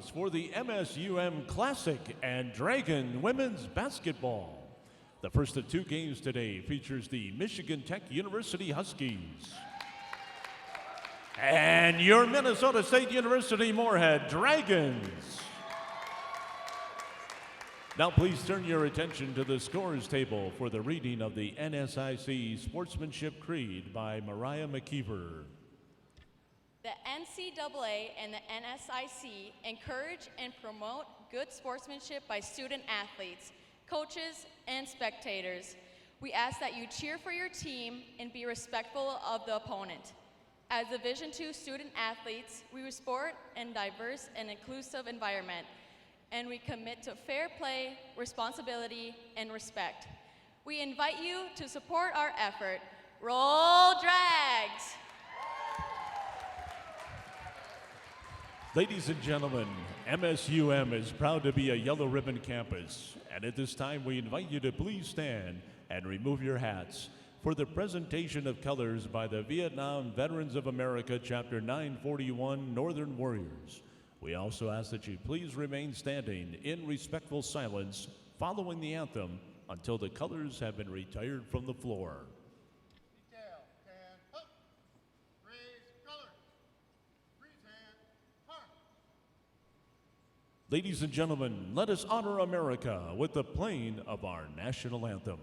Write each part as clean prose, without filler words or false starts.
starters for the MSUM Classic and Dragon Women's Basketball. The first of two games today features the Michigan Tech University Huskies and your Minnesota State University Moorhead Dragons. Now please turn your attention to the scores table for the reading of the NSIC Sportsmanship Creed by Mariah McKeever. The NCAA and the NSIC encourage and promote good sportsmanship by student athletes, coaches, and spectators. We ask that you cheer for your team and be respectful of the opponent. As Division II student athletes, we support a diverse and inclusive environment, and we commit to fair play, responsibility, and respect. We invite you to support our effort. Roll Drags! Ladies and gentlemen, MSUM is proud to be a Yellow Ribbon campus, and at this time we invite you to please stand and remove your hats for the presentation of colors by the Vietnam Veterans of America Chapter 941 Northern Warriors. We also ask that you please remain standing in respectful silence following the anthem until the colors have been retired from the floor. Ladies and gentlemen, let us honor America with the playing of our national anthem.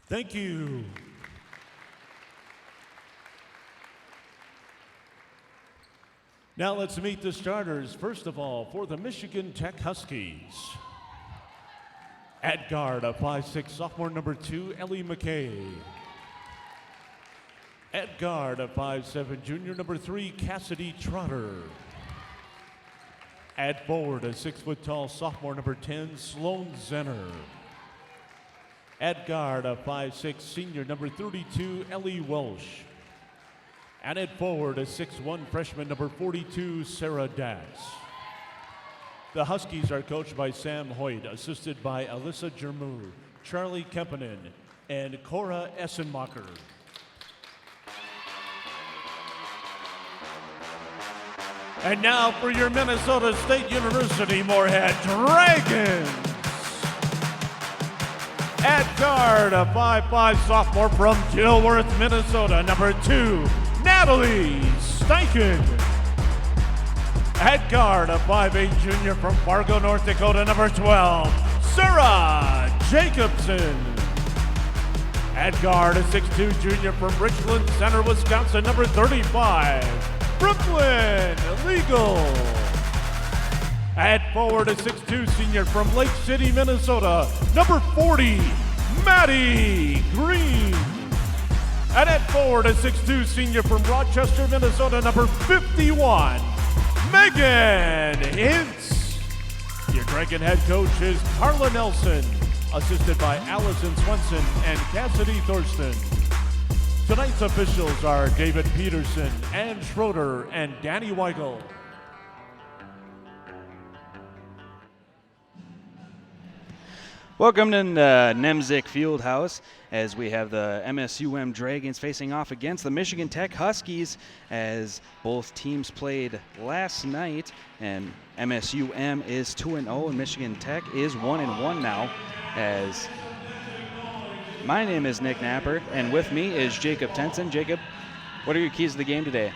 Thank you. Now let's meet the starters. First of all, for the Michigan Tech Huskies. At guard, a 5'6" sophomore number 2, Ellie McKay. At guard, a 5'7" junior number 3, Cassidy Trotter. At forward, a 6-foot-tall sophomore number 10, Sloan Zenner. At guard, a 5'6" senior number 32, Ellie Welsh. And at forward, a 6'1" freshman number 42, Sarah Dax. The Huskies are coached by Sam Hoyt, assisted by Alyssa Jermu, Charlie Kempinen, and Cora Essenmacher. And now for your Minnesota State University Moorhead Dragons. At guard, a 5'5" sophomore from Dilworth, Minnesota, number 2, Natalie Steichen. At guard, a 5'8" junior from Fargo, North Dakota, number 12, Sarah Jacobson. At guard, a 6'2" junior from Richland Center, Wisconsin, number 35, Brooklyn Legal. At forward, a 6'2" senior from Lake City, Minnesota, number 40, Maddie Green. And at forward, a 6'2" senior from Rochester, Minnesota, number 51, Megan Hintz. Your Dragon head coach is Carla Nelson. assisted by Allison Swenson and Cassidy Thurston. Tonight's officials are David Peterson, Ann Schroeder, and Danny Weigel. Welcome to Nemzik Fieldhouse as we have the MSUM Dragons facing off against the Michigan Tech Huskies as both teams played last night, and MSUM is 2-0 and Michigan Tech is 1-1 now. As my name is Nick Napper and with me is Jacob Tenson. Jacob, what are your keys to the game today?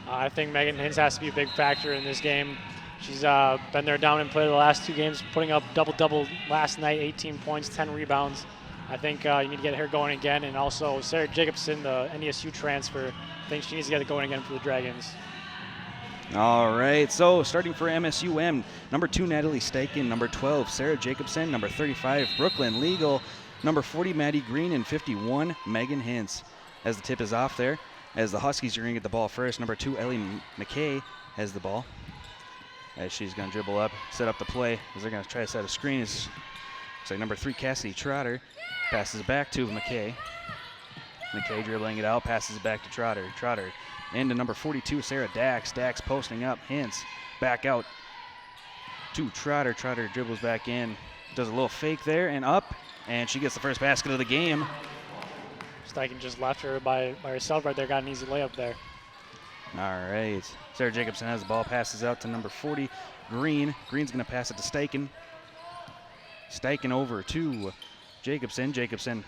I think Megan Hintz has to be a big factor in this game. She's been their dominant player the last 2 games, putting up double-double last night, 18 points, 10 rebounds. I think you need to get her going again. And also Sarah Jacobson, the NDSU transfer, I think she needs to get it going again for the Dragons. All right, so starting for MSUM, number 2, Natalie Steichen, number 12, Sarah Jacobson, number 35, Brooklyn Legal, number 40, Maddie Green, and 51, Megan Hintz. As the tip is off there, as the Huskies are going to get the ball first, number 2, Ellie McKay has the ball. As she's going to dribble up, set up the play, as they're going to try to set a screen. Looks like number 3, Cassidy Trotter, passes it back to McKay. McKay dribbling it out, passes it back to Trotter. Trotter into number 42, Sarah Dax. Dax posting up, Hintz back out to Trotter. Trotter dribbles back in, does a little fake there and up, and she gets the first basket of the game. Steichen just left her by herself right there, got an easy layup there. All right, Sarah Jacobson has the ball, passes out to number 40, Green. Green's going to pass it to Steichen. Steichen over to Jacobson. Jacobson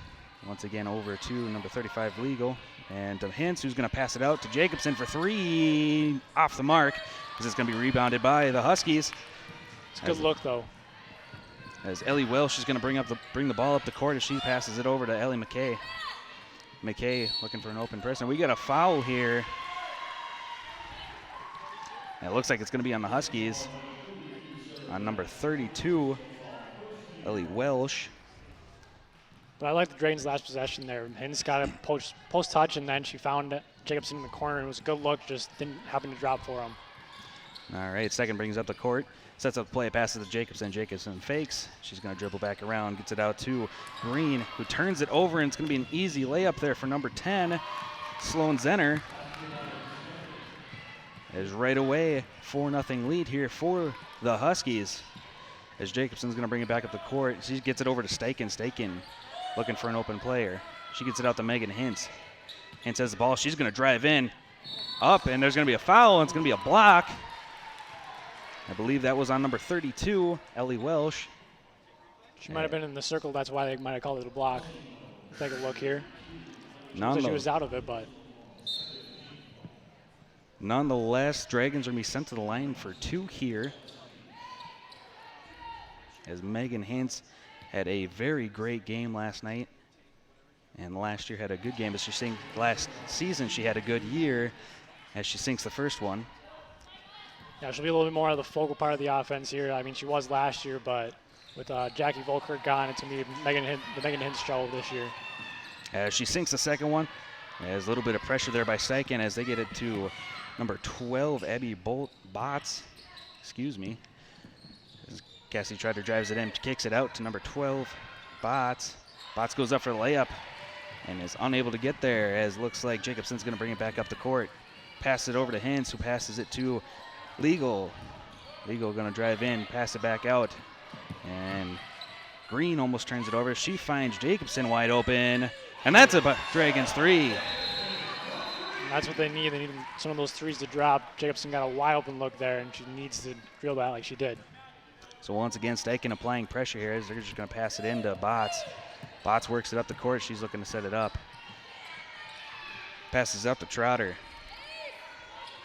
once again over to number 35, Legal. And to Hintz, who's going to pass it out to Jacobson for 3, off the mark, because it's going to be rebounded by the Huskies. It's a good look, though. As Ellie Welsh is going to bring the ball up the court as she passes it over to Ellie McKay. McKay looking for an open person. We got a foul here. And it looks like it's going to be on the Huskies. On number 32, Ellie Welsh. But I like the Dragons' last possession there. Hintz got a post touch, and then she found Jacobson in the corner. It was a good look, just didn't happen to drop for him. All right, Steichen brings up the court, sets up the play, passes to Jacobson. Jacobson fakes. She's going to dribble back around, gets it out to Green, who turns it over, and it's going to be an easy layup there for number 10, Sloan Zenner. As right away, 4-0 lead here for the Huskies. As Jacobson's going to bring it back up the court. She gets it over to Steichen. Steichen looking for an open player. She gets it out to Megan Hintz. Hintz has the ball. She's going to drive in, up, and there's going to be a foul, and it's going to be a block. I believe that was on number 32, Ellie Welsh. She might have been in the circle. That's why they might have called it a block. Take a look here. So she was out of it, but. Nonetheless, Dragons are going to be sent to the line for 2 here. As Megan Hintz had a very great game last night. And last year had a good game, but last season she had a good year as she sinks the first one. Yeah, she'll be a little bit more of the focal part of the offense here. I mean, she was last year, but with Jackie Volkert gone, it's going to be the Megan Hintz show this year. As she sinks the second one, there's a little bit of pressure there by Steichen as they get it to number 12, Abby Botts. Excuse me. As Cassie Trotter drives it in, kicks it out to number 12, Botts. Botts goes up for the layup and is unable to get there, as looks like Jacobson's going to bring it back up the court. Pass it over to Hintz, who passes it to Legal. Legal going to drive in, pass it back out, and Green almost turns it over. She finds Jacobson wide open, and that's a Dragons 3. And that's what they need. They need some of those threes to drop. Jacobson got a wide open look there, and she needs to drill that like she did. So once again, Steichen applying pressure here as they're just going to pass it into Botts. Botts works it up the court. She's looking to set it up. Passes up to Trotter.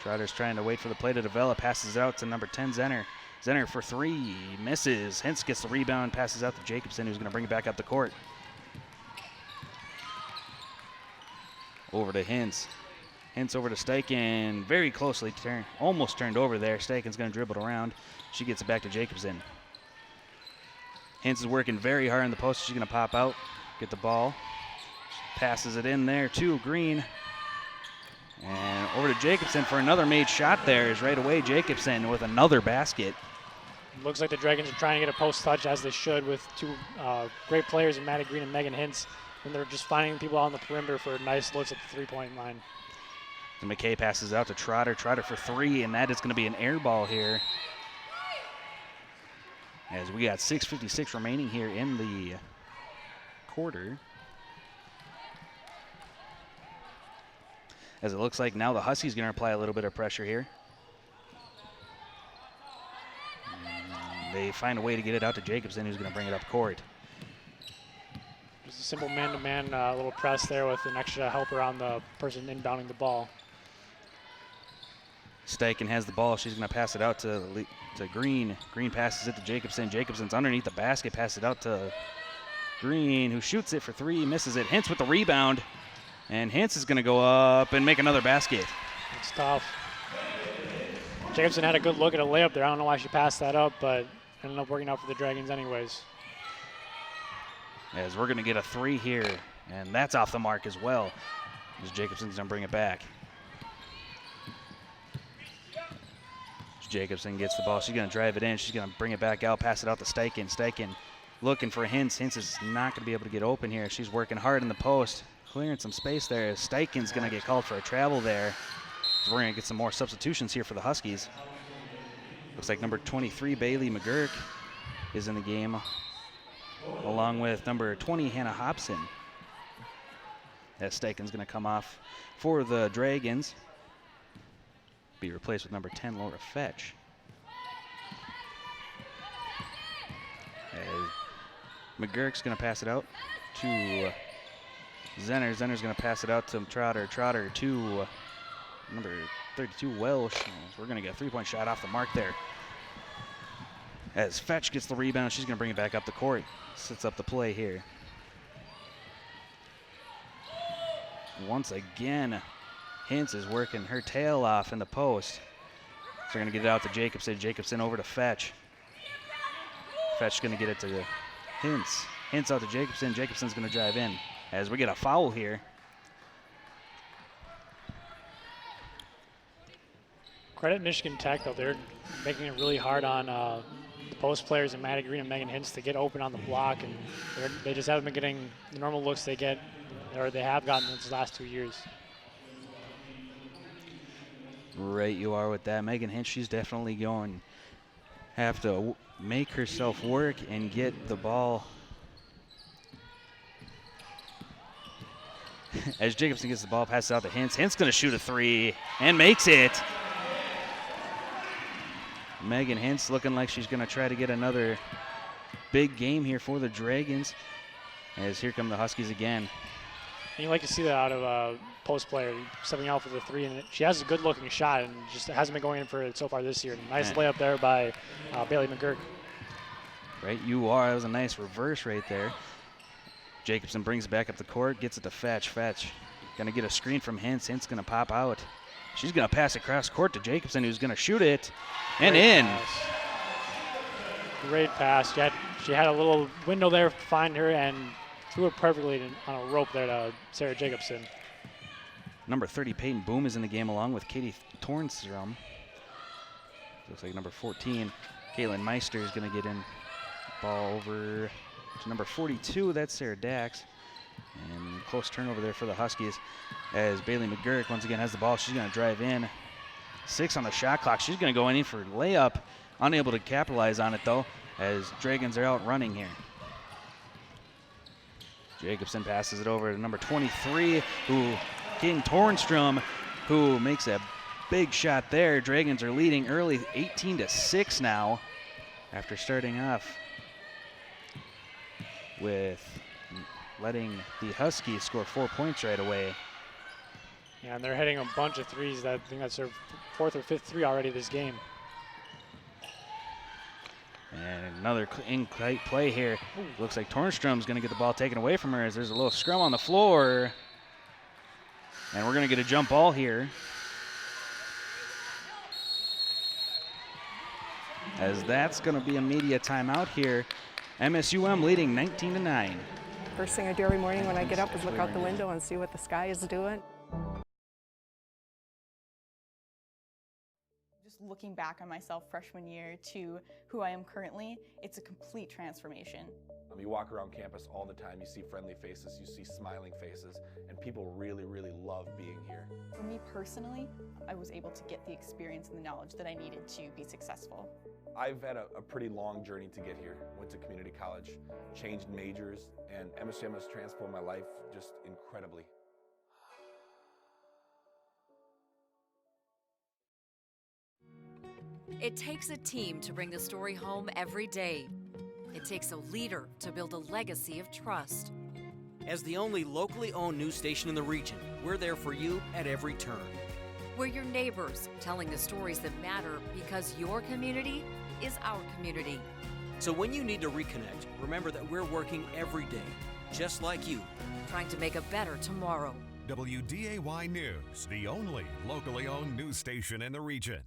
Trotter's trying to wait for the play to develop. Passes out to number 10, Zenner. Zenner for 3. Misses. Hintz gets the rebound. Passes out to Jacobson, who's going to bring it back up the court. Over to Hintz. Hintz over to Steichen. Very closely almost turned over there. Steichen's going to dribble it around. She gets it back to Jacobson. Hintz is working very hard in the post. She's going to pop out, get the ball. Passes it in there to Green. And over to Jacobson for another made shot there is right away Jacobson with another basket. Looks like the Dragons are trying to get a post touch, as they should, with two great players in Maddie Green and Megan Hintz. And they're just finding people on the perimeter for nice looks at the three-point line. So McKay passes out to Trotter. Trotter for three, and that is going to be an air ball here. As we got 6:56 remaining here in the quarter. As it looks like now the Huskies going to apply a little bit of pressure here. They find a way to get it out to Jacobson, who's going to bring it up court. Just a simple man-to-man little press there with an extra helper on the person inbounding the ball. Steichen has the ball. She's going to pass it out to Green. Green passes it to Jacobson. Jacobson's underneath the basket. Passes it out to Green, who shoots it for three, misses it. Hintz with the rebound. And Hintz is going to go up and make another basket. It's tough. Jacobson had a good look at a layup there. I don't know why she passed that up, but ended up working out for the Dragons anyways. As we're going to get a three here, and that's off the mark as well. As Jacobson's going to bring it back. As Jacobson gets the ball. She's going to drive it in. She's going to bring it back out, pass it out to Steichen. Steichen looking for Hintz. Hintz is not going to be able to get open here. She's working hard in the post, clearing some space there. Steichen's going to get called for a travel there. So we're going to get some more substitutions here for the Huskies. Looks like number 23, Bailey McGurk, is in the game, along with number 20, Hannah Hobson. As Steichen's going to come off for the Dragons. Be replaced with number 10, Laura Fetch. As McGurk's going to pass it out to Zenner. Zenner's going to pass it out to Trotter. Trotter to number 32, Welsh. We're going to get a three-point shot off the mark there. As Fetch gets the rebound, she's going to bring it back up the court. Sets up the play here. Once again, Hintz is working her tail off in the post. So they're going to get it out to Jacobson. Jacobson over to Fetch. Fetch going to get it to Hintz. Hintz out to Jacobson. Jacobson's going to drive in. As we get a foul here. Credit Michigan Tech, though. They're making it really hard on the post players and Maddie Green and Megan Hintz to get open on the block, and they just haven't been getting the normal looks they get, or they have gotten in the last 2 years. Right, you are with that. Megan Hintz, she's definitely going have to make herself work and get the ball. As Jacobson gets the ball, passes out to Hintz. Hintz going to shoot a three and makes it. Megan Hintz looking like she's going to try to get another big game here for the Dragons. As here come the Huskies again. And you like to see that out of a post player, stepping out for the three. And she has a good-looking shot, and just hasn't been going in for it so far this year. Nice layup there by Bailey McGurk. Right, you are. That was a nice reverse right there. Jacobson brings it back up the court, gets it to Fetch. Fetch going to get a screen from Hintz. Hintz going to pop out. She's going to pass across court to Jacobson, who's going to shoot it and Great in. Pass. Great pass. She had a little window there to find her and threw it perfectly on a rope there to Sarah Jacobson. Number 30, Peyton Boom, is in the game along with Katie Tornstrom. Looks like number 14, Caitlin Meister, is going to get in. Ball over to number 42. That's Sarah Dax. And close turnover there for the Huskies as Bailey McGurk once again has the ball. She's going to drive in. 6 on the shot clock. She's going to go in for layup. Unable to capitalize on it, though, as Dragons are out running here. Jacobson passes it over to number 23, King Tornstrom, who makes a big shot there. Dragons are leading early, 18-6 now, after starting off with letting the Huskies score 4 points right away. Yeah, and they're hitting a bunch of threes. I think that's their 4th or 5th three already this game. And another in-tight play here. Looks like Tornstrom's going to get the ball taken away from her as there's a little scrum on the floor. And we're going to get a jump ball here. As that's going to be a media timeout here. MSUM leading 19-9. First thing I do every morning when I get up is look out the window and see what the sky is doing. looking back on myself freshman year to who I am currently, it's a complete transformation. You walk around campus all the time, you see friendly faces, you see smiling faces, and people really, really love being here. For me personally, I was able to get the experience and the knowledge that I needed to be successful. I've had a pretty long journey to get here. Went to community college, changed majors, and MSUM has transformed my life just incredibly. It takes a team to bring the story home every day. It takes a leader to build a legacy of trust. As the only locally owned news station in the region, we're there for you at every turn. We're your neighbors, telling the stories that matter because your community is our community. So when you need to reconnect, remember that we're working every day, just like you. Trying to make a better tomorrow. WDAY News, the only locally owned news station in the region.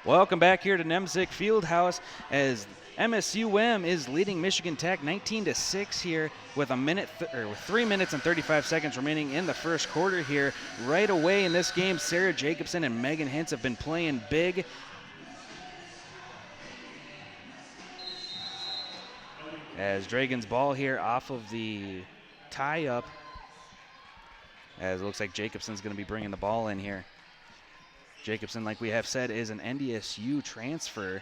Welcome back here to Nemzik Fieldhouse as MSUM is leading Michigan Tech 19-6 here with 3 minutes and 35 seconds remaining in the first quarter here. Right away in this game, Sarah Jacobson and Megan Hintz have been playing big. As Dragons ball here off of the tie-up, as it looks like Jacobson's going to be bringing the ball in here. Jacobson, like we have said, is an NDSU transfer.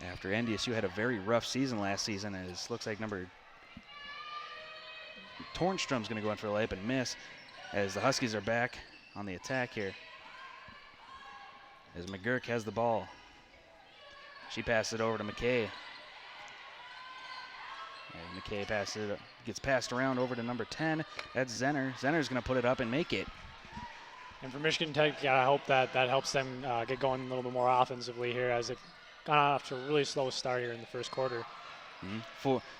After NDSU had a very rough season last season, as looks like Tornstrom's going to go in for a layup and miss, as the Huskies are back on the attack here. As McGurk has the ball. She passes it over to McKay. And McKay passes it, gets passed around over to number 10. That's Zenner. Zenner's going to put it up and make it. And for Michigan Tech, I hope that helps them get going a little bit more offensively here, as it got off to a really slow start here in the first quarter.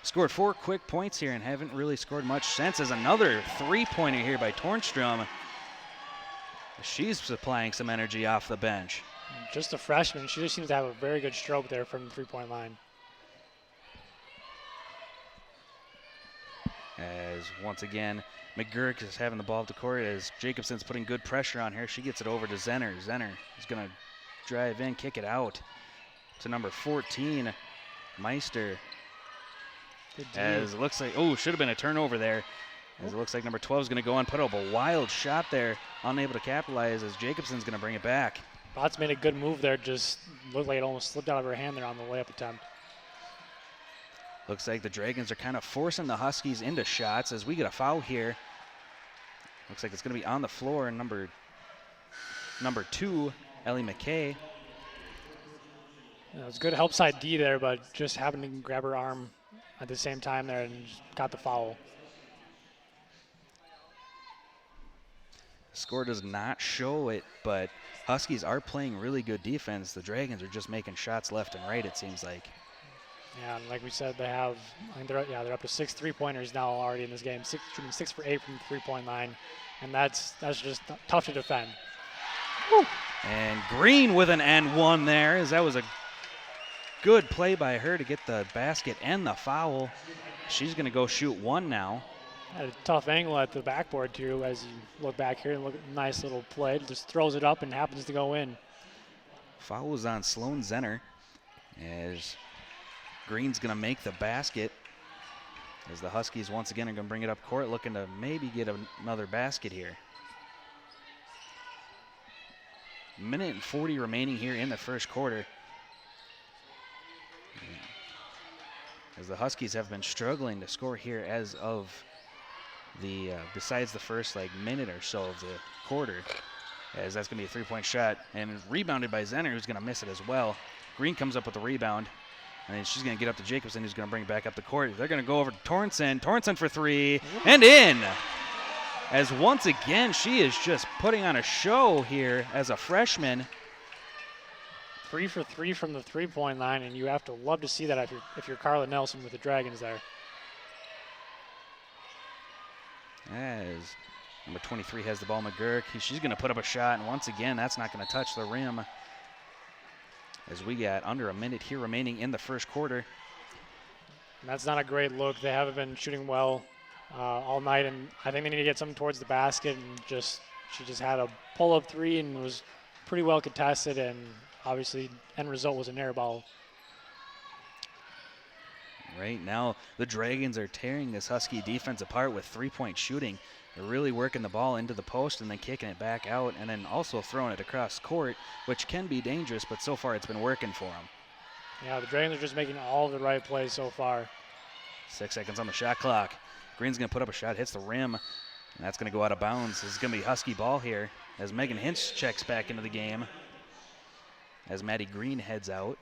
Scored 4 quick points here and haven't really scored much since, as another three-pointer here by Tornstrom. She's supplying some energy off the bench. Just a freshman. She just seems to have a very good stroke there from the three-point line. As once again, McGurk is having the ball at the court as Jacobson's putting good pressure on her. She gets it over to Zenner. Zenner is going to drive in, kick it out to number 14, Meister. As it looks like, should have been a turnover there. As it looks like number 12 is going to go and put up a wild shot there, unable to capitalize, as Jacobson's going to bring it back. Botts made a good move there, just looked like it almost slipped out of her hand there on the layup attempt. Looks like the Dragons are kind of forcing the Huskies into shots as we get a foul here. Looks like it's going to be on the floor, and number 2, Ellie McKay. Yeah, it was good help side D there, but just happened to grab her arm at the same time there and got the foul. The score does not show it, but Huskies are playing really good defense. The Dragons are just making shots left and right, it seems like. Yeah, and like we said, they have, I think they're up to 6 3-pointers now already in this game. 6 for 8 from the three-point line, and that's just tough to defend. Woo. And Green with an N1 there, as that was a good play by her to get the basket and the foul. She's going to go shoot one now. Had a tough angle at the backboard too, as you look back here and look at the nice little play. Just throws it up and happens to go in. Foul was on Sloan Zenner, as Green's going to make the basket, as the Huskies once again are going to bring it up court, looking to maybe get another basket here. Minute and 40 remaining here in the first quarter, as the Huskies have been struggling to score here as of the besides the first minute or so of the quarter, as that's going to be a three-point shot and rebounded by Zenner, who's going to miss it as well. Green comes up with the rebound, and then she's going to get up to Jacobson, who's going to bring it back up the court. They're going to go over to Tornson. Tornson for 3 and in. As once again, she is just putting on a show here as a freshman. 3 for 3 from the three-point line, and you have to love to see that if you're Carla Nelson with the Dragons there. As number 23 has the ball, McGurk. She's going to put up a shot, and once again, that's not going to touch the rim. As we got under a minute here remaining in the first quarter. And that's not a great look. They haven't been shooting well all night, and I think they need to get something towards the basket. And she just had a pull-up 3 and was pretty well contested, and obviously end result was an air ball. Right now, the Dragons are tearing this Husky defense apart with three-point shooting. They're really working the ball into the post and then kicking it back out, and then also throwing it across court, which can be dangerous, but so far it's been working for them. Yeah, the Dragons are just making all the right plays so far. 6 seconds on the shot clock. Green's going to put up a shot, hits the rim, and that's going to go out of bounds. This is going to be Husky ball here as Megan Hintz checks back into the game as Maddie Green heads out.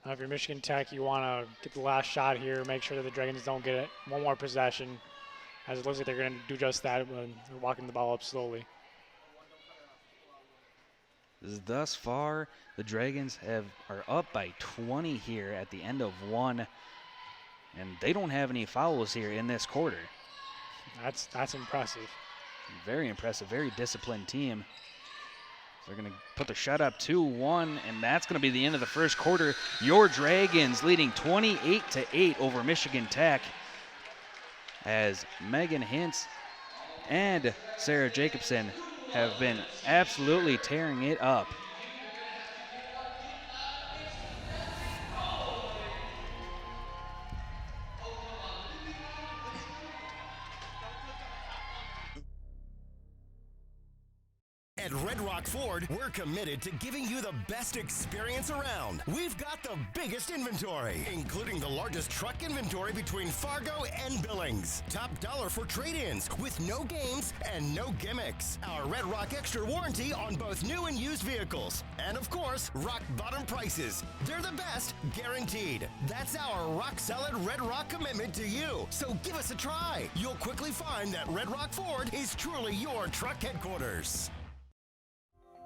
If you're Michigan Tech, you want to get the last shot here, make sure that the Dragons don't get it. One more possession, as it looks like they're going to do just that when they're walking the ball up slowly. Thus far, the Dragons are up by 20 here at the end of one, and they don't have any fouls here in this quarter. That's impressive. Very impressive, very disciplined team. They're going to put the shot up 2-1, and that's going to be the end of the first quarter. Your Dragons leading 28-8 over Michigan Tech as Megan Hintz and Sarah Jacobson have been absolutely tearing it up. At Red Rock Ford, we're committed to giving you the best experience around. We've got the biggest inventory, including the largest truck inventory between Fargo and Billings. Top dollar for trade-ins with no games and no gimmicks. Our Red Rock Extra warranty on both new and used vehicles. And of course, rock bottom prices. They're the best, guaranteed. That's our rock-solid Red Rock commitment to you. So give us a try. You'll quickly find that Red Rock Ford is truly your truck headquarters.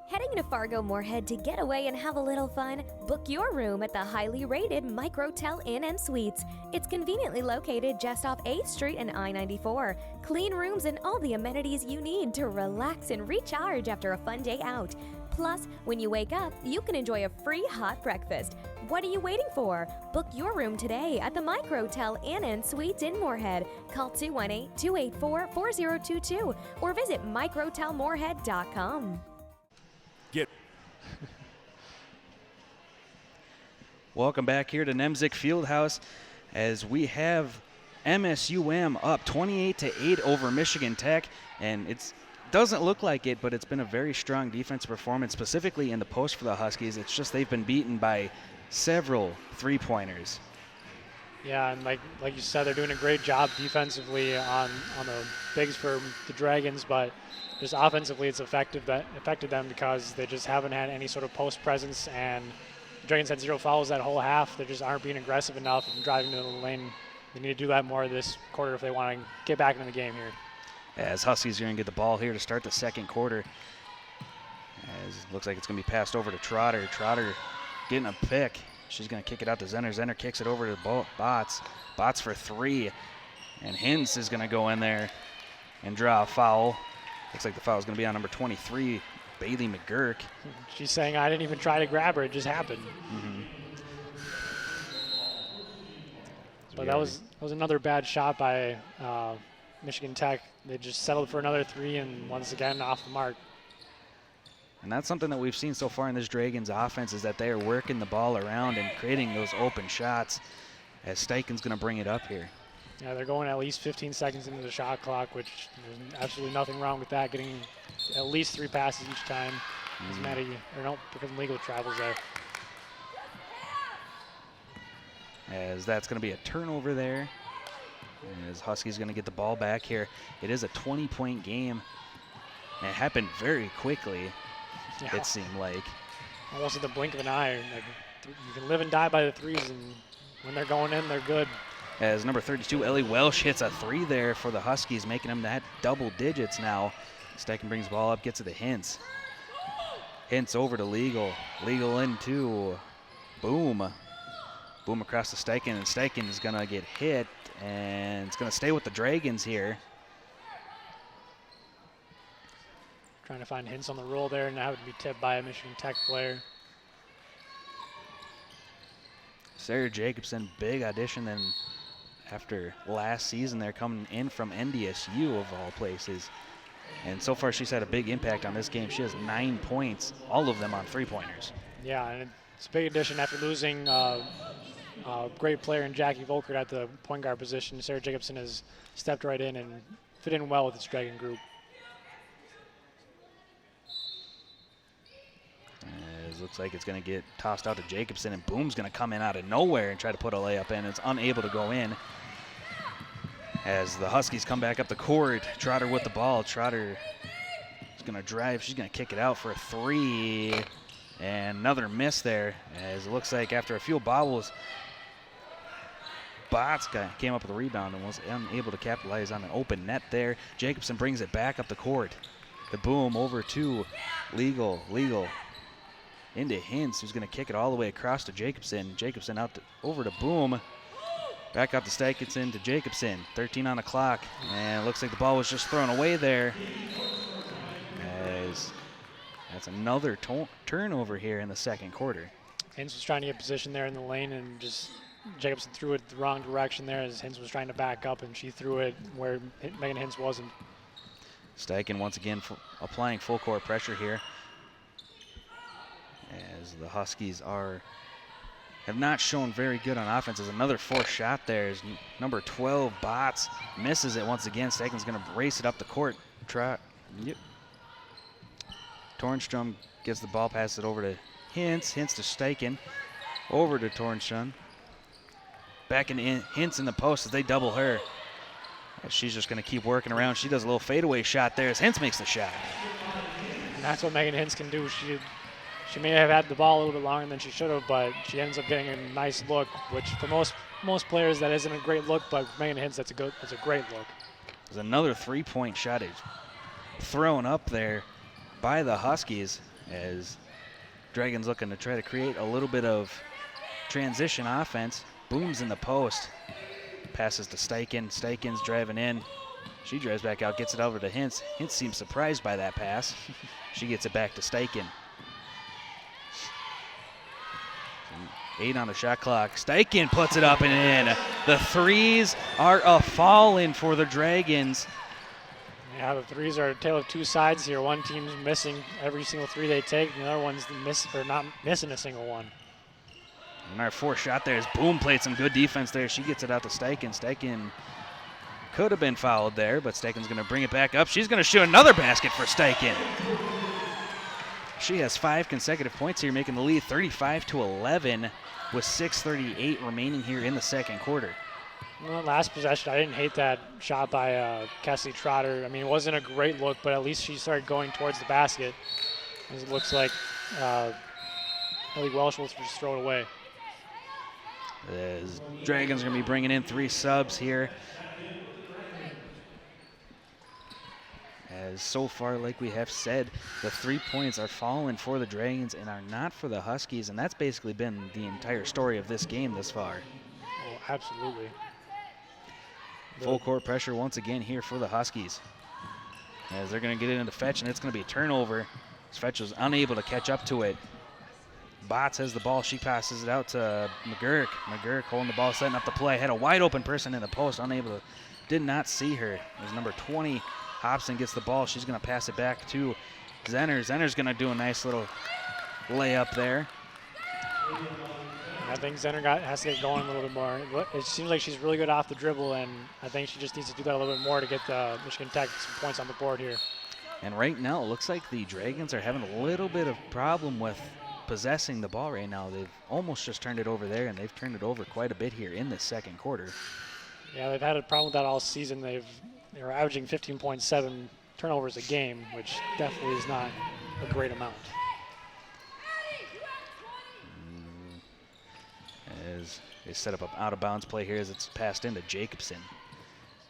Heading to Fargo Moorhead to get away and have a little fun? Book your room at the highly rated Microtel Inn & Suites. It's conveniently located just off 8th Street and I-94. Clean rooms and all the amenities you need to relax and recharge after a fun day out. Plus, when you wake up, you can enjoy a free hot breakfast. What are you waiting for? Book your room today at the Microtel Inn & Suites in Moorhead. Call 218-284-4022 or visit microtelmoorhead.com. Welcome back here to Nemzik Fieldhouse as we have MSUM up 28-8 over Michigan Tech, and it doesn't look like it, but it's been a very strong defensive performance, specifically in the post for the Huskies. It's just they've been beaten by several three-pointers. Yeah, and like you said, they're doing a great job defensively on the bigs for the Dragons, but just offensively it's affected them because they just haven't had any sort of post presence, and the Dragons had 0 fouls that whole half. They just aren't being aggressive enough and driving to the lane. They need to do that more this quarter if they want to get back into the game here. As Huskies are going to get the ball here to start the second quarter. As it looks like it's going to be passed over to Trotter. Trotter getting a pick. She's going to kick it out to Zenner. Zenner kicks it over to Bots. Bots for 3. And Hintz is going to go in there and draw a foul. Looks like the foul is going to be on number 23, Bailey McGurk. She's saying, I didn't even try to grab her. It just happened. Mm-hmm. But that was another bad shot by Michigan Tech. They just settled for another 3 and once again off the mark. And that's something that we've seen so far in this Dragons offense is that they are working the ball around and creating those open shots as Steichen's going to bring it up here. Yeah, they're going at least 15 seconds into the shot clock, which there's absolutely nothing wrong with that, getting at least 3 passes each time. As Maddie, or no, because legal travels there. As that's going to be a turnover there. As Huskies going to get the ball back here. It is a 20-point game. And it happened very quickly, yeah. It seemed like. Almost at the blink of an eye. Like, you can live and die by the 3s, and when they're going in, they're good. As number 32, Ellie Welsh hits a 3 there for the Huskies, making them that double digits now. Steichen brings the ball up, gets to the Hintz. Hintz over to Legal. Legal into Boom. Boom across to Steichen, and Steichen is going to get hit, and it's going to stay with the Dragons here. Trying to find Hintz on the roll there, and now would be tipped by a Michigan Tech player. Sarah Jacobson, big audition then after last season. They're coming in from NDSU of all places. And so far, she's had a big impact on this game. She has 9 points, all of them on three-pointers. Yeah, and it's a big addition after losing a great player in Jackie Volkert at the point guard position. Sarah Jacobson has stepped right in and fit in well with this Dragon group. It looks like it's going to get tossed out to Jacobson, and Boom's going to come in out of nowhere and try to put a layup in. It's unable to go in. As the Huskies come back up the court, Trotter with the ball. Trotter is going to drive. She's going to kick it out for a 3. And another miss there, as it looks like after a few bobbles, Botts came up with a rebound and was unable to capitalize on an open net there. Jacobson brings it back up the court. The Boom over to Legal into Hintz, who's going to kick it all the way across to Jacobson. Jacobson over to Boom. Back out to Steikinson to Jacobson. 13 on the clock, and it looks like the ball was just thrown away there. As that's another turnover here in the second quarter. Hintz was trying to get position there in the lane, and just Jacobson threw it the wrong direction there as Hintz was trying to back up, and she threw it where Megan Hintz wasn't. Steichen once again applying full court pressure here, as the Huskies have not shown very good on offense. There's another forced shot there. As number 12, Botts, misses it once again. Steichen's going to race it up the court. Tornstrom gets the ball, passes it over to Hintz. Hintz to Steichen. Over to Tornstrom. Back in Hintz in the post as they double her. She's just going to keep working around. She does a little fadeaway shot there as Hintz makes the shot. And that's what Megan Hintz can do. She may have had the ball a little bit longer than she should have, but she ends up getting a nice look, which for most players that isn't a great look, but for Megan Hintz that's a great look. There's another 3-point shot thrown up there by the Huskies, as Dragons looking to try to create a little bit of transition offense. Boom's in the post. Passes to Steichen. Steichen's driving in. She drives back out, gets it over to Hintz. Hintz seems surprised by that pass. She gets it back to Steichen. 8 on the shot clock. Steichen puts it up and in. The threes are a fall-in for the Dragons. Yeah, the threes are a tale of two sides here. One team's missing every single three they take, and the other one's not missing a single one. And our fourth shot there is Boom played some good defense there. She gets it out to Steichen. Steichen could have been fouled there, but Steichen's going to bring it back up. She's going to shoot another basket for Steichen. She has 5 consecutive points here, making the lead 35-11 with 6:38 remaining here in the second quarter. Well, last possession, I didn't hate that shot by Cassidy Trotter. I mean, it wasn't a great look, but at least she started going towards the basket. As it looks like Ellie Welsh will just throw it away. The Dragons are going to be bringing in 3 subs here. As so far, like we have said, the 3 points are falling for the Dragons and are not for the Huskies, and that's basically been the entire story of this game thus far. Oh, absolutely. Full court pressure once again here for the Huskies, as they're going to get it into Fetch, and it's going to be a turnover. Fetch was unable to catch up to it. Botts has the ball. She passes it out to McGurk. McGurk holding the ball, setting up the play. Had a wide open person in the post, did not see her. It was number 20. Hobson gets the ball. She's going to pass it back to Zenner. Zenner's going to do a nice little layup there. I think Zenner has to get going a little bit more. It seems like she's really good off the dribble, and I think she just needs to do that a little bit more to get Michigan Tech some points on the board here. And right now, it looks like the Dragons are having a little bit of problem with possessing the ball right now. They've almost just turned it over there, and they've turned it over quite a bit here in the second quarter. Yeah, they've had a problem with that all season. They were averaging 15.7 turnovers a game, which definitely is not a great amount. As they set up an out-of-bounds play here as it's passed into Jacobson.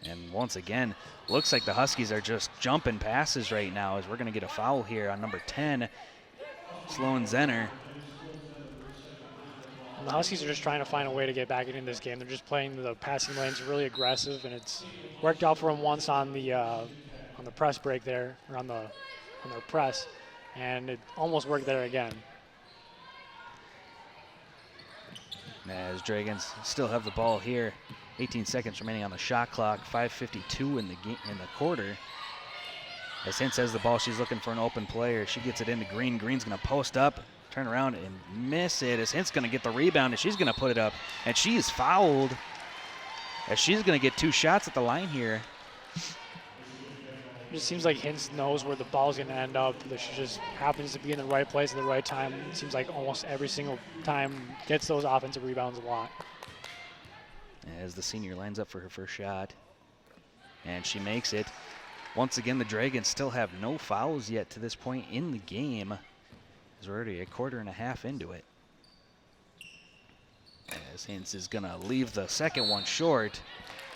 And once again, looks like the Huskies are just jumping passes right now, as we're going to get a foul here on number 10, Sloan Zenner. And the Huskies are just trying to find a way to get back into this game. They're just playing the passing lanes really aggressive, and it's worked out for them once on the press break there, or on their press, and it almost worked there again. As Dragons still have the ball here, 18 seconds remaining on the shot clock, 5:52 in the quarter. As Hintz has the ball, she's looking for an open player. She gets it into Green. Green's going to post up, turn around, and miss it. As Hintz going to get the rebound, and she's going to put it up. And she is fouled, as she's going to get 2 shots at the line here. It just seems like Hintz knows where the ball's going to end up. That she just happens to be in the right place at the right time. It seems like almost every single time gets those offensive rebounds a lot. As the senior lines up for her first shot, and she makes it. Once again, the Dragons still have no fouls yet to this point in the game, as we're already a quarter and a half into it. As Hintz is going to leave the second one short.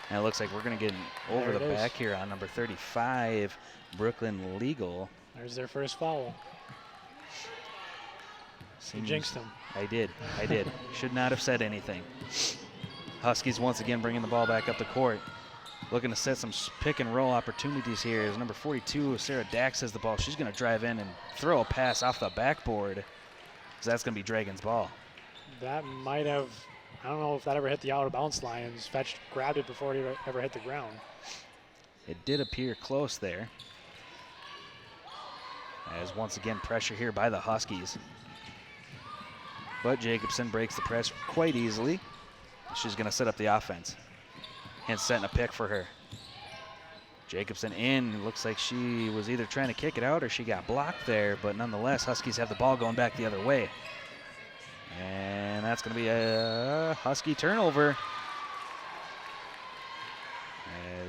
And it looks like we're going to get over the back here on number 35, Brooklyn Legal. There's their first foul. You jinxed them. I did. Should not have said anything. Huskies once again bringing the ball back up the court. Looking to set some pick and roll opportunities here as number 42, Sarah Dax, has the ball. She's going to drive in and throw a pass off the backboard. So that's going to be Dragons' ball. That might have, I don't know if that ever hit the out of bounds line, and Fetch grabbed it before it ever hit the ground. It did appear close there. As once again, pressure here by the Huskies. But Jacobson breaks the press quite easily. She's going to set up the offense. And setting a pick for her. Jacobson in. Looks like she was either trying to kick it out or she got blocked there, but nonetheless, Huskies have the ball going back the other way. And that's going to be a Husky turnover.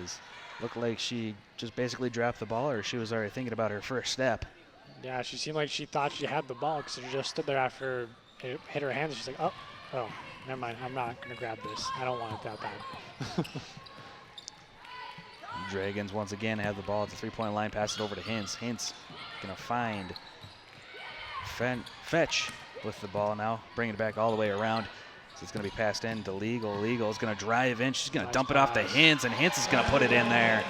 As looked like she just basically dropped the ball, or she was already thinking about her first step. Yeah, she seemed like she thought she had the ball because she just stood there after it hit her hands. She's like, oh, never mind. I'm not going to grab this. I don't want it that bad. Dragons once again have the ball at the three-point line, pass it over to Hintz. Hintz going to find Fetch with the ball now, bringing it back all the way around. So it's going to be passed in to Legal. Legal is going to drive in. She's going to dump it off to Hintz, and Hintz is going to put it in there.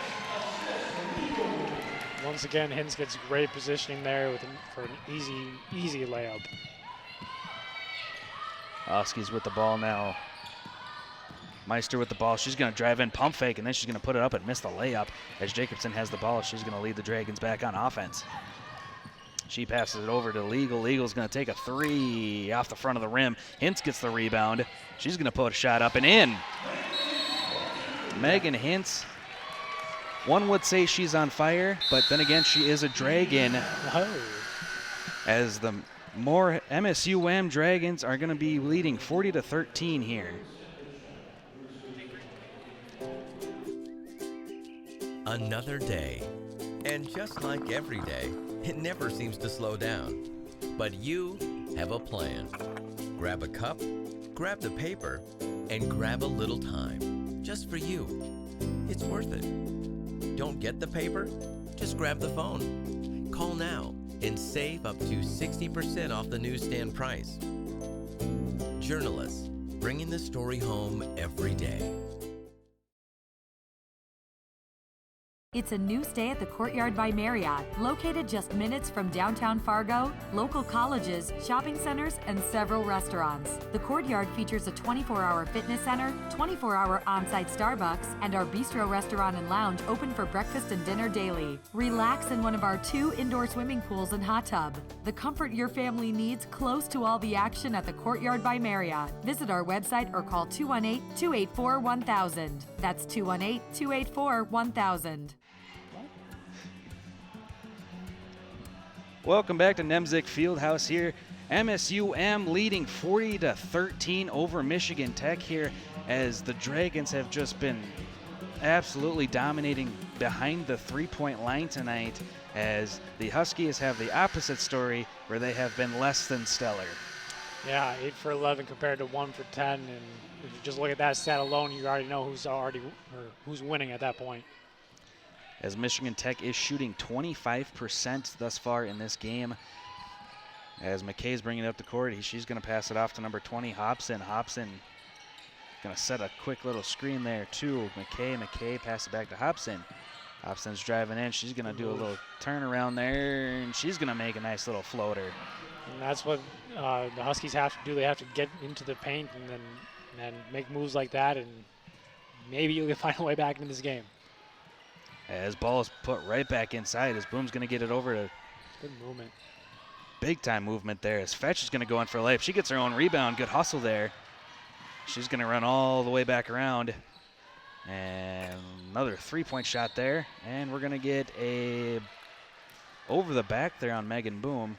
Once again, Hintz gets great positioning there for an easy layup. Huskies with the ball now. Meister with the ball. She's going to drive in, pump fake, and then she's going to put it up and miss the layup. As Jacobson has the ball, she's going to lead the Dragons back on offense. She passes it over to Legal. Legal's going to take a 3 off the front of the rim. Hintz gets the rebound. She's going to put a shot up and in. Megan Hintz. One would say she's on fire, but then again, she is a Dragon. As the more MSUM Dragons are going to be leading 40-13 here. Another day. And just like every day, it never seems to slow down. But you have a plan. Grab a cup, grab the paper, and grab a little time. Just for you. It's worth it. Don't get the paper? Just grab the phone. Call now and save up to 60% off the newsstand price. Journalists, bringing the story home every day. It's a new stay at the Courtyard by Marriott, located just minutes from downtown Fargo, local colleges, shopping centers, and several restaurants. The Courtyard features a 24-hour fitness center, 24-hour on-site Starbucks, and our bistro restaurant and lounge open for breakfast and dinner daily. Relax in one of our 2 indoor swimming pools and hot tub. The comfort your family needs close to all the action at the Courtyard by Marriott. Visit our website or call 218-284-1000. That's 218-284-1000. Welcome back to Nemzik Fieldhouse here. MSUM leading 40-13 over Michigan Tech here, as the Dragons have just been absolutely dominating behind the three-point line tonight, as the Huskies have the opposite story where they have been less than stellar. Yeah, 8 for 11 compared to 1 for 10, and if you just look at that stat alone, you already know who's winning at that point. As Michigan Tech is shooting 25% thus far in this game. As McKay's bringing it up the court, she's going to pass it off to number 20, Hobson. Hobson going to set a quick little screen there too. McKay pass it back to Hobson. Hobson's driving in. She's going to do a little turnaround there, and she's going to make a nice little floater. And that's what the Huskies have to do. They have to get into the paint and then make moves like that, and maybe you can find a way back into this game. As ball is put right back inside as Boom's going to get it over to. Good movement. Big time movement there as Fetch is going to go in for a layup. She gets her own rebound. Good hustle there. She's going to run all the way back around. And another 3-point shot there. And we're going to get a over the back there on Megan Boom.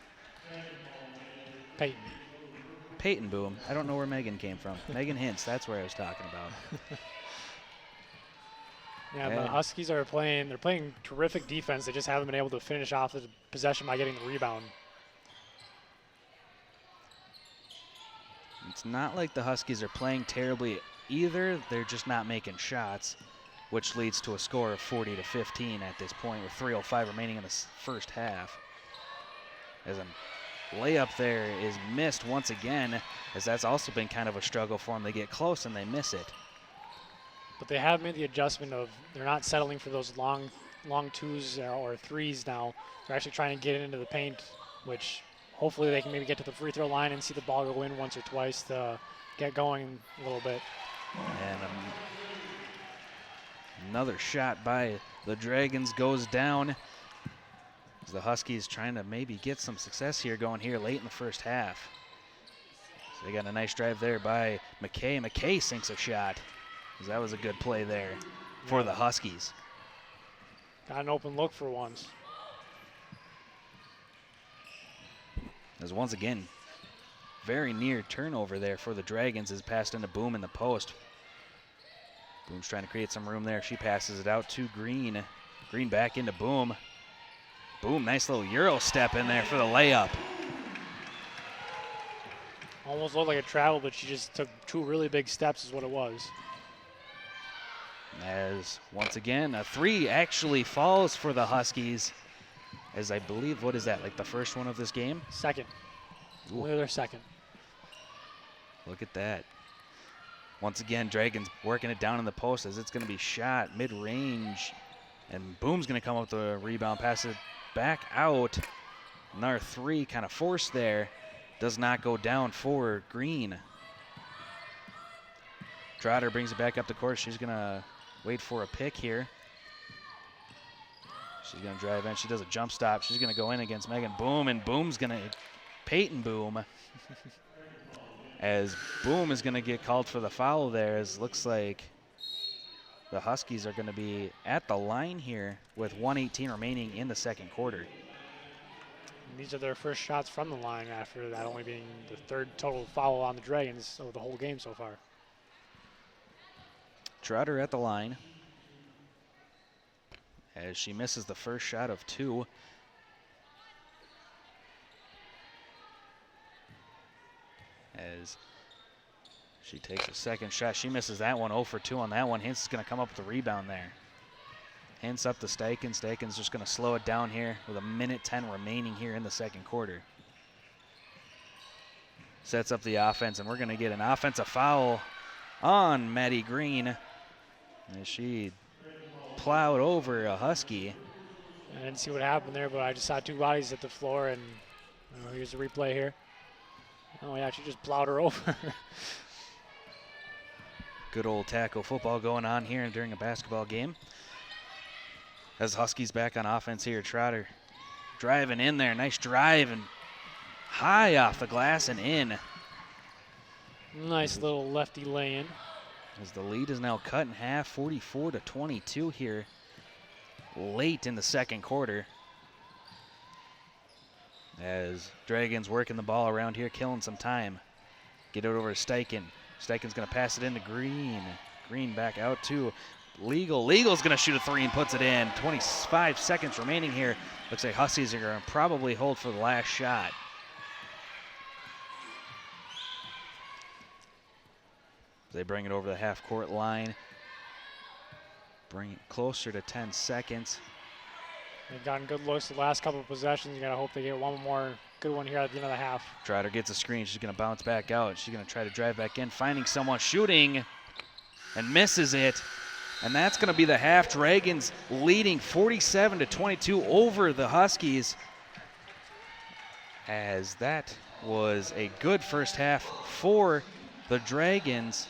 Peyton Boom. I don't know where Megan came from. Megan Hintz, that's where I was talking about. Yeah, the Huskies are they're playing terrific defense. They just haven't been able to finish off the possession by getting the rebound. It's not like the Huskies are playing terribly either. They're just not making shots, which leads to a score of 40-15 at this point with 3:05 remaining in the first half. As a layup there is missed once again, as that's also been kind of a struggle for them. They get close and they miss it. But they have made the adjustment of they're not settling for those long twos or threes now. They're actually trying to get into the paint, which hopefully they can maybe get to the free throw line and see the ball go in once or twice to get going a little bit. And another shot by the Dragons goes down. As the Huskies trying to maybe get some success here going here late in the first half. So they got a nice drive there by McKay. McKay sinks a shot. That was a good play there for the Huskies. Got an open look for once. As once again, very near turnover there for the Dragons as passed into Boom in the post. Boom's trying to create some room there. She passes it out to Green. Green back into Boom. Boom, nice little Euro step in there for the layup. Almost looked like a travel, but she just took two really big steps is what it was. As once again, a three actually falls for the Huskies. As I believe, what is that, like the first one of this game? Second. Only their second. Look at that. Once again, Dragons working it down in the post as it's going to be shot mid-range. And Boom's going to come up with a rebound, pass it back out. Another three kind of forced there. Does not go down for Green. Trotter brings it back up the court. She's going to wait for a pick here. She's going to drive in. She does a jump stop. She's going to go in against Megan Boom, and Boom's going to Peyton Boom. As Boom is going to get called for the foul there, as looks like the Huskies are going to be at the line here with 1:18 remaining in the second quarter. And these are their first shots from the line after that only being the third total foul on the Dragons of the whole game so far. Trotter at the line as she misses the first shot of two. As she takes a second shot, she misses that one, 0 for 2 on that one. Hintz is going to come up with a rebound there. Hintz up to Steichen. Steichen's just going to slow it down here with 1:10 remaining here in the second quarter. Sets up the offense, and we're going to get an offensive foul on Maddie Green as she plowed over a Husky. I didn't see what happened there, but I just saw two bodies at the floor, and here's the replay here. Oh yeah, she just plowed her over. Good old tackle football going on here during a basketball game. As Huskies back on offense here, Trotter driving in there. Nice drive and high off the glass and in. Nice little lefty lay-in. As the lead is now cut in half, 44-22 here late in the second quarter. As Dragons working the ball around here, killing some time. Get it over to Steichen. Steichen's going to pass it into Green. Green back out to Legal. Legal's going to shoot a three and puts it in. 25 seconds remaining here. Looks like Huskies are going to probably hold for the last shot. They bring it over the half-court line. Bring it closer to 10 seconds. They've gotten good looks the last couple of possessions. You got to hope they get one more good one here at the end of the half. Trotter gets a screen. She's going to bounce back out. She's going to try to drive back in, finding someone shooting and misses it. And that's going to be the half. Dragons leading 47-22 over the Huskies. As that was a good first half for the Dragons.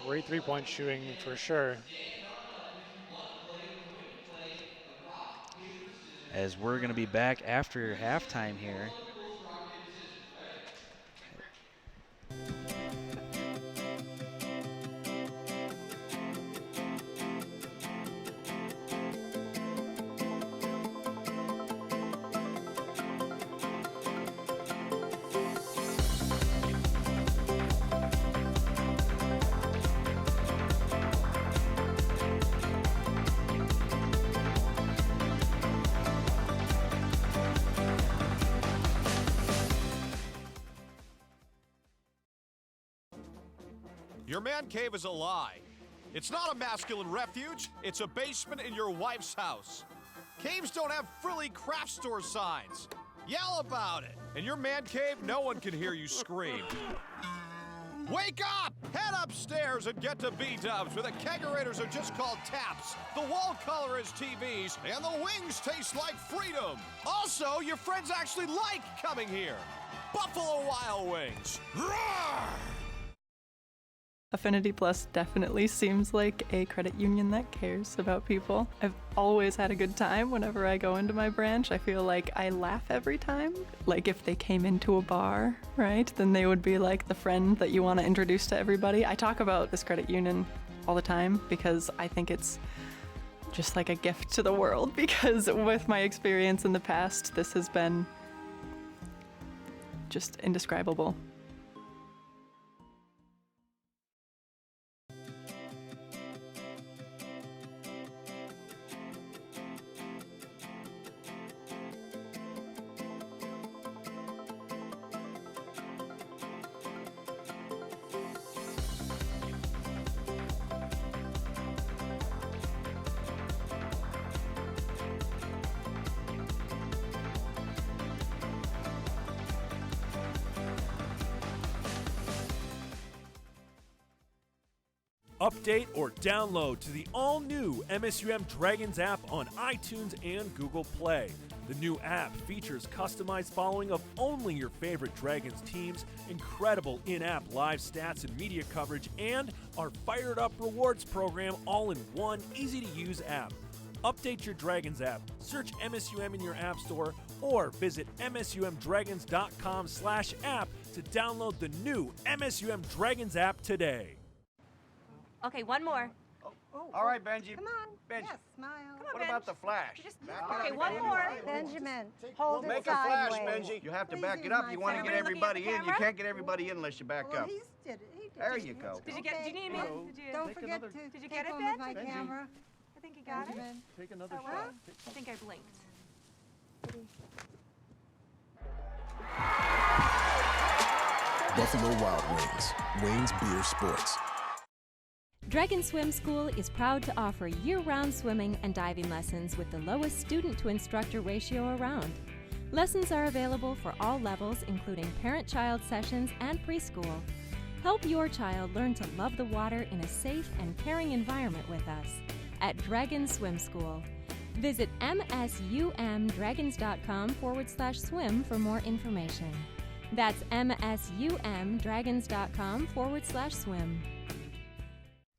great three-point shooting for sure. As we're going to be back after halftime here. Your man cave is a lie. It's not a masculine refuge, it's a basement in your wife's house. Caves don't have frilly craft store signs. Yell about it. In your man cave, no one can hear you scream. Wake up! Head upstairs and get to B-dubs, where the kegerators are just called taps. The wall color is TVs, and the wings taste like freedom. Also, your friends actually like coming here. Buffalo Wild Wings. Roar! Affinity Plus definitely seems like a credit union that cares about people. I've always had a good time whenever I go into my branch. I feel like I laugh every time. Like if they came into a bar, right, then they would be like the friend that you want to introduce to everybody. I talk about this credit union all the time because I think it's just like a gift to the world, because with my experience in the past, this has been just indescribable. Update or download to the all-new MSUM Dragons app on iTunes and Google Play. The new app features customized following of only your favorite Dragons teams, incredible in-app live stats and media coverage, and our fired-up rewards program all in one easy-to-use app. Update your Dragons app, search MSUM in your app store, or visit msumdragons.com/app to download the new MSUM Dragons app today. Okay, one more. All right, Benji. Come on. Benji. Yes, smile. Come on, What Benj. about the flash? Okay, one more. Benjamin, hold it Make sideways. a flash, Benji. You have to Please back use it up. my You want to get camera. everybody Looking at in. the You camera? can't get everybody in unless you back Well, up. he did. There you go. Did you get? Do you need me? Don't forget to Did you take get it, home Ben? with my camera. I think you got Benjamin. it. Take another Oh, shot. I think I blinked. Buffalo Wild Wings. Wings Beer Sports. Dragon Swim School is proud to offer year-round swimming and diving lessons with the lowest student-to-instructor ratio around. Lessons are available for all levels, including parent-child sessions and preschool. Help your child learn to love the water in a safe and caring environment with us at Dragon Swim School. Visit msumdragons.com/swim for more information. That's msumdragons.com/swim.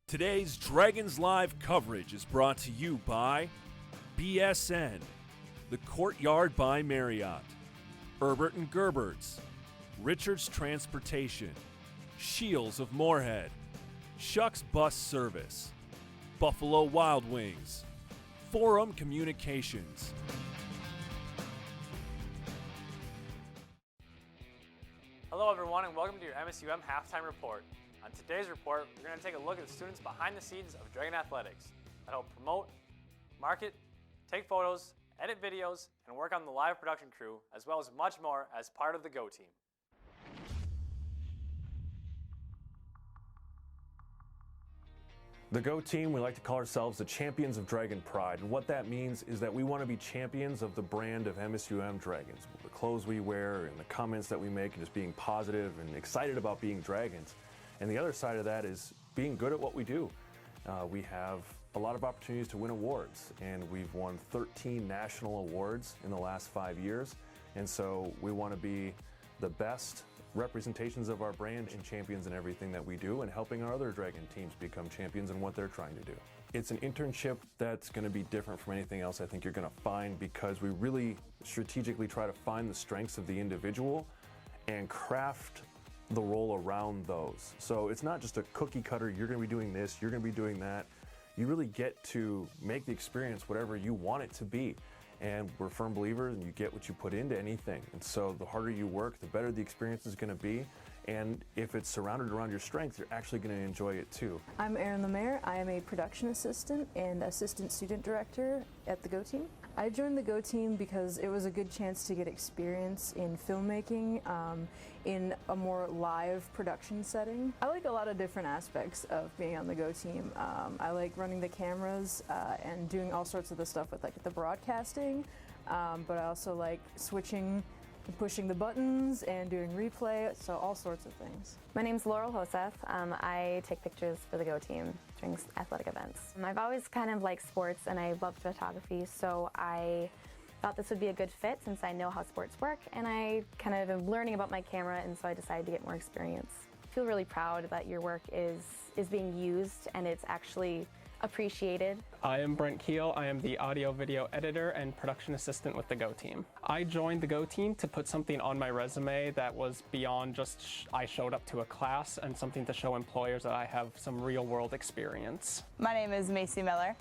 Today's Dragons Live coverage is brought to you by BSN, The Courtyard by Marriott, Herbert & Gerbert's, Richards Transportation, Shields of Moorhead, Shucks Bus Service, Buffalo Wild Wings, Forum Communications. Hello everyone and welcome to your MSUM Halftime Report. On today's report, we're going to take a look at the students behind the scenes of Dragon Athletics that help promote, market, take photos, edit videos, and work on the live production crew, as well as much more as part of the Go Team. The Go Team, we like to call ourselves the champions of Dragon Pride. And what that means is that we want to be champions of the brand of MSUM Dragons. The clothes we wear and the comments that we make and just being positive and excited about being Dragons. And the other side of that is being good at what we do. We have a lot of opportunities to win awards, and we've won 13 national awards in the last 5 years. And so we want to be the best representations of our brand and champions in everything that we do, and helping our other Dragon teams become champions in what they're trying to do. It's an internship that's going to be different from anything else I think you're going to find, because we really strategically try to find the strengths of the individual and craft the role around those. So it's not just a cookie cutter, you're going to be doing this, you're going to be doing that. You really get to make the experience whatever you want it to be. And we're firm believers, and you get what you put into anything. And so the harder you work, the better the experience is going to be. And if it's surrounded around your strengths, you're actually going to enjoy it too. I'm Erin Lemaire. I am a production assistant and assistant student director at the Go Team. I joined the Go Team because it was a good chance to get experience in filmmaking in a more live production setting. I like a lot of different aspects of being on the Go Team. I like running the cameras and doing all sorts of the stuff with like the broadcasting, but I also like switching, pushing the buttons and doing replay, so all sorts of things. My name's Laurel Hoseth. I take pictures for the Go Team during athletic events. I've always kind of liked sports and I love photography, so I thought this would be a good fit since I know how sports work, and I kind of am learning about my camera, and so I decided to get more experience. I feel really proud that your work is being used and it's actually appreciated. I am Brent Keel. I am the audio video editor and production assistant with the Go Team. I joined the Go Team to put something on my resume that was beyond just I showed up to a class, and something to show employers that I have some real world experience. My name is Macy Miller.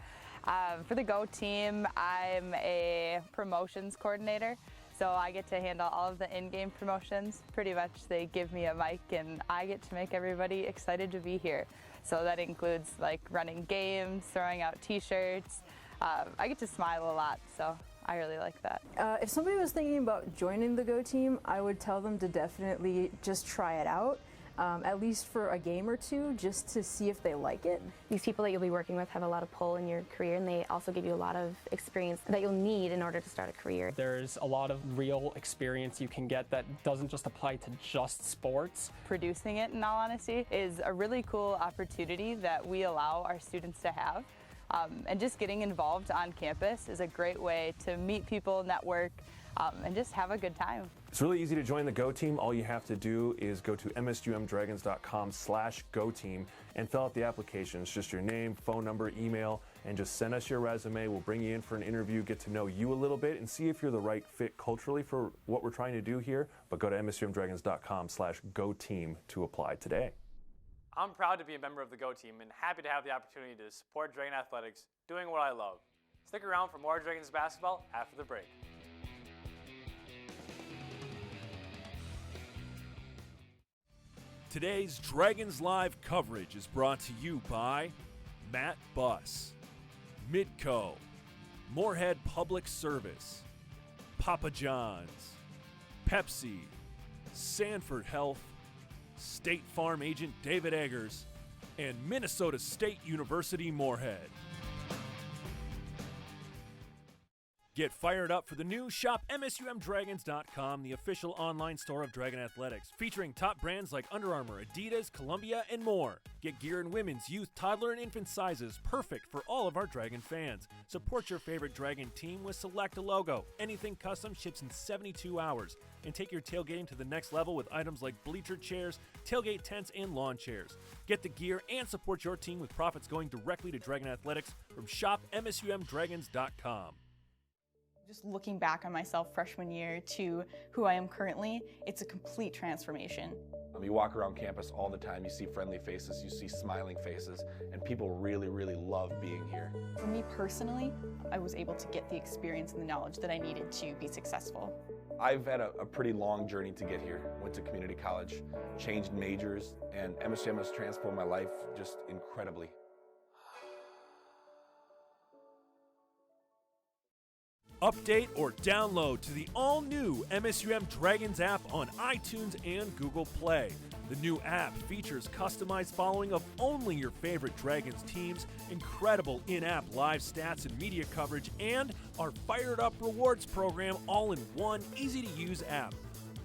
For the Go Team, I'm a promotions coordinator. So I get to handle all of the in-game promotions. Pretty much they give me a mic and I get to make everybody excited to be here. So that includes like running games, throwing out t-shirts. I get to smile a lot, so I really like that. If somebody was thinking about joining the Go Team, I would tell them to definitely just try it out. At least for a game or two, just to see if they like it. These people that you'll be working with have a lot of pull in your career, and they also give you a lot of experience that you'll need in order to start a career. There's a lot of real experience you can get that doesn't just apply to just sports. Producing it, in all honesty, is a really cool opportunity that we allow our students to have. And just getting involved on campus is a great way to meet people, network, and just have a good time. It's really easy to join the Go Team. All you have to do is go to msumdragons.com/GoTeam and fill out the application. It's just your name, phone number, email, and just send us your resume. We'll bring you in for an interview, get to know you a little bit, and see if you're the right fit culturally for what we're trying to do here. But go to msumdragons.com/GoTeam to apply today. I'm proud to be a member of the Go Team and happy to have the opportunity to support Dragon Athletics, doing what I love. Stick around for more Dragons basketball after the break. Today's Dragons Live coverage is brought to you by Matt Buss, Midco, Moorhead Public Service, Papa John's, Pepsi, Sanford Health, State Farm agent David Eggers, and Minnesota State University Moorhead. Get fired up for the new Shop MSUMDragons.com, the official online store of Dragon Athletics, featuring top brands like Under Armour, Adidas, Columbia, and more. Get gear in women's, youth, toddler, and infant sizes, perfect for all of our Dragon fans. Support your favorite Dragon team with Select a Logo. Anything custom ships in 72 hours. And take your tailgating to the next level with items like bleacher chairs, tailgate tents, and lawn chairs. Get the gear and support your team with profits going directly to Dragon Athletics from shopmsumdragons.com. Just looking back on myself freshman year to who I am currently, it's a complete transformation. You walk around campus all the time, you see friendly faces, you see smiling faces, and people really, really love being here. For me personally, I was able to get the experience and the knowledge that I needed to be successful. I've had a pretty long journey to get here. Went to community college, changed majors, and MSUM has transformed my life just incredibly. Update or download to the all-new MSUM Dragons app on iTunes and Google Play. The new app features customized following of only your favorite Dragons teams, incredible in-app live stats and media coverage, and our Fired Up Rewards program all in one easy-to-use app.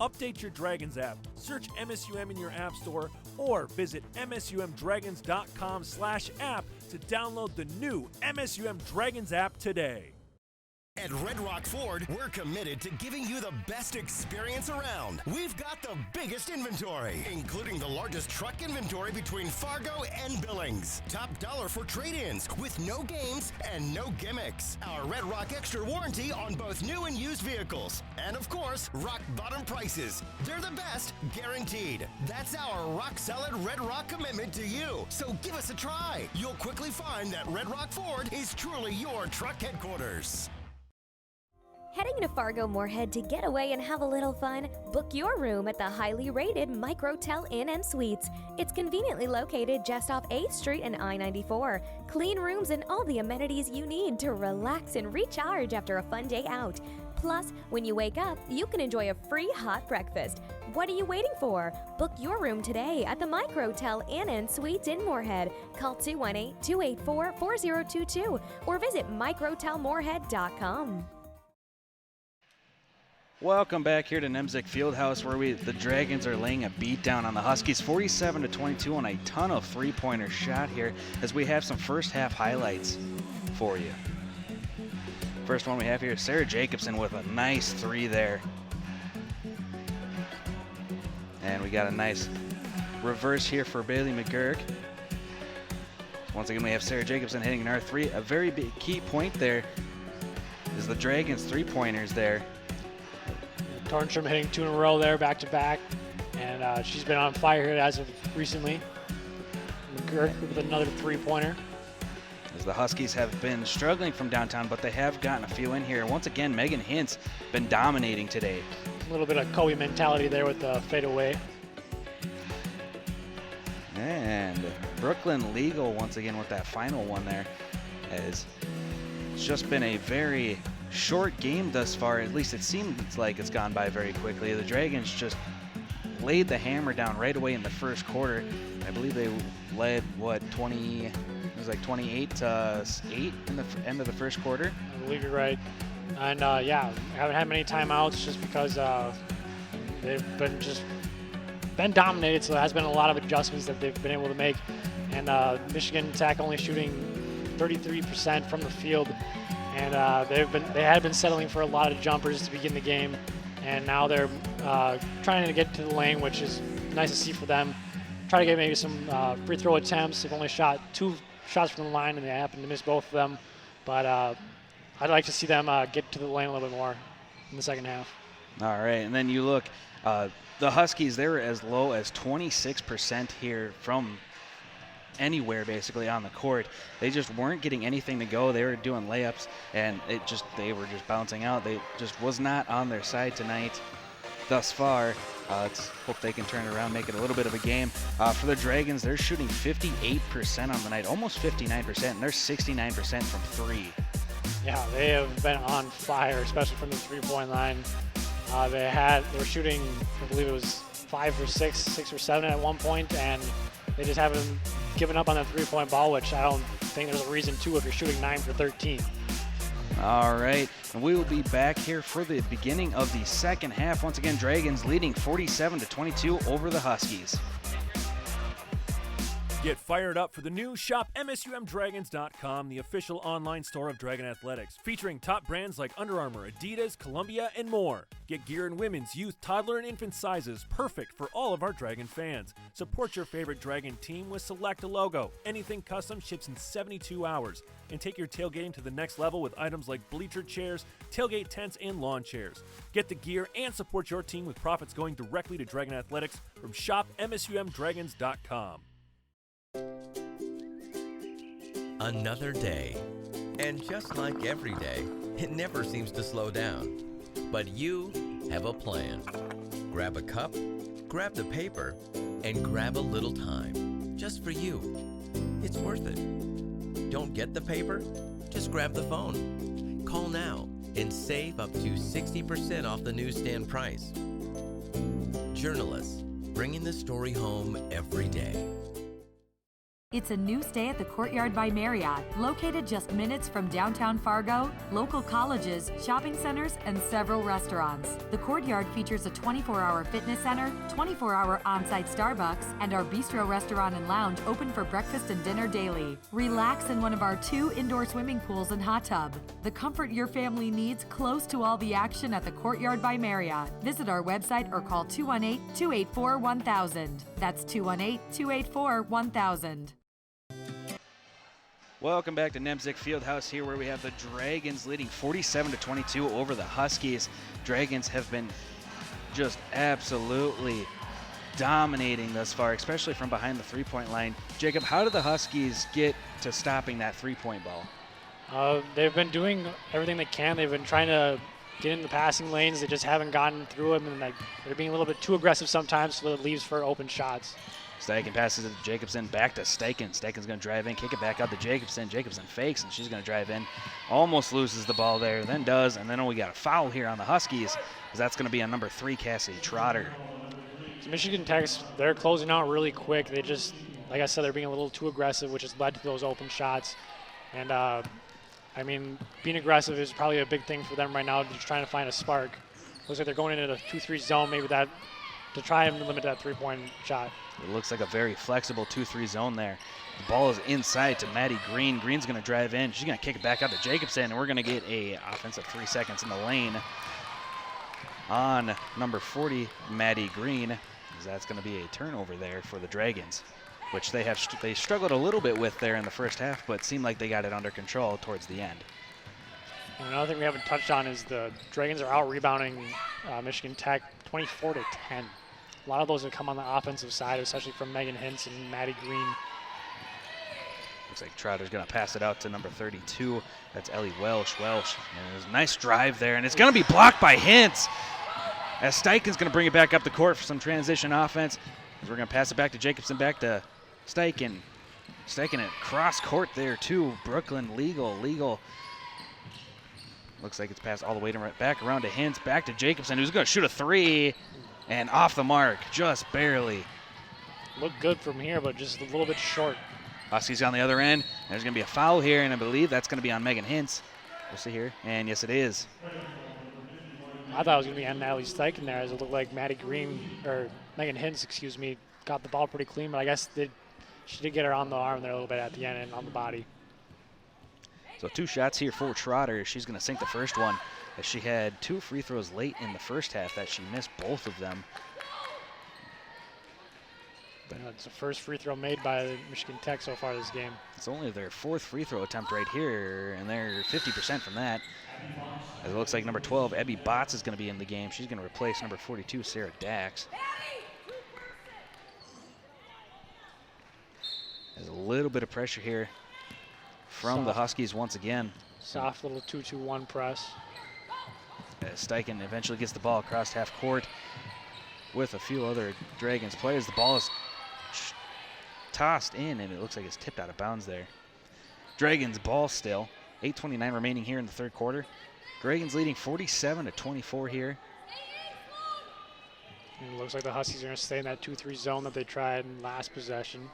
Update your Dragons app, search MSUM in your app store, or visit msumdragons.com/app to download the new MSUM Dragons app today. At Red Rock Ford, we're committed to giving you the best experience around. We've got the biggest inventory, including the largest truck inventory between Fargo and Billings. Top dollar for trade-ins with no games and no gimmicks. Our Red Rock Extra warranty on both new and used vehicles. And of course, rock bottom prices. They're the best, guaranteed. That's our rock-solid Red Rock commitment to you. So give us a try. You'll quickly find that Red Rock Ford is truly your truck headquarters. Heading to Fargo-Moorhead to get away and have a little fun? Book your room at the highly rated Microtel Inn and Suites. It's conveniently located just off 8th Street and I-94. Clean rooms and all the amenities you need to relax and recharge after a fun day out. Plus, when you wake up, you can enjoy a free hot breakfast. What are you waiting for? Book your room today at the Microtel Inn and Suites in Moorhead. Call 218-284-4022 or visit microtelmoorhead.com. Welcome back here to Nemzik Fieldhouse, where the Dragons are laying a beat down on the Huskies, 47-22 on a ton of three-pointer shot here, as we have some first half highlights for you. First one we have here, Sarah Jacobson with a nice three there. And we got a nice reverse here for Bailey McGurk. Once again, we have Sarah Jacobson hitting an R3. A very big key point there is the Dragons three-pointers there. Tornstrom hitting 2 in a row there, back-to-back. And she's been on fire here as of recently. McGurk with another three-pointer. As the Huskies have been struggling from downtown, but they have gotten a few in here. And once again, Megan Hintz been dominating today. A little bit of Coe mentality there with the fadeaway. And Brooklyn Legal once again with that final one there. As it's just been a very short game thus far. At least it seems like it's gone by very quickly. The Dragons just laid the hammer down right away in the first quarter. I believe they led, what, 20, it was like 28-8 in the end of the first quarter. I believe you're right. And yeah, haven't had many timeouts just because they've been dominated, so there has been a lot of adjustments that they've been able to make. And Michigan Tech only shooting 33% from the field. And they had been settling for a lot of jumpers to begin the game, and now they're trying to get to the lane, which is nice to see for them. Try to get maybe some free throw attempts. They've only shot 2 shots from the line, and they happen to miss both of them. But I'd like to see them get to the lane a little bit more in the second half. All right, and then you look, the Huskies, they were as low as 26% here from anywhere basically on the court. They just weren't getting anything to go. They were doing layups, and they were just bouncing out. They just was not on their side tonight thus far. Let's hope they can turn it around, make it a little bit of a game. For the Dragons, they're shooting 58% on the night, almost 59%, and they're 69% from three. Yeah, they have been on fire, especially from the three-point line. They were shooting, I believe it was 5 or 6 or 7 at one point, and they just haven't given up on that three-point ball, which I don't think there's a reason to if you're shooting 9 for 13. All right, and we will be back here for the beginning of the second half. Once again, Dragons leading 47-22 over the Huskies. Get fired up for the new Shop MSUMDragons.com, the official online store of Dragon Athletics, featuring top brands like Under Armour, Adidas, Columbia, and more. Get gear in women's, youth, toddler, and infant sizes, perfect for all of our Dragon fans. Support your favorite Dragon team with Select a Logo. Anything custom ships in 72 hours. And take your tailgating to the next level with items like bleacher chairs, tailgate tents, and lawn chairs. Get the gear and support your team with profits going directly to Dragon Athletics from Shop MSUMDragons.com. Another day. And just like every day, it never seems to slow down. But you have a plan. Grab a cup, grab the paper, and grab a little time. Just for you. It's worth it. Don't get the paper? Just grab the phone. Call now and save up to 60% off the newsstand price. Journalists, bringing the story home every day. It's a new stay at the Courtyard by Marriott, located just minutes from downtown Fargo, local colleges, shopping centers, and several restaurants. The Courtyard features a 24-hour fitness center, 24-hour on-site Starbucks, and our bistro restaurant and lounge open for breakfast and dinner daily. Relax in one of our 2 indoor swimming pools and hot tub. The comfort your family needs close to all the action at the Courtyard by Marriott. Visit our website or call 218-284-1000. That's 218-284-1000. Welcome back to Nemzik Fieldhouse here where we have the Dragons leading 47-22 over the Huskies. Dragons have been just absolutely dominating thus far, especially from behind the three-point line. Jacob, how did the Huskies get to stopping that three-point ball? They've been doing everything they can. They've been trying to get in the passing lanes. They just haven't gotten through them, and they're being a little bit too aggressive sometimes, so it leaves for open shots. Steichen passes it to Jacobson, back to Steichen. Steichen's going to drive in, kick it back out to Jacobson. Jacobson fakes, and she's going to drive in. Almost loses the ball there, then does, and then we got a foul here on the Huskies, because that's going to be on number 3, Cassidy Trotter. So Michigan Tech, they're closing out really quick. They just, like I said, they're being a little too aggressive, which has led to those open shots. And, I mean, being aggressive is probably a big thing for them right now, just trying to find a spark. Looks like they're going into the 2-3 zone, maybe that, to try and limit that three-point shot. It looks like a very flexible 2-3 zone there. The ball is inside to Maddie Green. Green's going to drive in. She's going to kick it back out to Jacobson, and we're going to get a offensive 3 seconds in the lane on number 40, Maddie Green. That's going to be a turnover there for the Dragons, which they struggled a little bit with there in the first half, but seemed like they got it under control towards the end. And another thing we haven't touched on is the Dragons are out rebounding Michigan Tech 24-10. A lot of those have come on the offensive side, especially from Megan Hintz and Maddie Green. Looks like Trotter's going to pass it out to number 32. That's Ellie Welsh. Welsh, and there's a nice drive there, and it's going to be blocked by Hintz. As Steichen's going to bring it back up the court for some transition offense. We're going to pass it back to Jacobson, back to Steichen. Steichen at cross court there too. Brooklyn Legal. Looks like it's passed all the way back around to Hintz, back to Jacobson, who's going to shoot a 3. And off the mark, just barely. Looked good from here, but just a little bit short. Huskies on the other end. There's going to be a foul here, and I believe that's going to be on Megan Hintz. We'll see here. And yes, it is. I thought it was going to be on Natalie Steichen there, as it looked like Maddie Green, or Megan Hintz, excuse me, got the ball pretty clean, but I guess she did get her on the arm there a little bit at the end and on the body. So 2 shots here for Trotter. She's going to sink the first one, as she had 2 free throws late in the first half that she missed both of them. It's the first free throw made by Michigan Tech so far this game. It's only their 4th free throw attempt right here, and they're 50% from that. As it looks like number 12, Ebby Botts, is going to be in the game. She's going to replace number 42, Sarah Dax. There's a little bit of pressure here from the Huskies once again. Soft little 2-2-1 press. Steichen eventually gets the ball across half court with a few other Dragons players. The ball is tossed in, and it looks like it's tipped out of bounds there. Dragons ball still. 8:29 remaining here in the third quarter. Dragons leading 47-24 here. And it looks like the Huskies are going to stay in that 2-3 zone that they tried in last possession.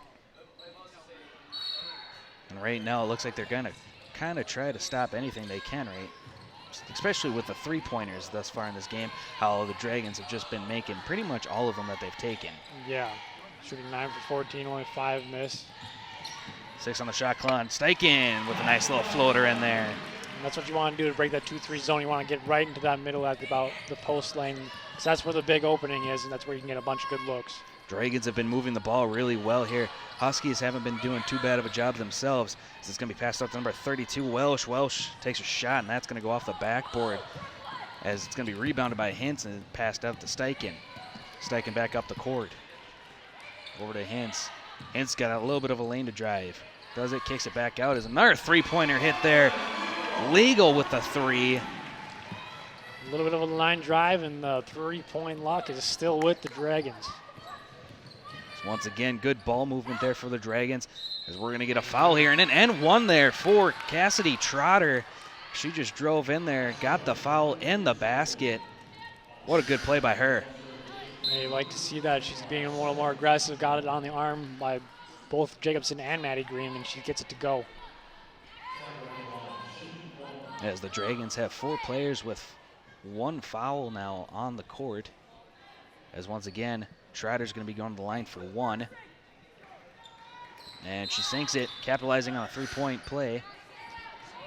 And right now it looks like they're going to kind of try to stop anything they can, right? Especially with the 3-pointers thus far in this game, how the Dragons have just been making pretty much all of them that they've taken. Yeah, shooting 9 for 14, only 5 missed. 6 on the shot clock. Steichen with a nice little floater in there. And that's what you want to do to break that 2-3 zone. You want to get right into that middle at about the post lane, because that's where the big opening is, and that's where you can get a bunch of good looks. Dragons have been moving the ball really well here. Huskies haven't been doing too bad of a job themselves. This is going to be passed up to number 32, Welsh. Welsh takes a shot, and that's going to go off the backboard, as it's going to be rebounded by Hintz and passed up to Steichen. Steichen back up the court. Over to Hintz. Hintz got a little bit of a lane to drive. Does it, kicks it back out. Is another 3-pointer hit there. Legal with the 3. A little bit of a line drive, and the 3-point luck is still with the Dragons. So once again, good ball movement there for the Dragons, as we're going to get a foul here. And an and one there for Cassidy Trotter. She just drove in there, got the foul in the basket. What a good play by her. You like to see that. She's being a little more aggressive, got it on the arm by both Jacobson and Maddie Green, and she gets it to go. As the Dragons have 4 players with 1 foul now on the court. As once again, Troutter's going to be going to the line for 1. And she sinks it, capitalizing on a 3-point play.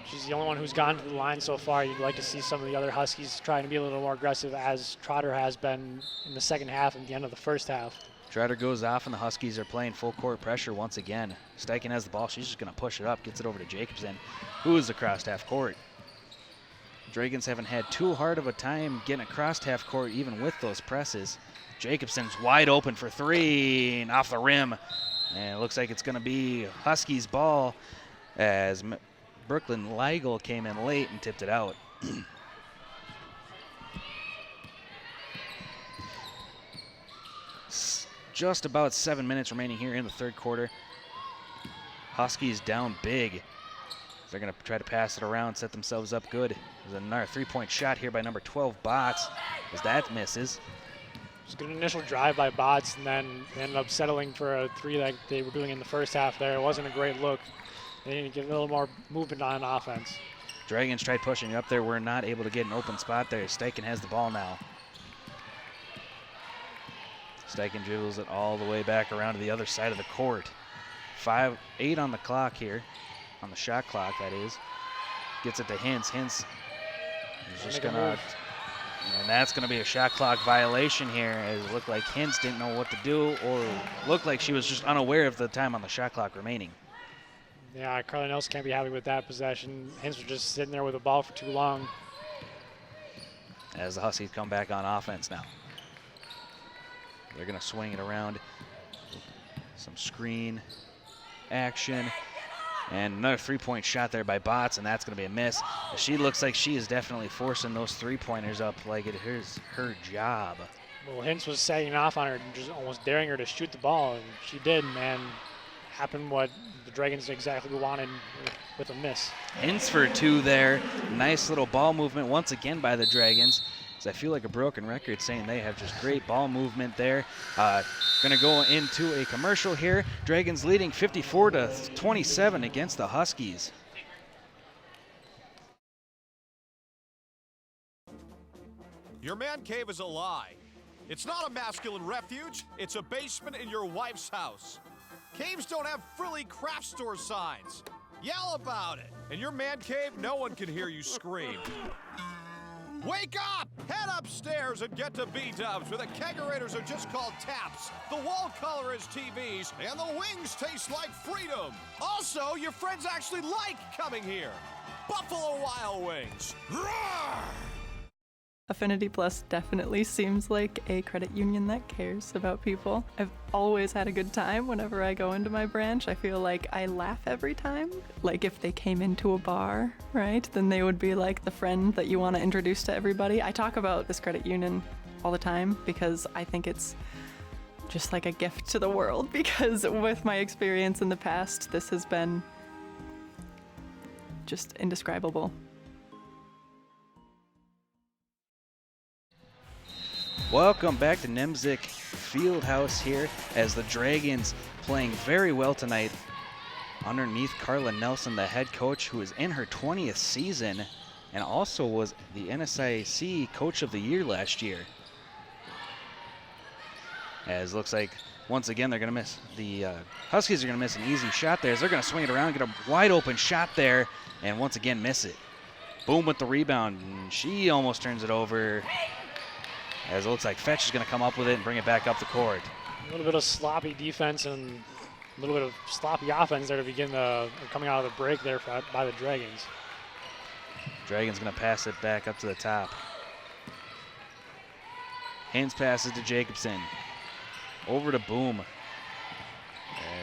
She's the only one who's gone to the line so far. You'd like to see some of the other Huskies trying to be a little more aggressive, as Trotter has been in the second half and the end of the first half. Trotter goes off, and the Huskies are playing full court pressure once again. Steichen has the ball. She's just going to push it up, gets it over to Jacobson, who is across half court. Dragons haven't had too hard of a time getting across half court, even with those presses. Jacobson's wide open for 3, and off the rim. And it looks like it's going to be Huskies' ball, as Brooklyn Leigel came in late and tipped it out. Just about 7 minutes remaining here in the third quarter. Huskies down big. They're going to try to pass it around, set themselves up good. There's another 3-point shot here by number 12, Bots, as that misses. It's a good initial drive by Bots, and then they ended up settling for a 3 like they were doing in the first half there. It wasn't a great look. They need to get a little more movement on offense. Dragons tried pushing it up there. We're not able to get an open spot there. Steichen has the ball now. Steichen dribbles it all the way back around to the other side of the court. 8 on the clock here. On the shot clock, that is. Gets it to Hintz. Hintz is just going to, and that's going to be a shot clock violation here, as it looked like Hintz didn't know what to do, or looked like she was just unaware of the time on the shot clock remaining. Yeah, Carla Nelson can't be happy with that possession. Hintz was just sitting there with the ball for too long. As the Huskies come back on offense now. They're going to swing it around. Some screen action. And another 3-point shot there by Bots, and that's going to be a miss. She looks like she is definitely forcing those 3-pointers up like it is her job. Well, Hintz was sagging off on her, just almost daring her to shoot the ball, and she did, and happened what the Dragons exactly wanted with a miss. Hintz for 2 there. Nice little ball movement once again by the Dragons. I feel like a broken record saying they have just great ball movement there. Going to go into a commercial here. Dragons leading 54-27 against the Huskies. Your man cave is a lie. It's not a masculine refuge. It's a basement in your wife's house. Caves don't have frilly craft store signs. Yell about it. In your man cave, no one can hear you scream. Wake up! Head upstairs and get to B-dubs, where the kegerators are just called taps, the wall color is TVs, and the wings taste like freedom. Also, your friends actually like coming here. Buffalo Wild Wings. Roar! Affinity Plus definitely seems like a credit union that cares about people. I've always had a good time whenever I go into my branch. I feel like I laugh every time. Like if they came into a bar, right, then they would be like the friend that you want to introduce to everybody. I talk about this credit union all the time because I think it's just like a gift to the world, because with my experience in the past, this has been just indescribable. Welcome back to Nemzik Fieldhouse here, as the Dragons playing very well tonight underneath Carla Nelson, the head coach, who is in her 20th season and also was the NSIC Coach of the Year last year. As looks like once again they're going to miss, the Huskies are going to miss an easy shot there, as they're going to swing it around, get a wide open shot there, and once again miss it. Boom with the rebound, and she almost turns it over. As it looks like Fetch is going to come up with it and bring it back up the court. A little bit of sloppy defense and a little bit of sloppy offense there to begin coming out of the break there by the Dragons. Dragons going to pass it back up to the top. Hintz passes to Jacobson. Over to Boom.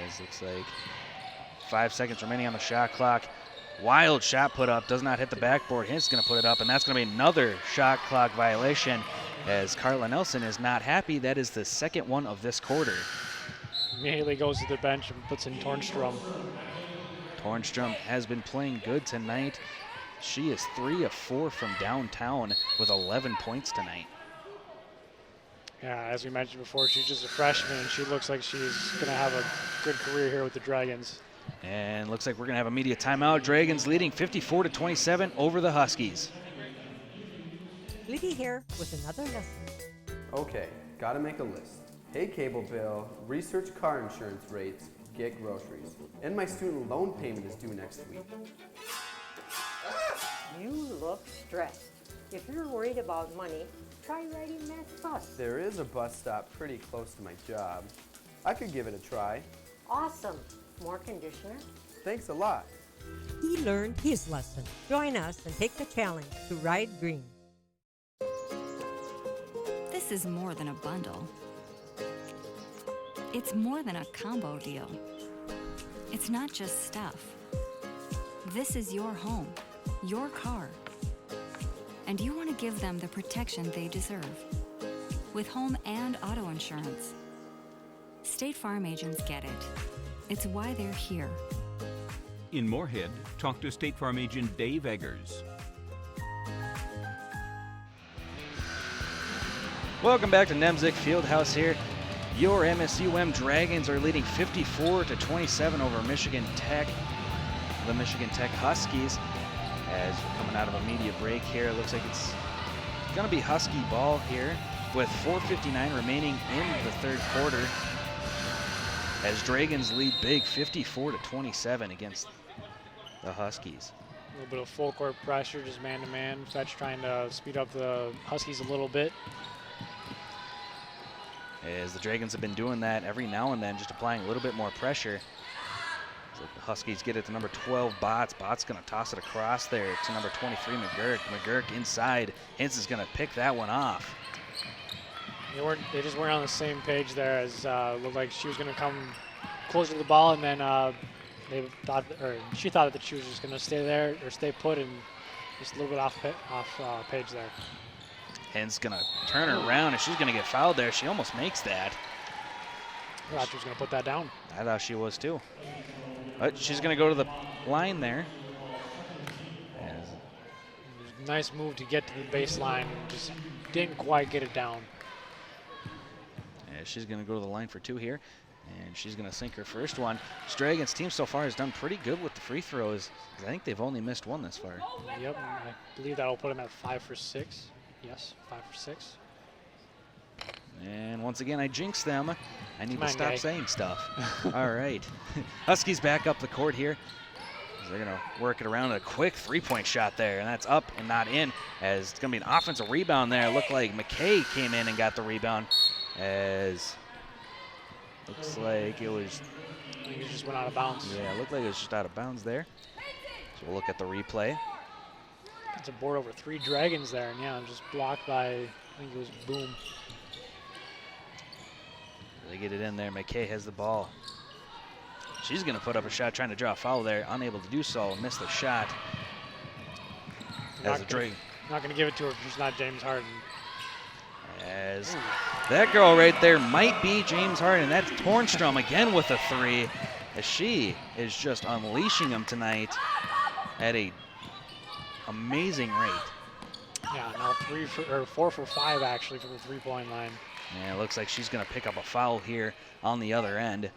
As looks like 5 seconds remaining on the shot clock. Wild shot put up, does not hit the backboard. Hintz is going to put it up, and that's going to be another shot clock violation, as Carla Nelson is not happy. That is the second one of this quarter. Immediately goes to the bench and puts in Tornstrom. Tornstrom has been playing good tonight. She is 3 of 4 from downtown with 11 points tonight. Yeah, as we mentioned before, she's just a freshman, and she looks like she's going to have a good career here with the Dragons. And looks like we're going to have a media timeout. Dragons leading 54-27 over the Huskies. Libby here with another lesson. Okay, gotta make a list. Pay cable bill, research car insurance rates, get groceries. And my student loan payment is due next week. You look stressed. If you're worried about money, try riding Mass Bus. There is a bus stop pretty close to my job. I could give it a try. Awesome. More conditioner? Thanks a lot. He learned his lesson. Join us and take the challenge to ride green. This is more than a bundle. It's more than a combo deal. It's not just stuff. This is your home, your car. And you want to give them the protection they deserve. With home and auto insurance. State Farm agents get it. It's why they're here. In Moorhead, talk to State Farm agent Dave Eggers. Welcome back to Nemzik Fieldhouse here. Your MSUM Dragons are leading 54-27 over Michigan Tech. The Michigan Tech Huskies. As we're coming out of a media break here, it looks like it's going to be Husky ball here with 4:59 remaining in the third quarter. As Dragons lead big 54-27 against the Huskies. A little bit of full court pressure, just man-to-man. Fetch trying to speed up the Huskies a little bit. As the Dragons have been doing that every now and then, just applying a little bit more pressure. So the Huskies get it to number 12, Botts. Botts going to toss it across there to number 23, McGurk. McGurk inside. Hintz is going to pick that one off. They just weren't on the same page there, as looked like she was going to come closer to the ball, and then she thought that she was just going to stay there or stay put, and just a little bit off page there. Hintz going to turn her around, and she's going to get fouled there. She almost makes that. I thought she was going to put that down. I thought she was too. But she's going to go to the line there. Nice move to get to the baseline, just didn't quite get it down. She's going to go to the line for two here, and she's going to sink her first one. This Dragons team so far has done pretty good with the free throws. I think they've only missed one this far. Yep, I believe that'll put them at 5 for 6. Yes, 5 for 6. And once again, I jinxed them. I need Come to on, stop guy. saying stuff. All right. Huskies back up the court here. They're going to work it around a quick three-point shot there, and that's up and not in, as it's going to be an offensive rebound there. It looked like McKay came in and got the rebound, as looks like it was. I think it just went out of bounds. Yeah, it looked like it was just out of bounds there. So we'll look at the replay. It's a board over 3 Dragons there, and yeah, just blocked by, I think it was Boom. They get it in there. McKay has the ball. She's going to put up a shot, trying to draw a foul there. Unable to do so. Missed the shot. As a Drake. Not going to give it to her if she's not James Harden. As that girl right there might be James Harden. That's Tornstrom again with a 3. As she is just unleashing them tonight at a amazing rate. Yeah, now 4 for 5 actually from the three-point line. Yeah, it looks like she's going to pick up a foul here on the other end.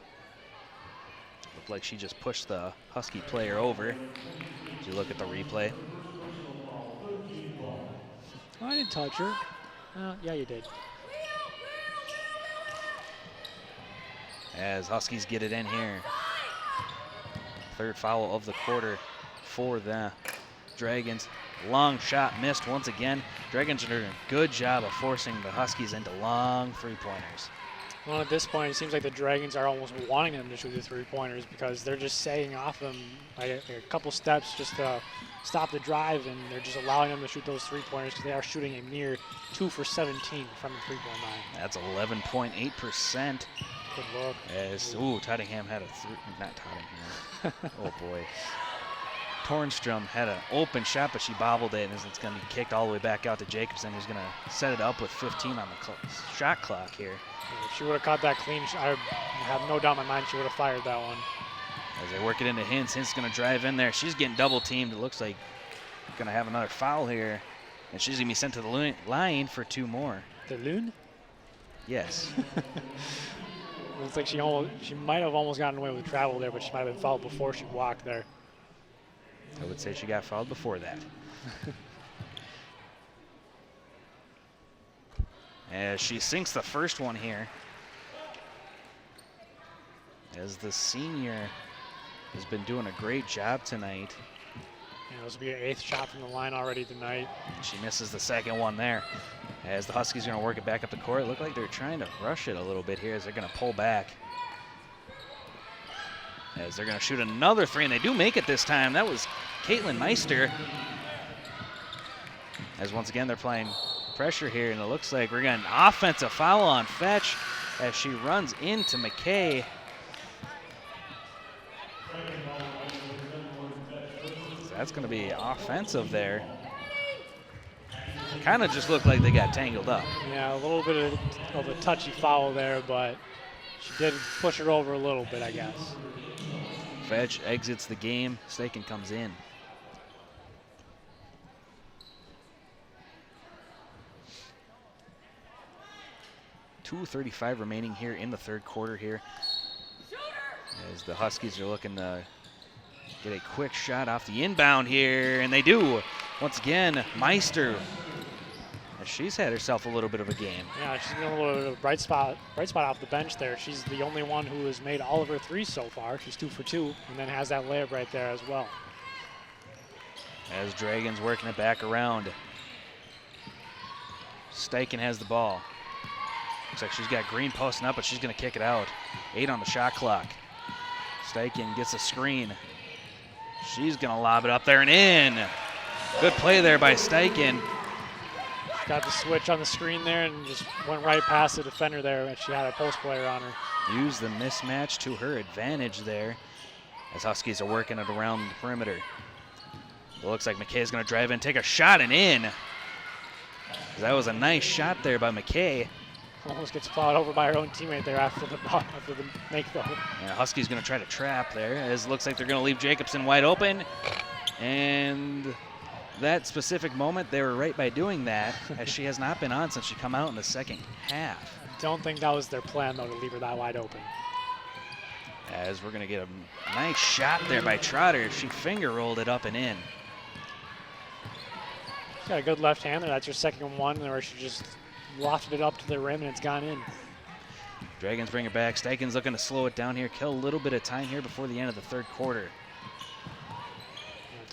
Looked like she just pushed the Husky player over. As you look at the replay. Oh, I didn't touch her. Yeah, you did. As Huskies get it in here. Third foul of the quarter for the Dragons. Long shot missed once again. Dragons are doing a good job of forcing the Huskies into long three-pointers. Well, at this point, it seems like the Dragons are almost wanting them to shoot the three-pointers, because they're just setting off them like a couple steps just to stop the drive, and they're just allowing them to shoot those three-pointers because they are shooting a mere 2 for 17 from the three-point line. That's 11.8%. Good look. As, Tottingham had a not Tottingham. Oh, boy. Tornstrom had an open shot, but she bobbled it, and it's going to be kicked all the way back out to Jacobson, who's going to set it up with 15 on the shot clock here. If she would have caught that clean, I have no doubt in my mind she would have fired that one. As they work it into Hintz. Hintz going to drive in there. She's getting double teamed. It looks like going to have another foul here, and she's going to be sent to the line for 2 more. The loon? Yes. Looks like she might have almost gotten away with travel there, but she might have been fouled before she walked there. I would say she got fouled before that. As she sinks the first one here. As the senior has been doing a great job tonight. Yeah, this will be her 8th shot from the line already tonight. She misses the second one there. As the Huskies are going to work it back up the court. Look like they're trying to rush it a little bit here as they're going to pull back. As they're going to shoot another three, and they do make it this time. That was Caitlin Meister. As once again, they're playing pressure here, and it looks like we're getting an offensive foul on Fetch as she runs into McKay. So that's going to be offensive there. Kind of just looked like they got tangled up. Yeah, a little bit of a touchy foul there, but she did push her over a little bit, I guess. Fetch exits the game. Staken comes in. .235 remaining here in the third quarter here. As the Huskies are looking to get a quick shot off the inbound here, and they do. Once again, Meister. She's had herself a little bit of a game. Yeah, she's been a little bit of a bright spot off the bench there. She's the only one who has made all of her threes so far. She's 2 for 2, and then has that layup right there as well. As Dragons working it back around. Steichen has the ball. Looks like she's got Green posting up, but she's going to kick it out. 8 on the shot clock. Steichen gets a screen. She's going to lob it up there and in. Good play there by Steichen. Got the switch on the screen there and just went right past the defender there, and she had a post player on her. Use the mismatch to her advantage there as Huskies are working it around the perimeter. It looks like McKay's going to drive in, take a shot and in. That was a nice shot there by McKay. Almost gets fouled over by her own teammate there after the make though. Yeah, Huskies going to try to trap there as it looks like they're going to leave Jacobson wide open. And that specific moment, they were right by doing that, as she has not been on since she come out in the second half. I don't think that was their plan, though, to leave her that wide open. As we're going to get a nice shot there by Trotter. She finger rolled it up and in. She's got a good left hander. That's her second one, where she just lofted it up to the rim and it's gone in. Dragons bring it back. Steichen's looking to slow it down here, kill a little bit of time here before the end of the third quarter.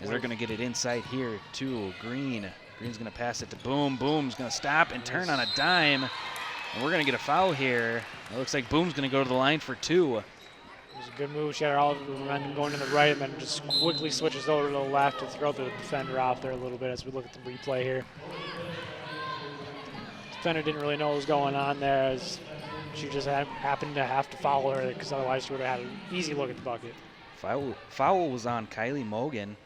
As they're going to get it inside here to Green. Green's going to pass it to Boom. Boom's going to stop and turn on a dime. And we're going to get a foul here. It looks like Boom's going to go to the line for 2. It was a good move. She had all of the momentum going to the right and then just quickly switches over to the left to throw the defender off there a little bit as we look at the replay here. Defender didn't really know what was going on there as she just happened to have to foul her because otherwise she would have had an easy look at the bucket. Foul was on Kylie Mogan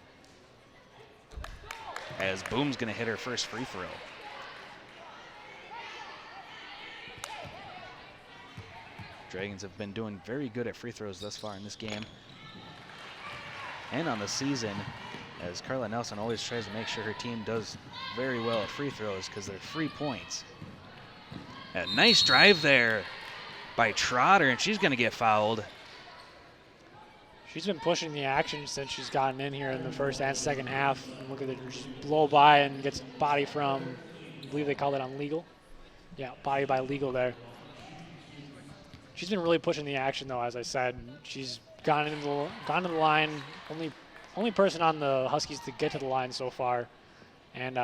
as Boom's going to hit her first free throw. Dragons have been doing very good at free throws thus far in this game and on the season, as Carla Nelson always tries to make sure her team does very well at free throws because they're free points. A nice drive there by Trotter, and she's going to get fouled. She's been pushing the action since she's gotten in here in the first and second half. Look at it, just blow by and gets body from, I believe they call it on legal. Yeah, body by legal there. She's been really pushing the action though, as I said. She's gone to the line, only person on the Huskies to get to the line so far. And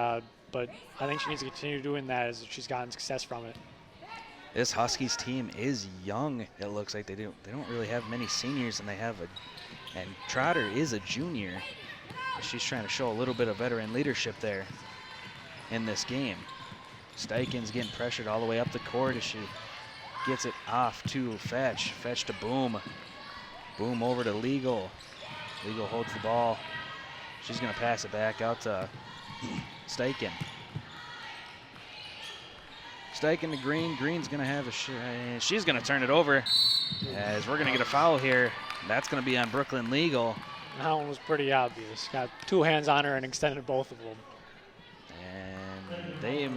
but I think she needs to continue doing that as she's gotten success from it. This Huskies team is young. It looks like they don't really have many seniors, and and Trotter is a junior. She's trying to show a little bit of veteran leadership there in this game. Steichen's getting pressured all the way up the court as she gets it off to Fetch. Fetch to Boom. Boom over to Legal. Legal holds the ball. She's going to pass it back out to Steichen. Steichen to Green. Green's going to have a she's going to turn it over as we're going to get a foul here. That's going to be on Brooklyn Legal. That one was pretty obvious. Got 2 hands on her and extended both of them. And they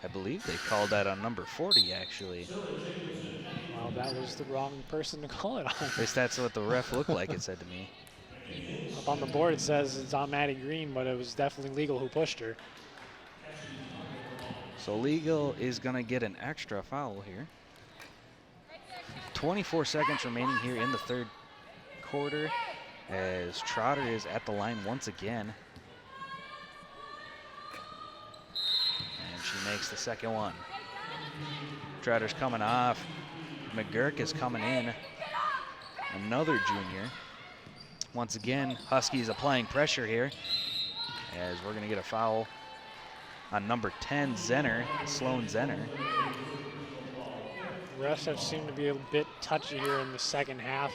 I believe they called that on number 40, actually. Well, that was the wrong person to call it on. At least that's what the ref looked like, it said to me. Up on the board it says it's on Maddie Green, but it was definitely Legal who pushed her. So Legal is going to get an extra foul here. 24 seconds remaining here in the third quarter as Trotter is at the line once again. And she makes the second one. Trotter's coming off. McGurk is coming in. Another junior. Once again, Huskies applying pressure here as we're going to get a foul on number 10, Zenner, Sloan Zenner. Refs have seemed to be a bit touchy here in the second half.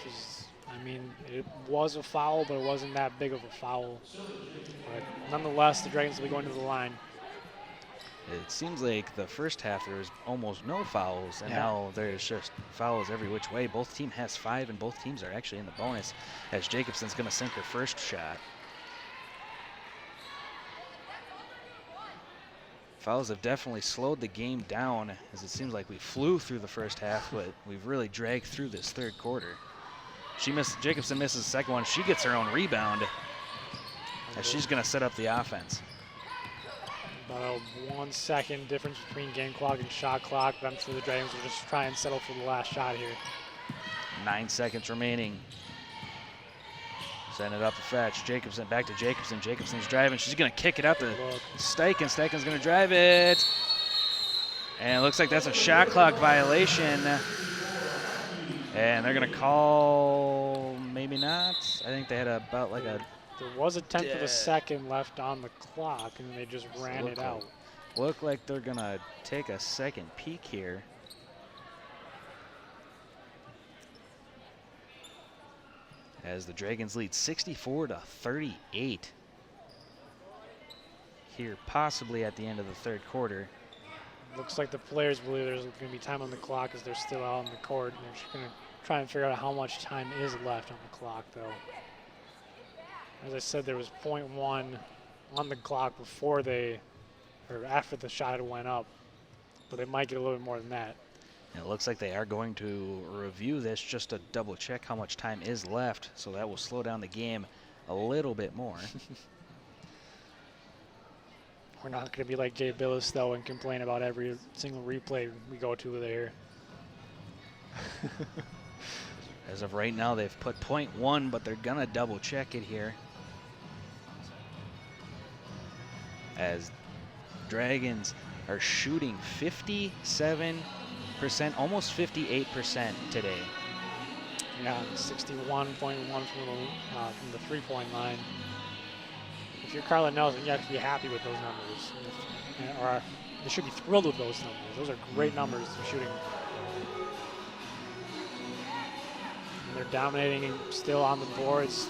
I mean, it was a foul, but it wasn't that big of a foul. But nonetheless, the Dragons will be going to the line. It seems like the first half there was almost no fouls, and now there's just fouls every which way. Both team has 5, and both teams are actually in the bonus as Jacobson's going to sink her first shot. Fouls have definitely slowed the game down, as it seems like we flew through the first half, but we've really dragged through this third quarter. Jacobson misses the second one. She gets her own rebound as she's going to set up the offense. About a 1 second difference between game clock and shot clock, but I'm sure the Dragons will just try and settle for the last shot here. 9 seconds remaining. Send it up the fetch. Jacobson back to Jacobson. Jacobson's driving. She's going to kick it out to Steichen. Steichen's going to drive it. And it looks like that's a shot clock violation. And they're going to call, maybe not. I think they had about like a. There was a tenth of a second left on the clock, and they just ran it out. Look like they're going to take a second peek here. As the Dragons lead 64-38 here, possibly at the end of the third quarter. Looks like the players believe there's going to be time on the clock as they're still out on the court. And they're just going to try and figure out how much time is left on the clock, though. As I said, there was 0.1 on the clock before or after the shot went up, but they might get a little bit more than that. It looks like they are going to review this just to double check how much time is left, so that will slow down the game a little bit more. We're not going to be like Jay Billis, though, and complain about every single replay we go to there. As of right now, they've put 0.1, but they're going to double check it here. As Dragons are shooting 57%, almost 58% today. Yeah, 61.1 from the three-point line. If you're Carla Nelson, you have to be happy with those numbers. Or they should be thrilled with those numbers. Those are great numbers for shooting. And they're dominating still on the boards,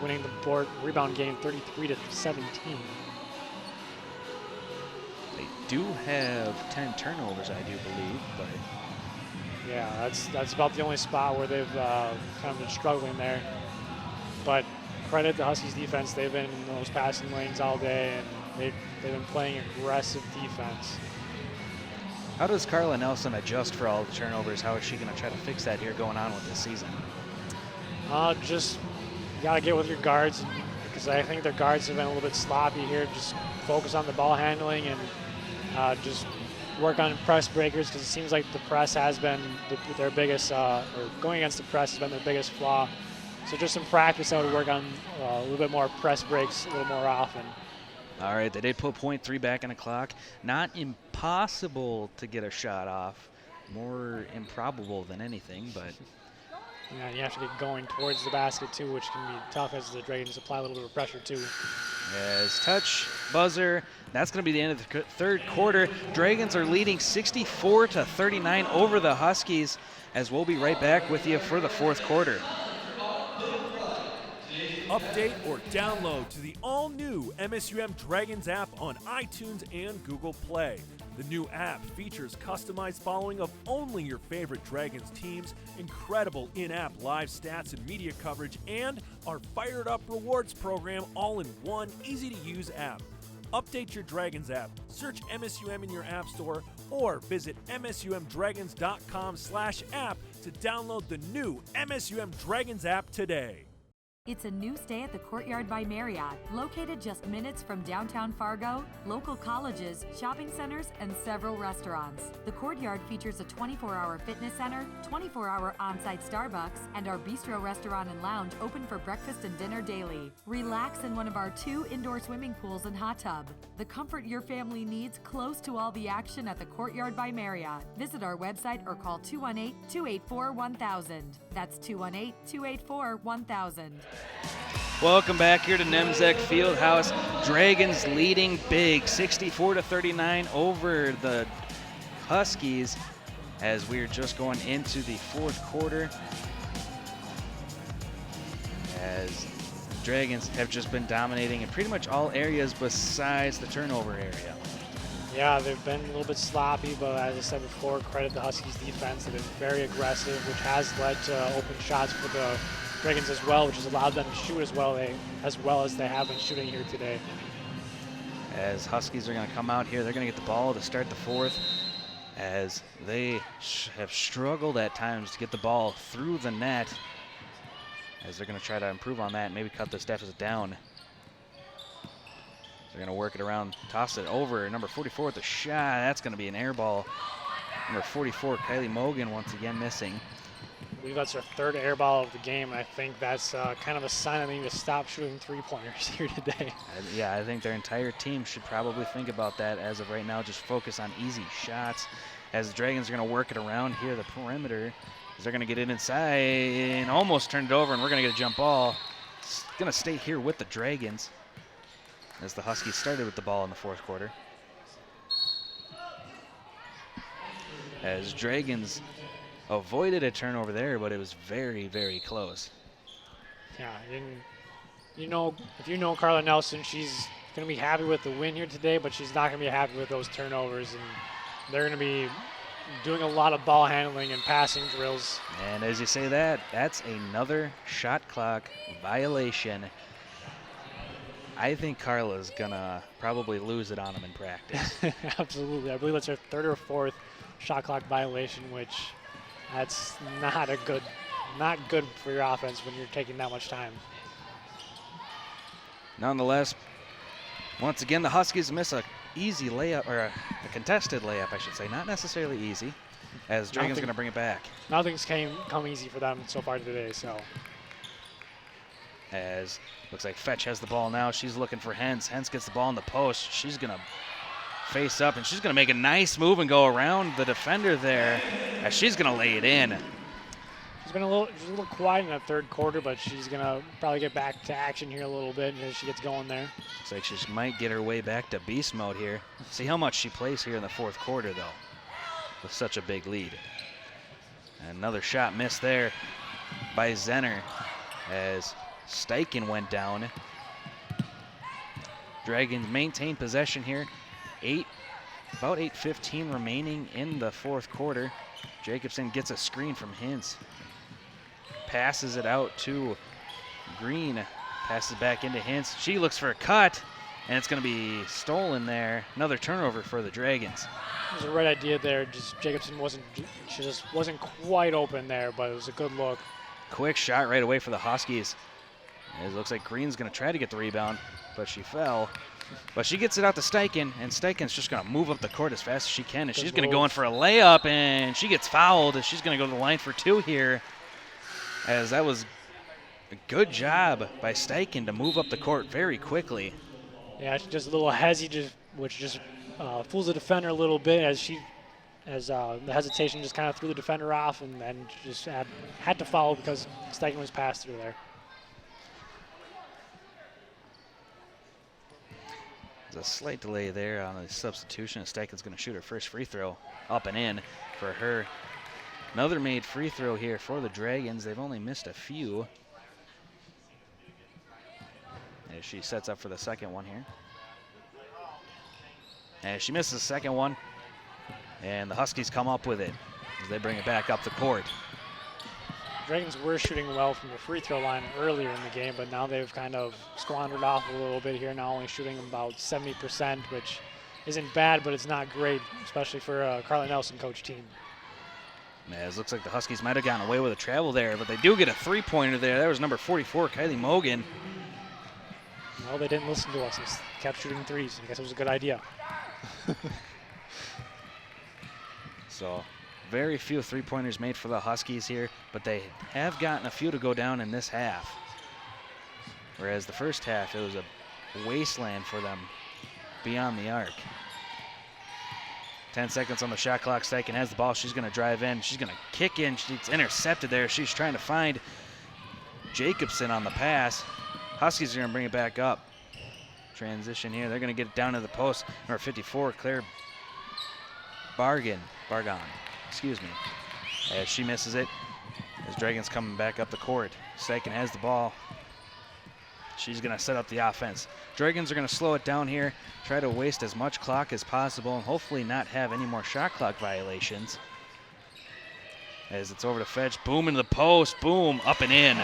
winning the board rebound game 33-17. They do have 10 turnovers, I do believe, but yeah, that's about the only spot where they've kind of been struggling there. But credit the Huskies defense. They've been in those passing lanes all day, and they've been playing aggressive defense. How does Carla Nelson adjust for all the turnovers? How is she going to try to fix that here going on with this season? Just got to get with your guards, because I think their guards have been a little bit sloppy here. Just focus on the ball handling and just work on press breakers, because it seems like the press has been their biggest, or going against the press has been their biggest flaw. So just some practice, I would work on a little bit more press breaks a little more often. All right, they did put 0.3 back in the clock. Not impossible to get a shot off. More improbable than anything, but. Yeah, you have to get going towards the basket, too, which can be tough as the Dragons apply a little bit of pressure, too. As touch, buzzer, that's going to be the end of the third quarter. Dragons are leading 64-39 over the Huskies, as we'll be right back with you for the fourth quarter. Update or download to the all-new MSUM Dragons app on iTunes and Google Play. The new app features customized following of only your favorite Dragons teams, incredible in-app live stats and media coverage, and our fired-up rewards program all in one easy-to-use app. Update your Dragons app, search MSUM in your app store, or visit msumdragons.com/app to download the new MSUM Dragons app today. It's a new stay at the Courtyard by Marriott, located just minutes from downtown Fargo, local colleges, shopping centers, and several restaurants. The Courtyard features a 24-hour fitness center, 24-hour on-site Starbucks, and our bistro restaurant and lounge open for breakfast and dinner daily. Relax in one of our 2 indoor swimming pools and hot tub. The comfort your family needs close to all the action at the Courtyard by Marriott. Visit our website or call 218-284-1000. That's 218-284-1000. Welcome back here to Nemzek Fieldhouse. Dragons leading big, 64-39 over the Huskies as we're just going into the fourth quarter. As Dragons have just been dominating in pretty much all areas besides the turnover area. Yeah, they've been a little bit sloppy, but as I said before, credit the Huskies defense. They've been very aggressive, which has led to open shots for the Dragons as well, which has allowed them to shoot as well as they have been shooting here today. As Huskies are going to come out here, they're going to get the ball to start the fourth, as they have struggled at times to get the ball through the net, as they're going to try to improve on that and maybe cut this deficit down. They're going to work it around, toss it over. Number 44 with the shot. That's going to be an air ball. Number 44, Kylie Mogan, once again missing. I believe that's our third air ball of the game, and I think that's kind of a sign that they need to stop shooting three-pointers here today. Yeah, I think their entire team should probably think about that as of right now. Just focus on easy shots. As the Dragons are going to work it around here, the perimeter. As they're going to get it inside and almost turned it over, and we're going to get a jump ball. It's going to stay here with the Dragons as the Huskies started with the ball in the fourth quarter. As Dragons avoided a turnover there, but it was very, very close. Yeah, and you know, if you know Carla Nelson, she's going to be happy with the win here today, but she's not going to be happy with those turnovers, and they're going to be doing a lot of ball handling and passing drills. And as you say that, that's another shot clock violation. I think Carla's going to probably lose it on them in practice. Absolutely. I believe that's her third or fourth shot clock violation, which that's not good for your offense when you're taking that much time. Nonetheless, once again, the Huskies miss a easy layup, or a contested layup, I should say. Not necessarily easy, as Dragons going to bring it back. Nothing's come easy for them so far today, so. As looks like Fetch has the ball now. She's looking for Hens. Hens gets the ball in the post. She's going to face up, and she's going to make a nice move and go around the defender there, as she's going to lay it in. She's been a little quiet in that third quarter, but she's going to probably get back to action here a little bit as she gets going there. Looks like she might get her way back to beast mode here. See how much she plays here in the fourth quarter, though, with such a big lead. And another shot missed there by Zenner as Steichen went down. Dragons maintain possession here. About 8:15 remaining in the fourth quarter. Jacobson gets a screen from Hintz. Passes it out to Green. Passes back into Hintz. She looks for a cut, and it's going to be stolen there. Another turnover for the Dragons. It was the right idea there. Just Jacobson just wasn't quite open there, but it was a good look. Quick shot right away for the Huskies. It looks like Green's going to try to get the rebound, but she fell. But she gets it out to Steichen, and Steichen's just going to move up the court as fast as she can. And she's going to go in for a layup, and she gets fouled. And she's going to go to the line for two here, as that was a good job by Steichen to move up the court very quickly. Yeah, she's just a little hezzy, which just fools the defender a little bit as the hesitation just kind of threw the defender off, and then just had to foul because Steichen was passed through there. A slight delay there on the substitution. Steichen's going to shoot her first free throw up and in for her. Another made free throw here for the Dragons. They've only missed a few. As she sets up for the second one here. And she misses the second one. And the Huskies come up with it as they bring it back up the court. Dragons were shooting well from the free throw line earlier in the game, but now they've kind of squandered off a little bit here, now only shooting about 70%, which isn't bad, but it's not great, especially for a Carly Nelson coach team. As looks like the Huskies might have gotten away with a travel there, but they do get a three-pointer there. That was number 44, Kylie Mogan. Well, they didn't listen to us. They kept shooting threes. I guess it was a good idea. So very few three-pointers made for the Huskies here, but they have gotten a few to go down in this half. Whereas the first half, it was a wasteland for them beyond the arc. 10 seconds on the shot clock. Steichen has the ball. She's going to drive in. She's going to kick in. She's intercepted there. She's trying to find Jacobson on the pass. Huskies are going to bring it back up. Transition here. They're going to get it down to the post. Number 54, Claire Bargon, excuse me. As she misses it, as Dragons coming back up the court. Steichen has the ball. She's going to set up the offense. Dragons are going to slow it down here, try to waste as much clock as possible, and hopefully not have any more shot clock violations. As it's over to Fetch, boom into the post, boom, up and in.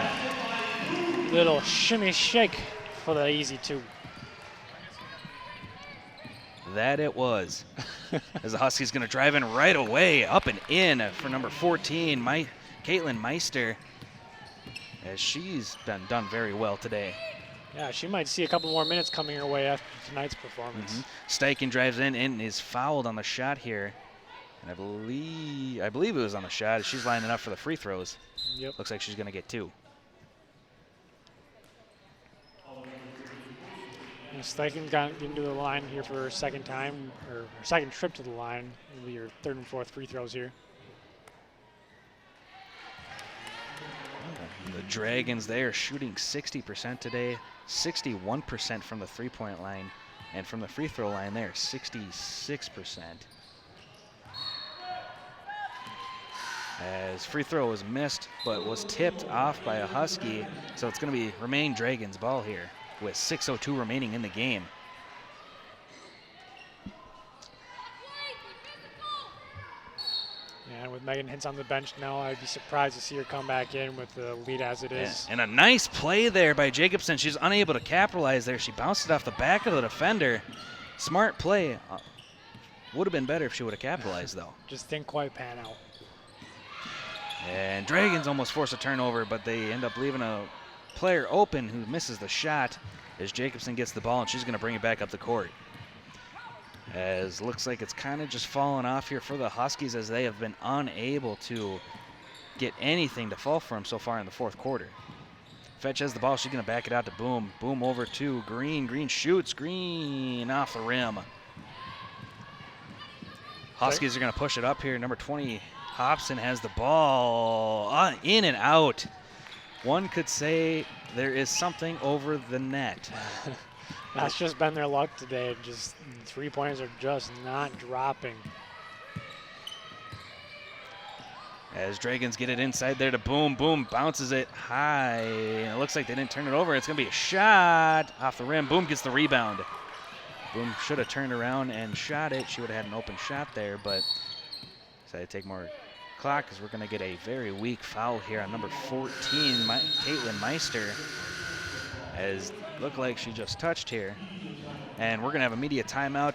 Little shimmy shake for the easy two. That it was. As the Huskies going to drive in right away, up and in for number 14, Caitlin Meister, as she's been done very well today. Yeah, she might see a couple more minutes coming her way after tonight's performance. Steichen drives in and is fouled on the shot here. And I believe it was on the shot. She's lining up for the free throws. Yep. Looks like she's going to get 2. And Steichen got into the line here for her second time, or her second trip to the line. It'll be her 3rd and 4th free throws here. The Dragons, they are shooting 60% today, 61% from the three-point line, and from the free throw line, they're 66%. As free throw was missed, but was tipped off by a Husky, so it's going to be remain Dragons ball here with 6:02 remaining in the game. And with Megan Hintz on the bench now, I'd be surprised to see her come back in with the lead as it is. And a nice play there by Jacobson. She's unable to capitalize there. She bounced it off the back of the defender. Smart play. Would have been better if she would have capitalized, though. Just didn't quite pan out. And Dragons almost force a turnover, but they end up leaving a player open who misses the shot as Jacobson gets the ball, and she's going to bring it back up the court. As looks like it's kind of just fallen off here for the Huskies as they have been unable to get anything to fall for them so far in the fourth quarter. Fetch has the ball. She's going to back it out to Boom. Boom over to Green. Green shoots. Green off the rim. Huskies are going to push it up here. Number 20, Hobson has the ball in and out. One could say there is something over the net. That's just been their luck today. Just 3-pointers are just not dropping. As Dragons get it inside there to Boom. Boom bounces it high. And it looks like they didn't turn it over. It's going to be a shot off the rim. Boom gets the rebound. Boom should have turned around and shot it. She would have had an open shot there, but decided to take more clock because we're going to get a very weak foul here on number 14, Caitlin Meister. As looked like she just touched here. And we're going to have a media timeout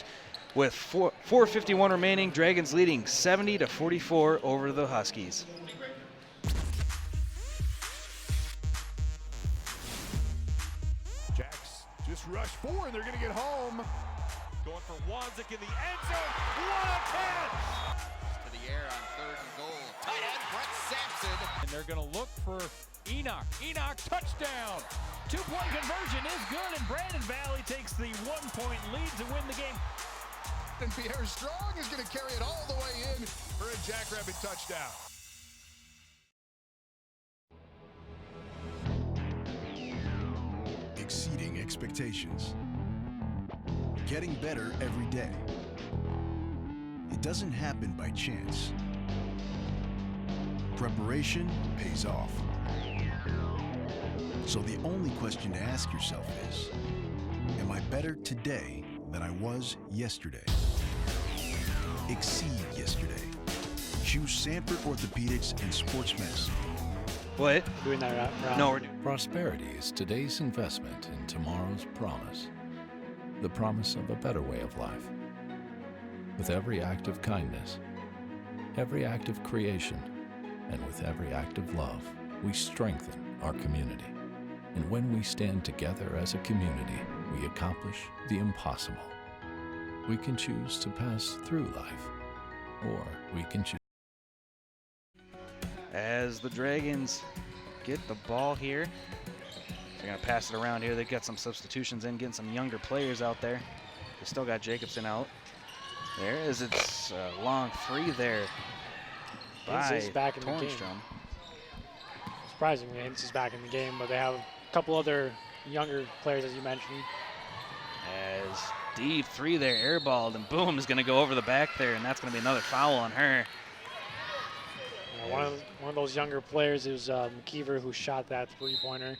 with 4:51 remaining. Dragons leading 70-44 over the Huskies. Jacks just rushed 4 and they're going to get home. Going for Wanzik in the end zone. What a catch! To the air on 3rd and goal. Tight end Brett Sampson. And they're going to look for Enoch. Enoch, touchdown. 2-point conversion is good, and Brandon Valley takes the 1-point lead to win the game. And Pierre Strong is going to carry it all the way in for a Jackrabbit touchdown. Exceeding expectations. Getting better every day. It doesn't happen by chance. Preparation pays off. So the only question to ask yourself is, am I better today than I was yesterday? Exceed yesterday. Choose Sanford Orthopedics and Sports Medicine. What? We're doing that round. No, we're doing. Prosperity is today's investment in tomorrow's promise. The promise of a better way of life. With every act of kindness, every act of creation, and with every act of love, we strengthen our community. And when we stand together as a community, we accomplish the impossible. We can choose to pass through life, or we can choose. As the Dragons get the ball here, they're going to pass it around here. They've got some substitutions in, getting some younger players out there. They still got Jacobson out. There is it's a long three there by Hintz is back in the game. Surprisingly, Hintz is back in the game, but they have a couple other younger players, as you mentioned. As deep three there, airballed, and boom, is going to go over the back there, and that's going to be another foul on her. One of those younger players is McKeever, who shot that three-pointer.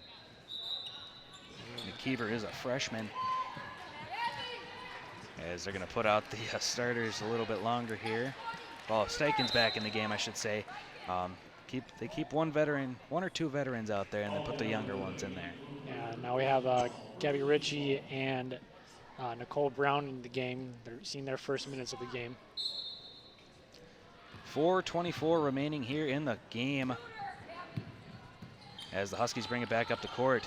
McKeever is a freshman. As they're going to put out the starters a little bit longer here. Well, Steichen's back in the game, I should say. They keep one or two veterans out there, and then put the younger ones in there. Yeah, now we have Gabby Ritchie and Nicole Brown in the game. They're seeing their first minutes of the game. 4:24 remaining here in the game as the Huskies bring it back up the court.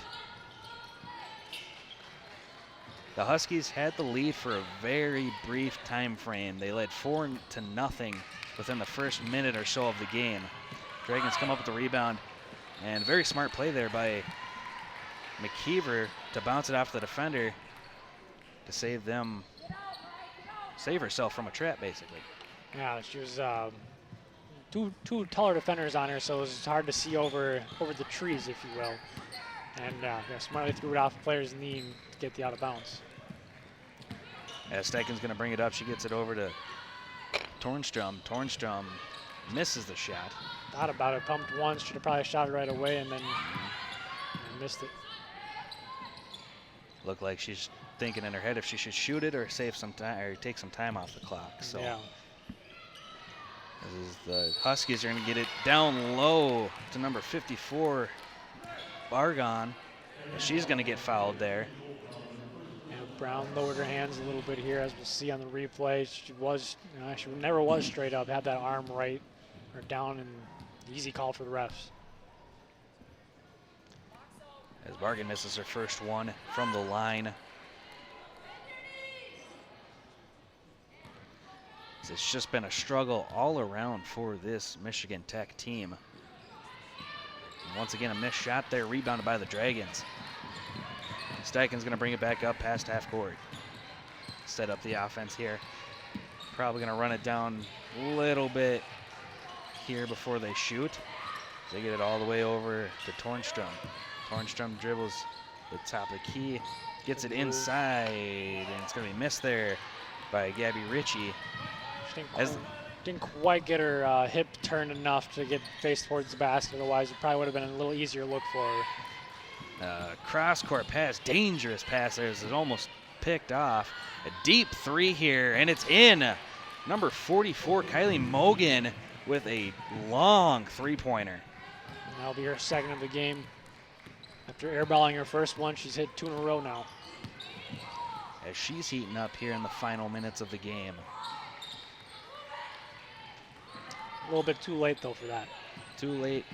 The Huskies had the lead for a very brief time frame. They led 4-0 within the first minute or so of the game. Dragons come up with the rebound, and very smart play there by McKeever to bounce it off the defender to save herself from a trap, basically. Yeah, she was two taller defenders on her, so it was hard to see over the trees, if you will. And smartly threw it off the player's knee to get the out of bounds. As Steichen's going to bring it up, she gets it over to Tornstrom. Tornstrom misses the shot. Thought about it, pumped once, should have probably shot it right away, and then missed it. Looked like she's thinking in her head if she should shoot it or save some time or take some time off the clock. So yeah. As the Huskies are going to get it down low to number 54, Bargon. She's going to get fouled there. And Brown lowered her hands a little bit here, as we'll see on the replay. She never was straight up, had that arm right or down, and easy call for the refs. As Bargon misses her first one from the line. It's just been a struggle all around for this Michigan Tech team. And once again, a missed shot there, rebounded by the Dragons. Steichen's going to bring it back up past half court. Set up the offense here. Probably going to run it down a little bit here before they shoot. They get it all the way over to Tornstrom. Tornstrom dribbles the top of the key, gets it inside, and it's going to be missed there by Gabby Ritchie. Didn't quite get her hip turned enough to get face towards the basket. Otherwise, it probably would have been a little easier look for her. Cross-court pass, dangerous pass there. It's almost picked off. A deep three here, and it's in. Number 44, Kylie Mogan, with a long three-pointer. That'll be her second of the game. After airballing her first one, she's hit 2 in a row now. As she's heating up here in the final minutes of the game. A little bit too late, though, for that. Too late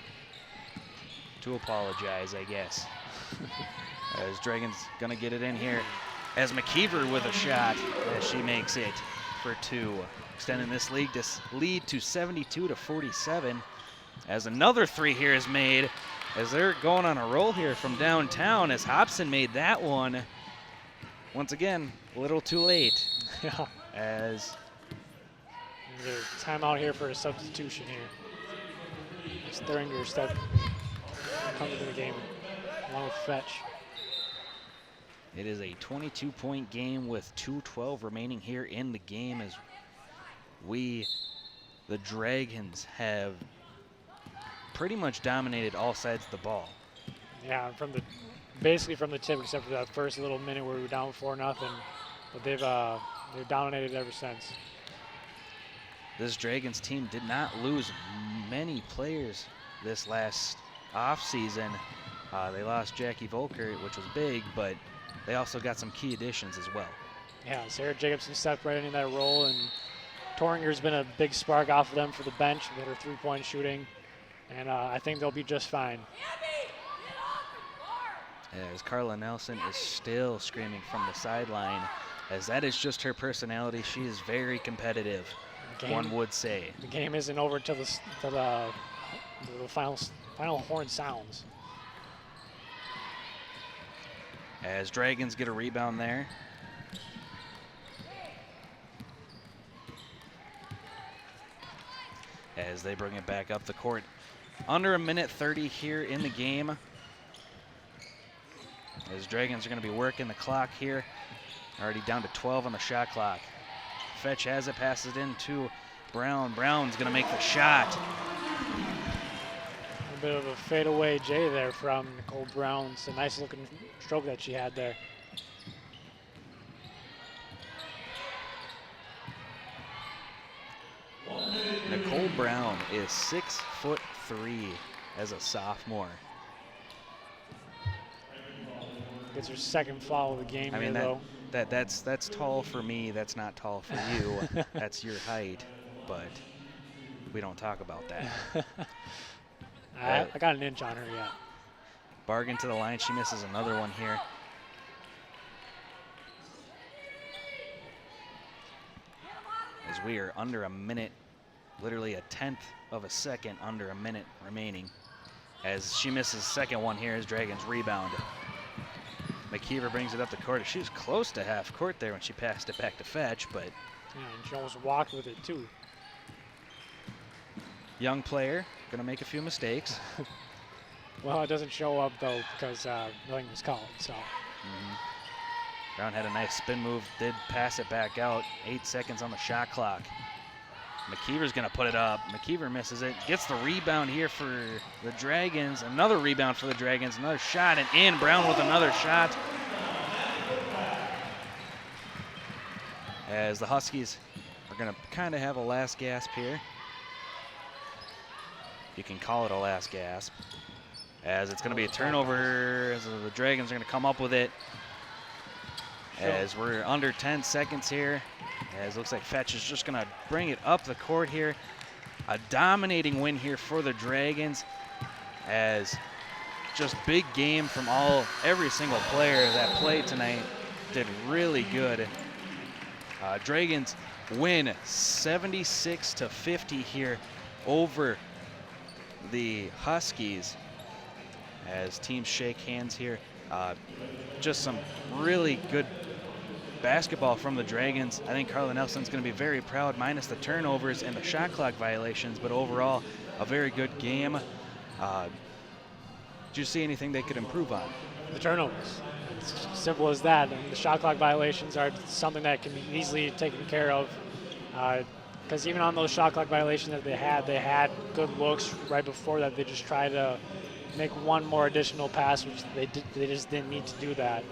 to apologize, I guess. As Dragons going to get it in here. As McKeever with a shot, as she makes it for 2. Extending this lead to 72-47. As another three here is made. As they're going on a roll here from downtown, as Hobson made that one. Once again, a little too late. Yeah. As there's a timeout here for a substitution here. As Thuringer comes into the game along with Fetch. It is a 22-point game with 2:12 remaining here in the game, as the Dragons, have pretty much dominated all sides of the ball. Yeah, basically from the tip, except for that first little minute where we were down 4-0, but they've dominated ever since. This Dragons team did not lose many players this last offseason. They lost Jackie Volker, which was big, but they also got some key additions as well. Yeah, Sarah Jacobson stepped right into that role, and Torringer's been a big spark off of them for the bench with her three-point shooting, and I think they'll be just fine. As Carla Nelson is still screaming from the sideline, as that is just her personality. She is very competitive, one would say. The game isn't over until the final horn sounds. As Dragons get a rebound there. As they bring it back up the court. Under a minute 30 here in the game. As Dragons are going to be working the clock here. Already down to 12 on the shot clock. Fetch has it, passes it in to Brown. Brown's going to make the shot. A bit of a fadeaway J there from Nicole Brown. It's a nice looking stroke that she had there. Nicole Brown is 6'3" as a sophomore. Gets her second foul of the game. I mean, though. that's tall for me. That's not tall for you. That's your height, but we don't talk about that. I got an inch on her yet. Bargain to the line. She misses another one here. As we are under a minute, literally a 10th of a second under a minute remaining. As she misses the second one here as Dragons rebound. McKeever brings it up the court. She was close to half court there when she passed it back to Fetch, but yeah, and she almost walked with it too. Young player, gonna make a few mistakes. Well, it doesn't show up though because nothing was called. So. Brown had a nice spin move, did pass it back out. 8 seconds on the shot clock. McKeever's gonna put it up. McKeever misses it, gets the rebound here for the Dragons. Another rebound for the Dragons, another shot and in. Brown with another shot. As the Huskies are gonna kind of have a last gasp here. You can call it a last gasp. As it's gonna be a turnover, as the Dragons are gonna come up with it. As we're under 10 seconds here. As it looks like Fetch is just going to bring it up the court here. A dominating win here for the Dragons. As just big game from every single player that played tonight. Did really good. Dragons win 76-50 here over the Huskies. As teams shake hands here. Just some really good basketball from the Dragons. I think Carla Nelson's going to be very proud, minus the turnovers and the shot clock violations, but overall a very good game. Did you see anything they could improve on? The turnovers. It's simple as that. And the shot clock violations are something that can be easily taken care of. Because even on those shot clock violations that they had good looks right before that. They just tried to make one more additional pass, which they just didn't need to do that.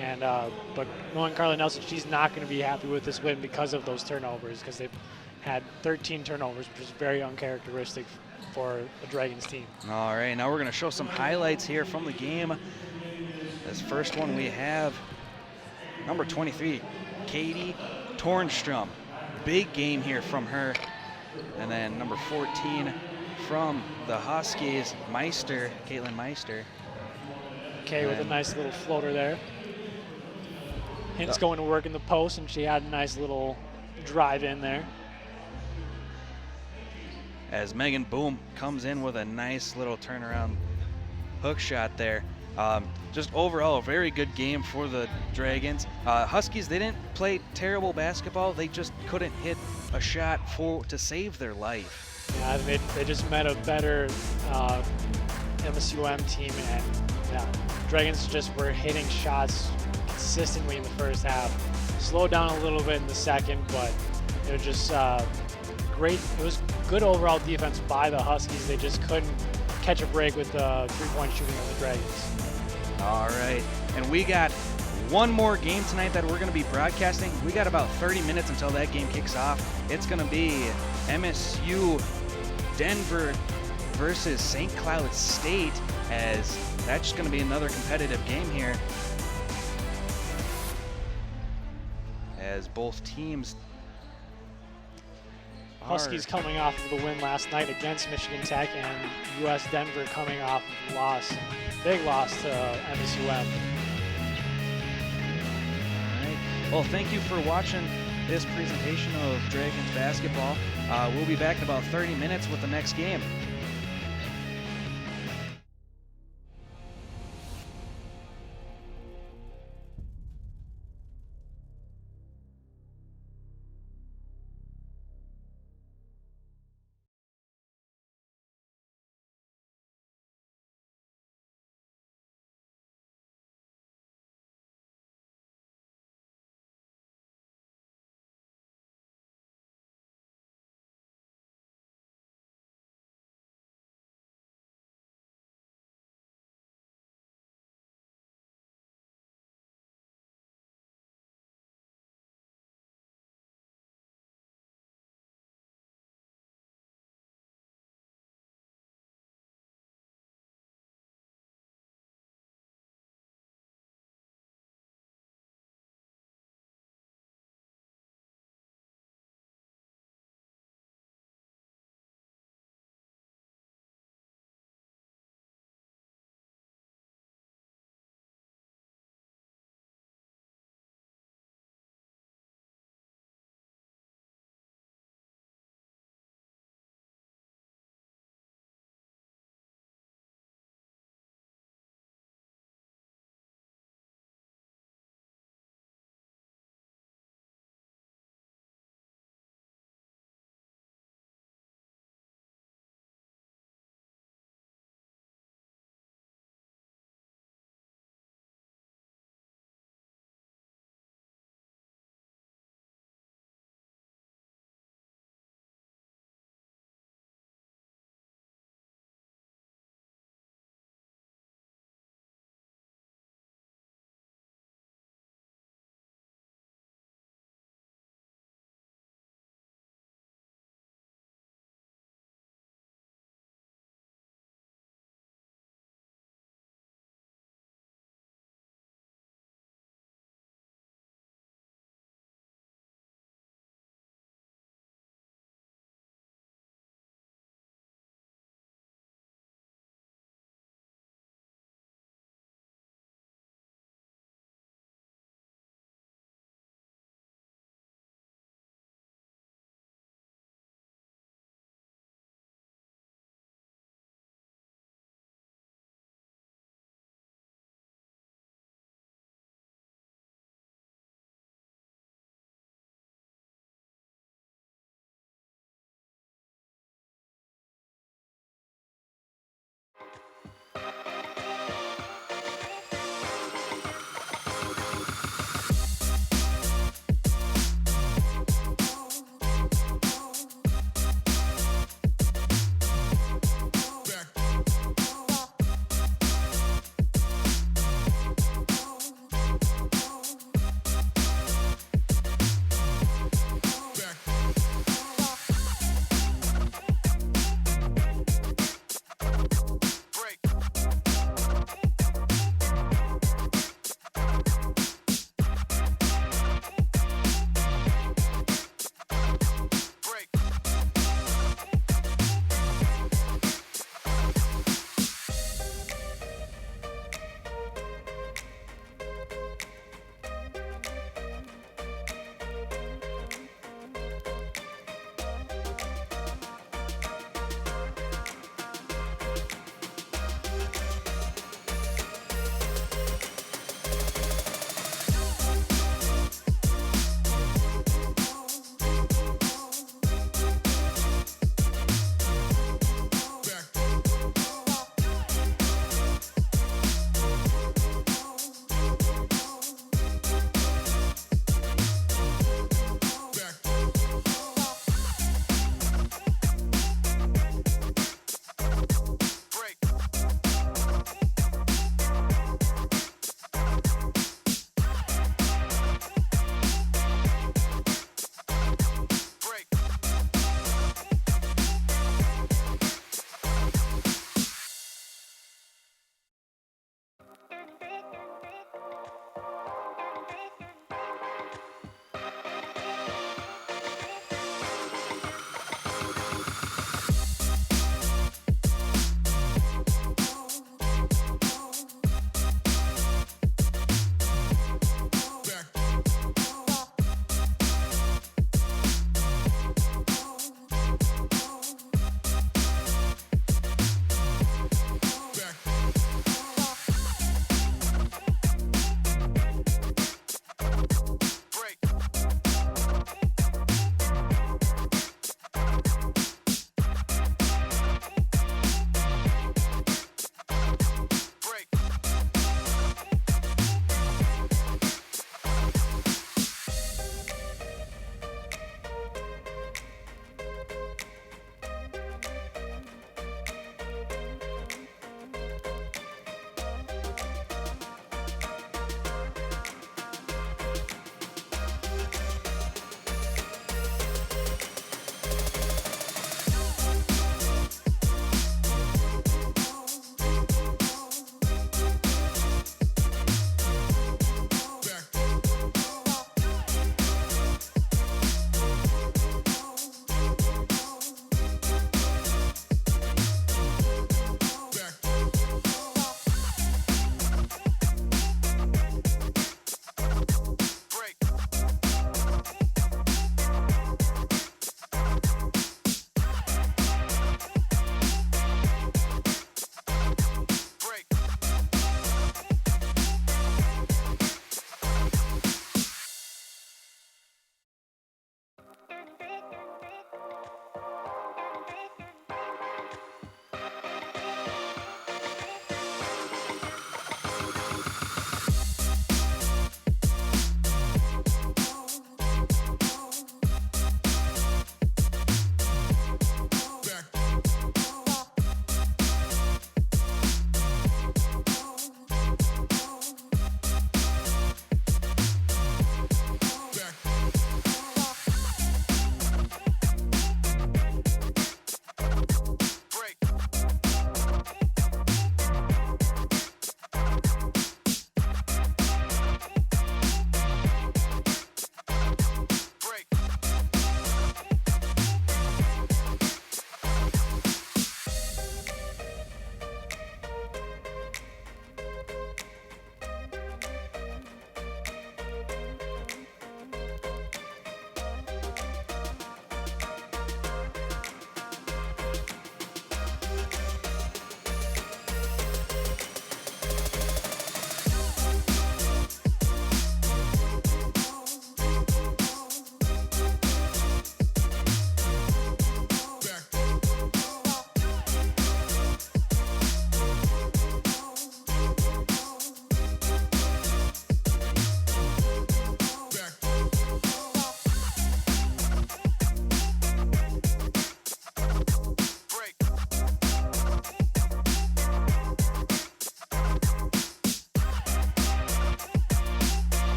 And but knowing Carla Nelson, she's not going to be happy with this win because of those turnovers, because they've had 13 turnovers, which is very uncharacteristic for a Dragons team. All right, now we're going to show some highlights here from the game. This first one we have number 23, Katie Tornstrom. Big game here from her. And then number 14 from the Huskies, Meister, Caitlin Meister. Okay, with a nice little floater there. Hint's going to work in the post, and she had a nice little drive in there. As Megan Boom comes in with a nice little turnaround hook shot there. Just overall, a very good game for the Dragons. Huskies, they didn't play terrible basketball. They just couldn't hit a shot to save their life. Yeah, they just met a better MSUM team, and Dragons just were hitting shots consistently in the first half. Slowed down a little bit in the second, but it was just great. It was good overall defense by the Huskies. They just couldn't catch a break with the three-point shooting of the Dragons. All right, and we got one more game tonight that we're going to be broadcasting. We got about 30 minutes until that game kicks off. It's going to be MSU Denver versus St. Cloud State, as that's just going to be another competitive game here, as both teams Huskies coming off of the win last night against Michigan Tech, and US Denver coming off of a loss, big loss to MSUM. All right. Well, thank you for watching this presentation of Dragons basketball. We'll be back in about 30 minutes with the next game.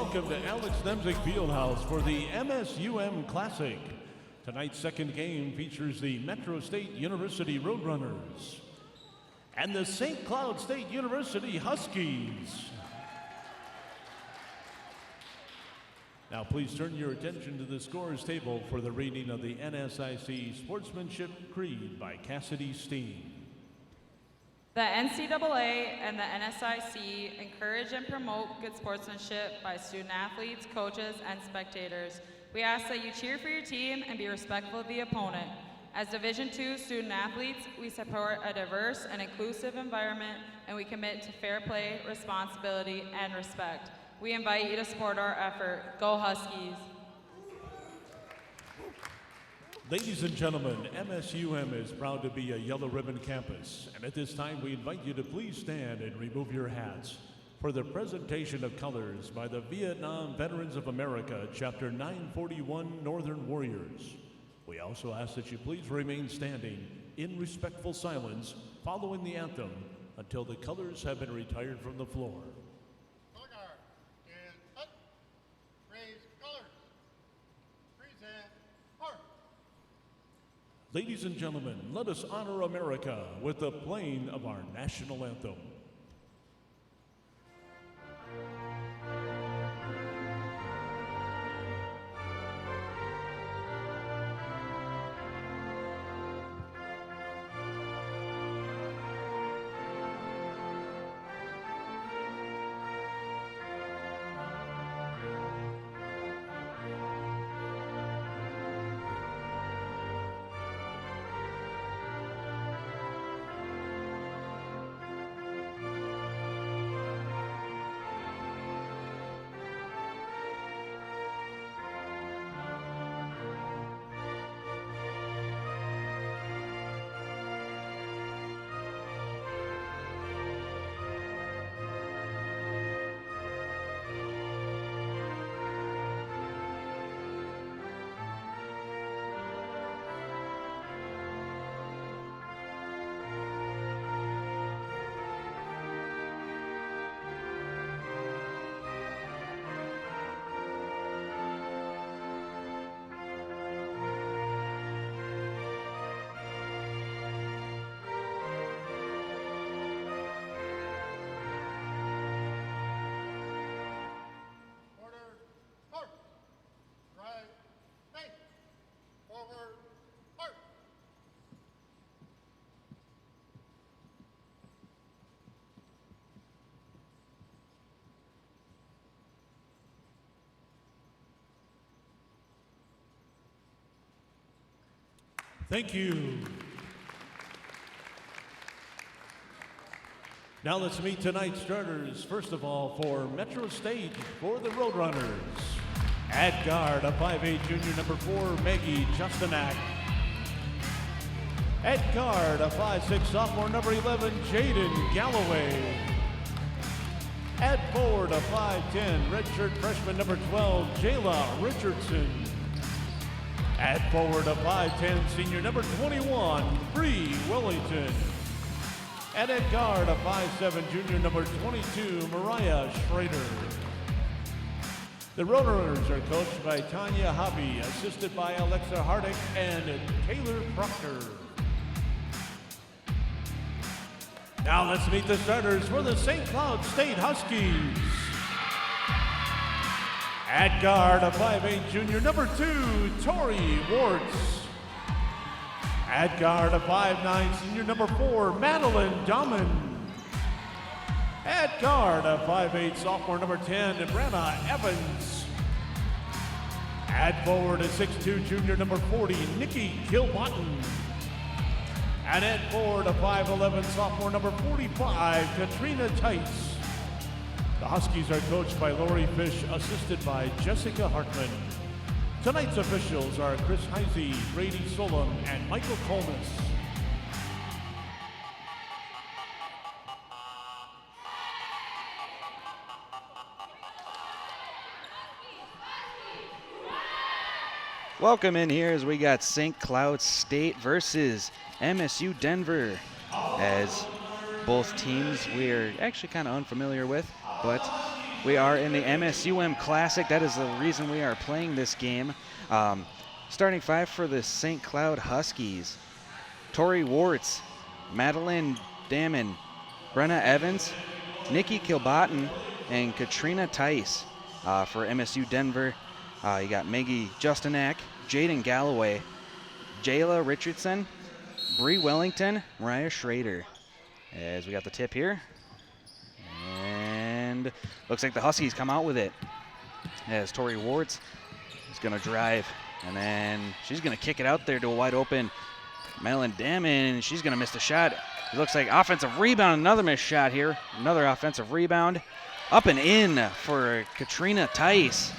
welcome to Alex Nemzik Fieldhouse for the MSUM Classic. Tonight's second game features the Metro State University Roadrunners and the St. Cloud State University Huskies. Now please turn your attention to the scores table for the reading of the NSIC Sportsmanship Creed by Cassidy Steen. The NCAA and the NSIC encourage and promote good sportsmanship by student athletes, coaches, and spectators. We ask that you cheer for your team and be respectful of the opponent. As Division II student athletes, we support a diverse and inclusive environment, and we commit to fair play, responsibility, and respect. We invite you to support our effort. Go Huskies! Ladies and gentlemen, MSUM is proud to be a Yellow Ribbon campus, and at this time we invite you to please stand and remove your hats for the presentation of colors by the Vietnam Veterans of America, Chapter 941 Northern Warriors. We also ask that you please remain standing in respectful silence following the anthem until the colors have been retired from the floor. Ladies and gentlemen, let us honor America with the playing of our national anthem. Thank you. Now let's meet tonight's starters. First of all, for Metro State, for the Roadrunners. At guard, a 5'8" junior, number 4, Maggie Justinak. At guard, a 5'6" sophomore, number 11, Jaden Galloway. At forward, a 5'10" redshirt freshman, number 12, Jayla Richardson. At forward, a 5'10" senior, number 21, Bree Wellington. And at guard, a 5'7" junior, number 22, Mariah Schrader. The Roadrunners are coached by Tanya Hobby, assisted by Alexa Hardick and Taylor Proctor. Now let's meet the starters for the St. Cloud State Huskies. At guard, a 5'8" junior, number 2, Tori Warts. At guard, a 5'9" senior, number 4, Madeline Dahmen. At guard, a 5'8" sophomore, number 10, Brenna Evans. At forward, a 6'2" junior, number 40, Nikki Kilbottom. And at forward, a 5'11" sophomore, number 45, Katrina Tice. The Huskies are coached by Lori Fish, assisted by Jessica Hartman. Tonight's officials are Chris Heisey, Brady Solom, and Michael Colmus. Welcome in here as we got St. Cloud State versus MSU Denver, as both teams we're actually kind of unfamiliar with, but We are in the MSUM Classic. That is the reason we are playing this game. Starting 5 for the St. Cloud Huskies. Tori Warts, Madeline Damon, Brenna Evans, Nikki Kilbotton, and Katrina Tice. For MSU Denver, you got Maggie Justinak, Jaden Galloway, Jayla Richardson, Bree Wellington, Mariah Schrader. As we got the tip here. And looks like the Huskies come out with it. As Tori Warts is going to drive. And then she's going to kick it out there to a wide open Madeline Damon. And she's going to miss the shot. It looks like offensive rebound. Another missed shot here. Another offensive rebound. Up and in for Katrina Tice.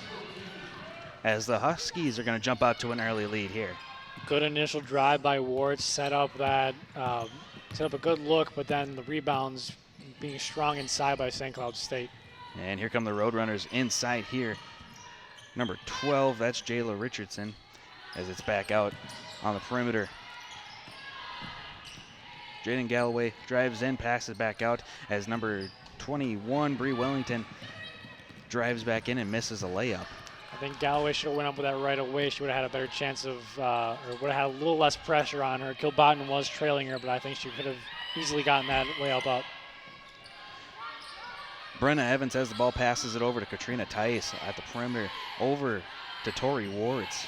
As the Huskies are going to jump out to an early lead here. Good initial drive by Ward. Set up a good look, but then the rebounds being strong inside by St. Cloud State. And here come the Roadrunners inside here. Number 12, that's Jayla Richardson, as it's back out on the perimeter. Jaden Galloway drives in, passes back out as number 21, Bree Wellington, drives back in and misses a layup. I think Galloway should have went up with that right away. She would have had a better chance of, or would have had a little less pressure on her. Kilbottom was trailing her, but I think she could have easily gotten that layup up. Brenna Evans has the ball, passes it over to Katrina Tice at the perimeter, over to Tori Warts.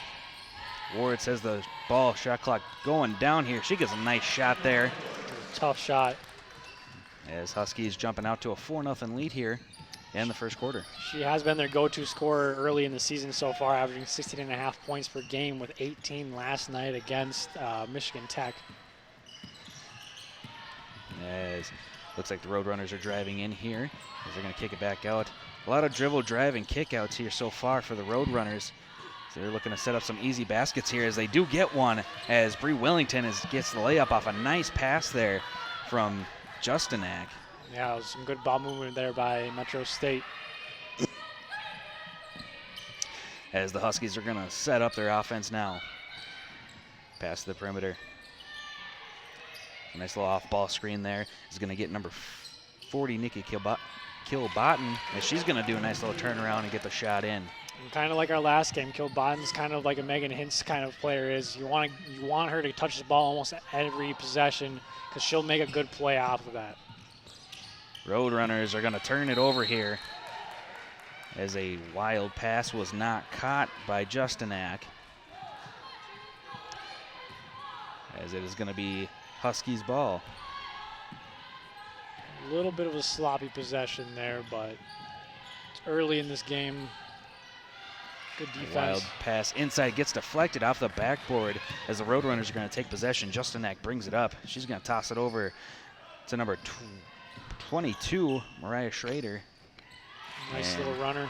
Warts has the ball, shot clock going down here. She gets a nice shot there. Tough shot. As Huskies jumping out to a 4-0 lead here in the first quarter. She has been their go-to scorer early in the season so far, averaging 16.5 points per game with 18 last night against Michigan Tech. As looks like the Roadrunners are driving in here as they're going to kick it back out. A lot of dribble, drive, and kickouts here so far for the Roadrunners. So they're looking to set up some easy baskets here as they do get one, as Bree Wellington gets the layup off a nice pass there from Justinak. Yeah, it was some good ball movement there by Metro State. As the Huskies are going to set up their offense now. Pass to the perimeter. A nice little off-ball screen there. Is going to get number 40, Nikki Kilbottom, as she's going to do a nice little turnaround and get the shot in. And kind of like our last game, Kilbottom's kind of like a Megan Hintz kind of player is. You want her to touch the ball almost every possession because she'll make a good play off of that. Roadrunners are going to turn it over here as a wild pass was not caught by Justinak. As it is going to be Huskies ball. A little bit of a sloppy possession there, but it's early in this game. Good defense. Wild pass inside, gets deflected off the backboard as the Roadrunners are going to take possession. Justinak brings it up. She's going to toss it over to number 22, Mariah Schrader. Nice little runner.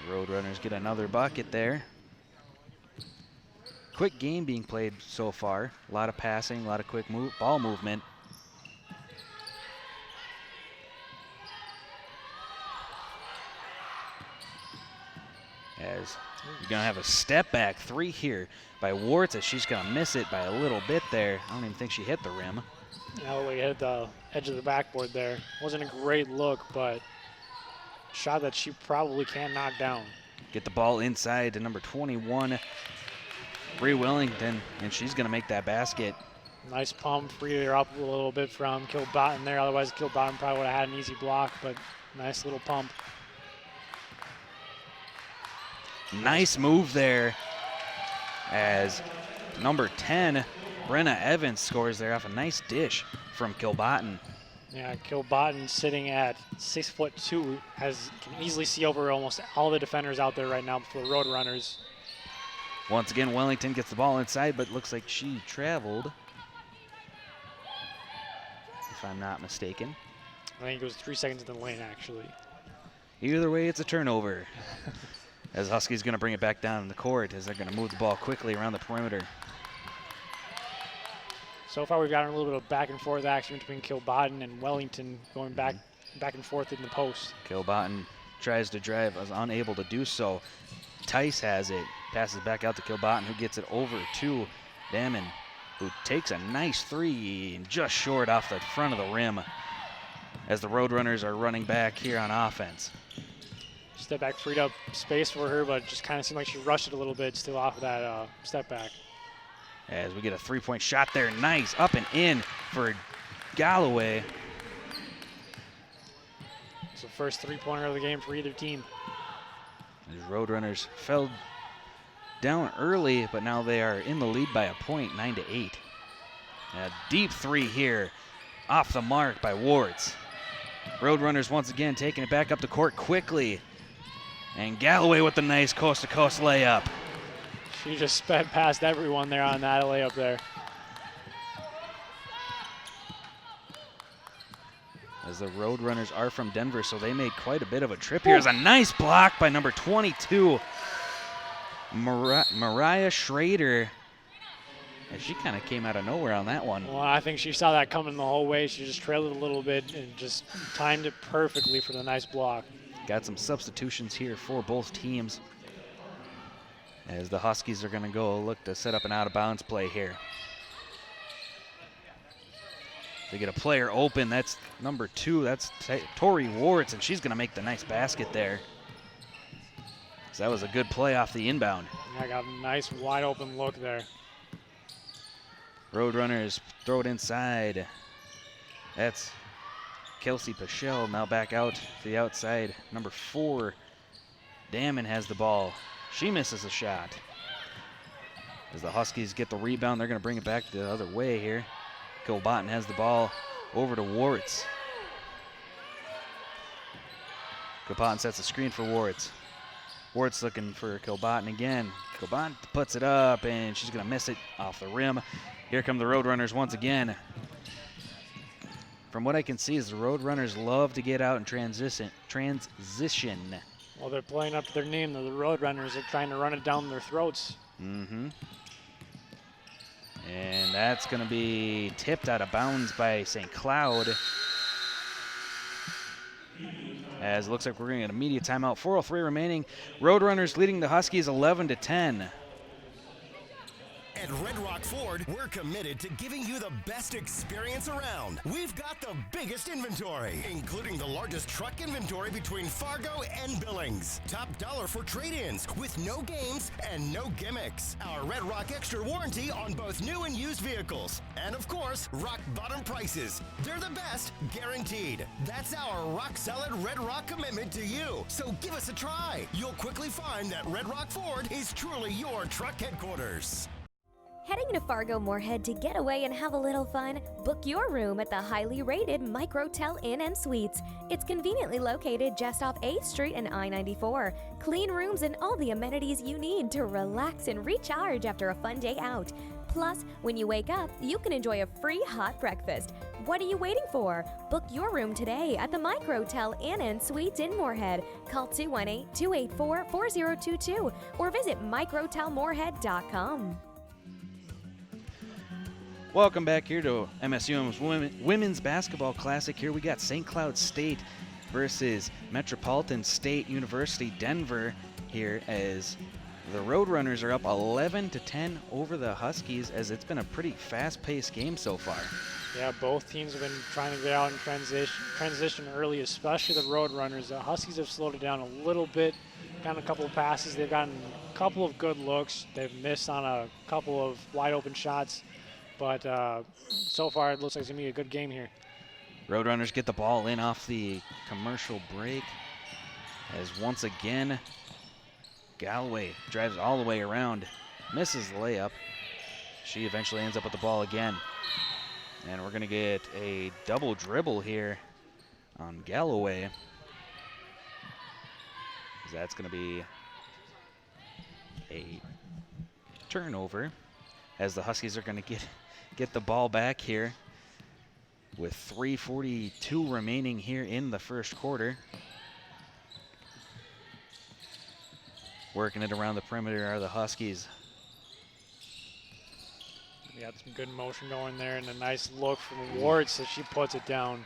Roadrunners get another bucket there. Quick game being played so far. A lot of passing, a lot of quick ball movement. As you're going to have a step back three here by Warts, as she's going to miss it by a little bit there. I don't even think she hit the rim. Galloway hit the edge of the backboard there. Wasn't a great look, but shot that she probably can knock down. Get the ball inside to number 21, Bree Wellington, and she's going to make that basket. Nice pump, freed her up a little bit from Kilbottom there. Otherwise, Kilbottom probably would have had an easy block, but nice little pump. Nice move there as number 10, Brenna Evans, scores there off a nice dish from Kilbottom. Yeah, Kilbottom sitting at 6'2", can easily see over almost all the defenders out there right now for the Roadrunners. Once again, Wellington gets the ball inside, but looks like she traveled, if I'm not mistaken. I think it was 3 seconds in the lane, actually. Either way, it's a turnover. As Huskies going to bring it back down in the court as they're going to move the ball quickly around the perimeter. So far, we've gotten a little bit of back and forth action between Kilbottom and Wellington, going back and forth in the post. Kilbottom tries to drive, is unable to do so. Tice has it, passes back out to Kilbottom, who gets it over to Damon, who takes a nice three, just short off the front of the rim. as the Roadrunners are running back here on offense. Step back freed up space for her, but just kind of seemed like she rushed it a little bit still off of that step back. As we get a three-point shot there, nice, up and in for Galloway. It's the first three-pointer of the game for either team. These Roadrunners fell down early, but now they are in the lead by a point, 9-8. A deep three here, off the mark by Wards. Roadrunners once again taking it back up the court quickly. And Galloway with the nice coast-to-coast layup. She just sped past everyone there on that layup there. As the Roadrunners are from Denver, so they made quite a bit of a trip here. There's a nice block by number 22, Mariah Schrader. And she kind of came out of nowhere on that one. Well, I think she saw that coming the whole way. She just trailed it a little bit and just timed it perfectly for the nice block. Got some substitutions here for both teams, as the Huskies are going to go look to set up an out-of-bounds play here. They get a player open. That's number 2. That's Tori Wards, and she's going to make the nice basket there. So that was a good play off the inbound. I got a nice wide-open look there. Roadrunners throw it inside. That's Kelsey Pichelle now back out to the outside. Number 4, Damon has the ball. She misses a shot. As the Huskies get the rebound, they're going to bring it back the other way here. Kilbotton has the ball over to Wards. Kilbotton sets a screen for Wards. Wards looking for Kilbotton again. Kilbotton puts it up, and she's going to miss it off the rim. Here come the Roadrunners once again. From what I can see is the Roadrunners love to get out and transition. Well, they're playing up to their name. The Roadrunners are trying to run it down their throats. Mm-hmm. And that's going to be tipped out of bounds by St. Cloud. As it looks like we're going to get an immediate timeout. 4:03 remaining. Roadrunners leading the Huskies 11-10. At Red Rock Ford, we're committed to giving you the best experience around. We've got the biggest inventory, including the largest truck inventory between Fargo and Billings. Top dollar for trade-ins with no games and no gimmicks. Our Red Rock Extra warranty on both new and used vehicles. And of course, rock bottom prices. They're the best, guaranteed. That's our rock-solid Red Rock commitment to you. So give us a try. You'll quickly find that Red Rock Ford is truly your truck headquarters. Heading to Fargo Moorhead to get away and have a little fun? Book your room at the highly rated Microtel Inn and Suites. It's conveniently located just off 8th Street and I-94. Clean rooms and all the amenities you need to relax and recharge after a fun day out. Plus, when you wake up, you can enjoy a free hot breakfast. What are you waiting for? Book your room today at the Microtel Inn and Suites in Moorhead. Call 218-284-4022 or visit microtelmoorhead.com. Welcome back here to MSUM's Women's Basketball Classic. Here we got St. Cloud State versus Metropolitan State University Denver here, as the Roadrunners are up 11-10 over the Huskies, as it's been a pretty fast-paced game so far. Yeah, both teams have been trying to get out and transition early, especially the Roadrunners. The Huskies have slowed it down a little bit, gotten a couple of passes. They've gotten a couple of good looks. They've missed on a couple of wide-open shots. But so far, it looks like it's going to be a good game here. Roadrunners get the ball in off the commercial break, as once again, Galloway drives all the way around, misses the layup. She eventually ends up with the ball again. And we're going to get a double dribble here on Galloway. That's going to be a turnover, as the Huskies are going to get the ball back here with 3:42 remaining here in the first quarter. Working it around the perimeter are the Huskies. We got some good motion going there, and a nice look from Ward, so she puts it down.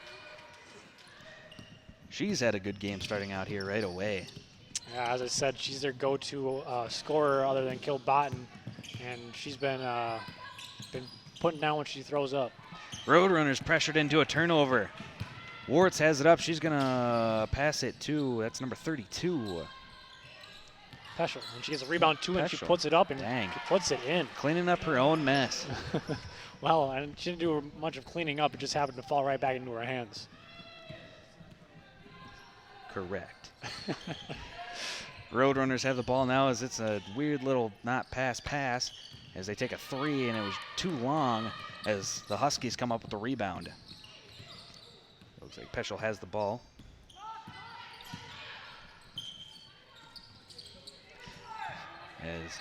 She's had a good game starting out here right away. Yeah, as I said, she's their go-to scorer other than Kilbotton, and she's been putting down when she throws up. Roadrunners pressured into a turnover. Wartz has it up. She's going to pass it to, that's number 32. Peschel. And she gets a rebound, too, and she Peschel. puts it up and Dang. puts it in. Cleaning up her own mess. Well, and she didn't do much of cleaning up. It just happened to fall right back into her hands. Correct. Roadrunners have the ball now as it's a weird little not pass as they take a three, and it was too long as the Huskies come up with the rebound. Looks like Peschel has the ball. As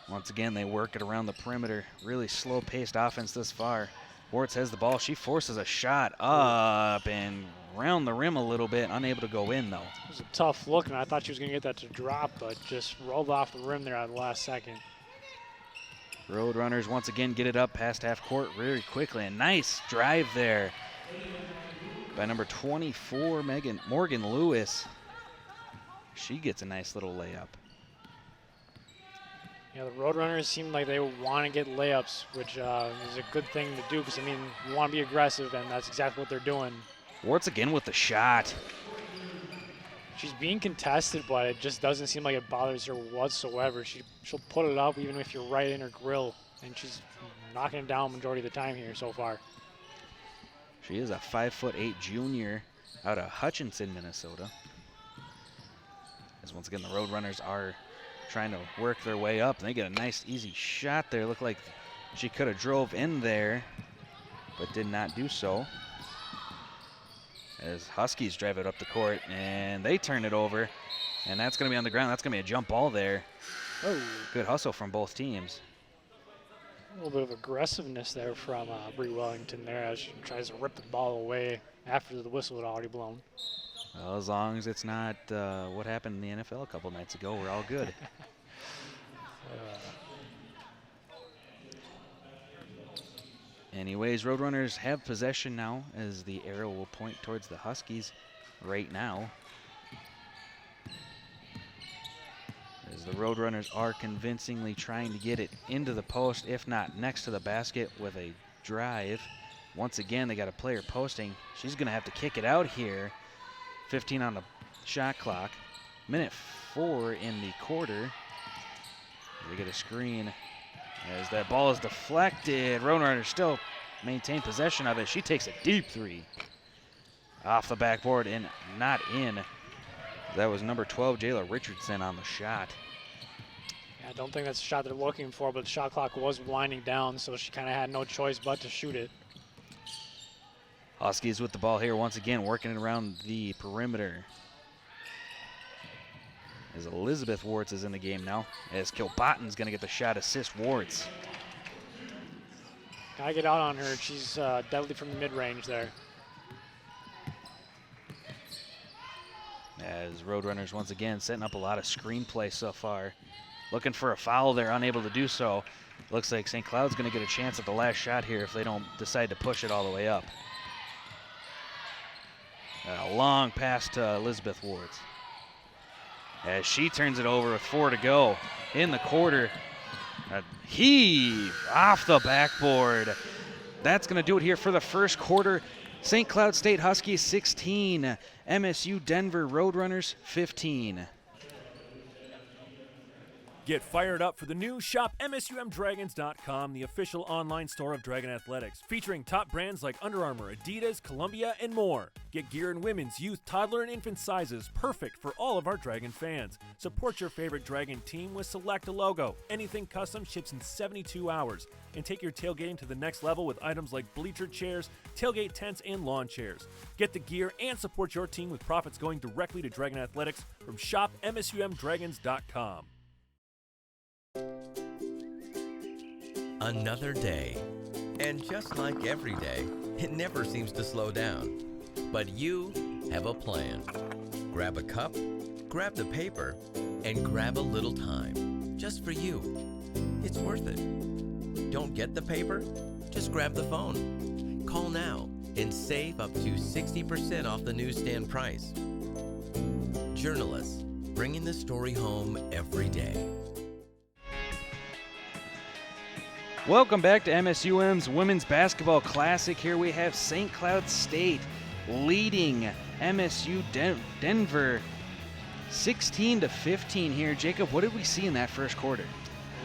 once again they work it around the perimeter. Really slow-paced offense this far. Wartz has the ball. She forces a shot up and around the rim a little bit, unable to go in though. It was a tough look, and I thought she was going to get that to drop, but just rolled off the rim there at the last second. Roadrunners once again get it up past half court very quickly. A nice drive there by number 24, Morgan Lewis. She gets a nice little layup. Yeah, the Roadrunners seem like they want to get layups, which is a good thing to do because, I mean, you want to be aggressive, and that's exactly what they're doing. Wartz again with the shot. She's being contested, but it just doesn't seem like it bothers her whatsoever. She'll put it up even if you're right in her grill, and she's knocking it down majority of the time here so far. She is a 5'8" junior out of Hutchinson, Minnesota. As once again the Roadrunners are trying to work their way up, and they get a nice easy shot there. Looked like she could have drove in there, but did not do so. As Huskies drive it up the court, and they turn it over, and that's going to be on the ground. That's going to be a jump ball there. Oh. Good hustle from both teams. A little bit of aggressiveness there from Bree Wellington there as she tries to rip the ball away after the whistle had already blown. Well, as long as it's not what happened in the NFL a couple nights ago, we're all good. Anyways, Roadrunners have possession now as the arrow will point towards the Huskies right now. As the Roadrunners are convincingly trying to get it into the post, if not next to the basket with a drive. Once again, they got a player posting. She's going to have to kick it out here. 15 on the shot clock. Minute 4 in the quarter. They get a screen as that ball is deflected. Roadrunners still maintain possession of it. She takes a deep three off the backboard and not in. That was number 12, Jayla Richardson, on the shot. Yeah, I don't think that's the shot they're looking for, but the shot clock was winding down, so she kind of had no choice but to shoot it. Huskies with the ball here once again, working it around the perimeter. As Elizabeth Wartz is in the game now, as Kilbotton's going to get the shot assist Wartz. Gotta get out on her. She's deadly from the mid-range there. As Roadrunners once again setting up a lot of screen play so far. Looking for a foul there, unable to do so. Looks like St. Cloud's going to get a chance at the last shot here if they don't decide to push it all the way up. A long pass to Elizabeth Wartz. As she turns it over with 4 to go in the quarter. A heave off the backboard. That's going to do it here for the first quarter. St. Cloud State Huskies 16, MSU Denver Roadrunners 15. Get fired up for the new Shop MSUMDragons.com, the official online store of Dragon Athletics, featuring top brands like Under Armour, Adidas, Columbia, and more. Get gear in women's, youth, toddler, and infant sizes, perfect for all of our Dragon fans. Support your favorite Dragon team with Select a logo. Anything custom ships in 72 hours. And take your tailgating to the next level with items like bleacher chairs, tailgate tents, and lawn chairs. Get the gear and support your team with profits going directly to Dragon Athletics from Shop MSUMDragons.com. Another day. And just like every day, it never seems to slow down. But you have a plan. Grab a cup, grab the paper, and grab a little time. Just for you. It's worth it. Don't get the paper? Just grab the phone. Call now and save up to 60% off the newsstand price. Journalists, bringing the story home every day. Welcome back to MSUM's Women's Basketball Classic. Here we have St. Cloud State leading MSU Denver 16-15 here. Jacob, what did we see in that first quarter?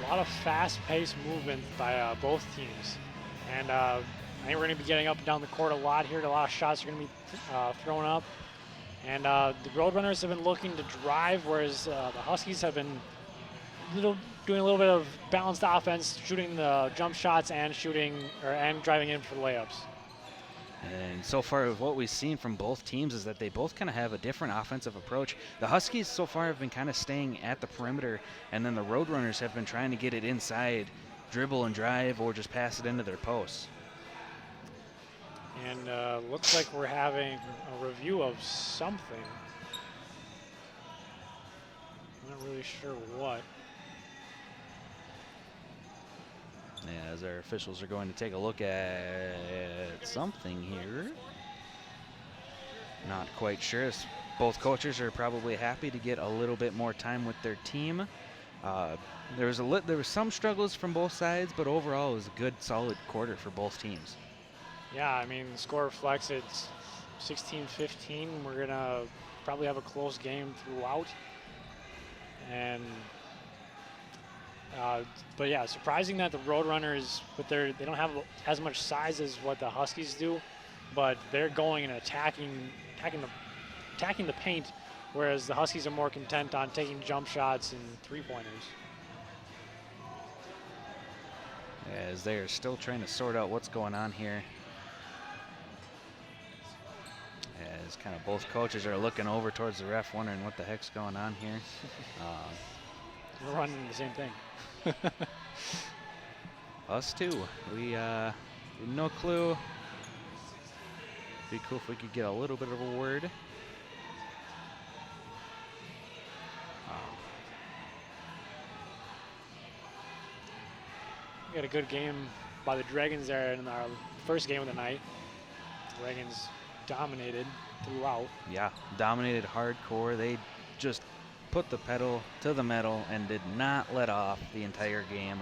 A lot of fast-paced movement by both teams. And I think we're going to be getting up and down the court a lot here. A lot of shots are going to be thrown up. And the Roadrunners have been looking to drive, whereas the Huskies have been doing a little bit of balanced offense, shooting the jump shots and driving in for layups. And so far, what we've seen from both teams is that they both kind of have a different offensive approach. The Huskies so far have been kind of staying at the perimeter, and then the Roadrunners have been trying to get it inside, dribble and drive, or just pass it into their posts. And looks like we're having a review of something. I'm not really sure what. Yeah, as our officials are going to take a look at something here. Not quite sure. Both coaches are probably happy to get a little bit more time with their team. There was some struggles from both sides, but overall it was a good, solid quarter for both teams. Yeah, I mean, the score reflects it's 16-15. We're going to probably have a close game throughout. And but yeah, surprising that the Roadrunners, they don't have as much size as what the Huskies do, but they're going and attacking the paint, whereas the Huskies are more content on taking jump shots and three-pointers. As they are still trying to sort out what's going on here. As kind of both coaches are looking over towards the ref, wondering what the heck's going on here. We're running the same thing. Us too. We no clue. Be cool if we could get a little bit of a word. We had a good game by the Dragons there in our first game of the night. The Dragons dominated throughout. Yeah, dominated hardcore. They just put the pedal to the metal and did not let off the entire game.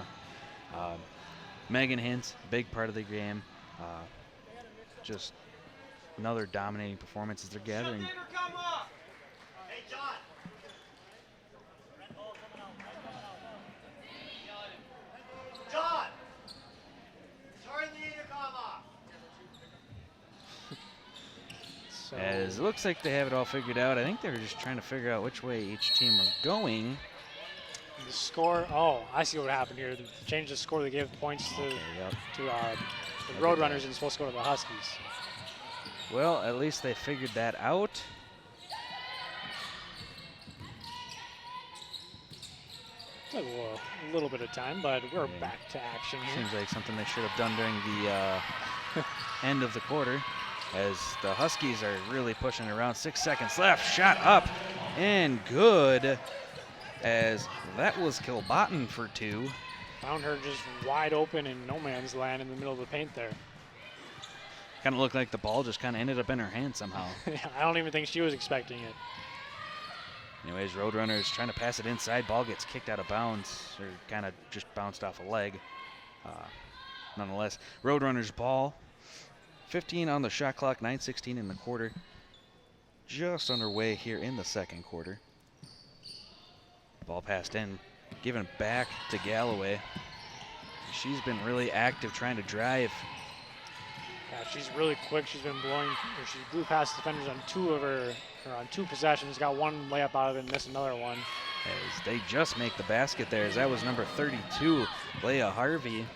Megan Hintz, big part of the game. Just another dominating performance as they're gathering. John! Turn the intercom off! As it looks like they have it all figured out. I think they were just trying to figure out which way each team was going. The score, I see what happened here. They changed the score. They gave points to the Roadrunners and supposed to go to the Huskies. Well, at least they figured that out. Took a little bit of time, but we're back to action here. Seems like something they should have done during the end of the quarter, as the Huskies are really pushing around. 6 seconds left. Shot up and good, as that was Kilbottom for two. Found her just wide open in no man's land in the middle of the paint there. Kind of looked like the ball just kind of ended up in her hand somehow. I don't even think she was expecting it. Anyways, Roadrunners trying to pass it inside. Ball gets kicked out of bounds, or kind of just bounced off a leg. Nonetheless, Roadrunners ball. 15 on the shot clock, 9:16 in the quarter. Just underway here in the second quarter. Ball passed in, given back to Galloway. She's been really active trying to drive. Yeah, she's really quick. She's been she blew past defenders on two possessions, got one layup out of it and missed another one. As they just make the basket there, as that was number 32, Leah Harvey.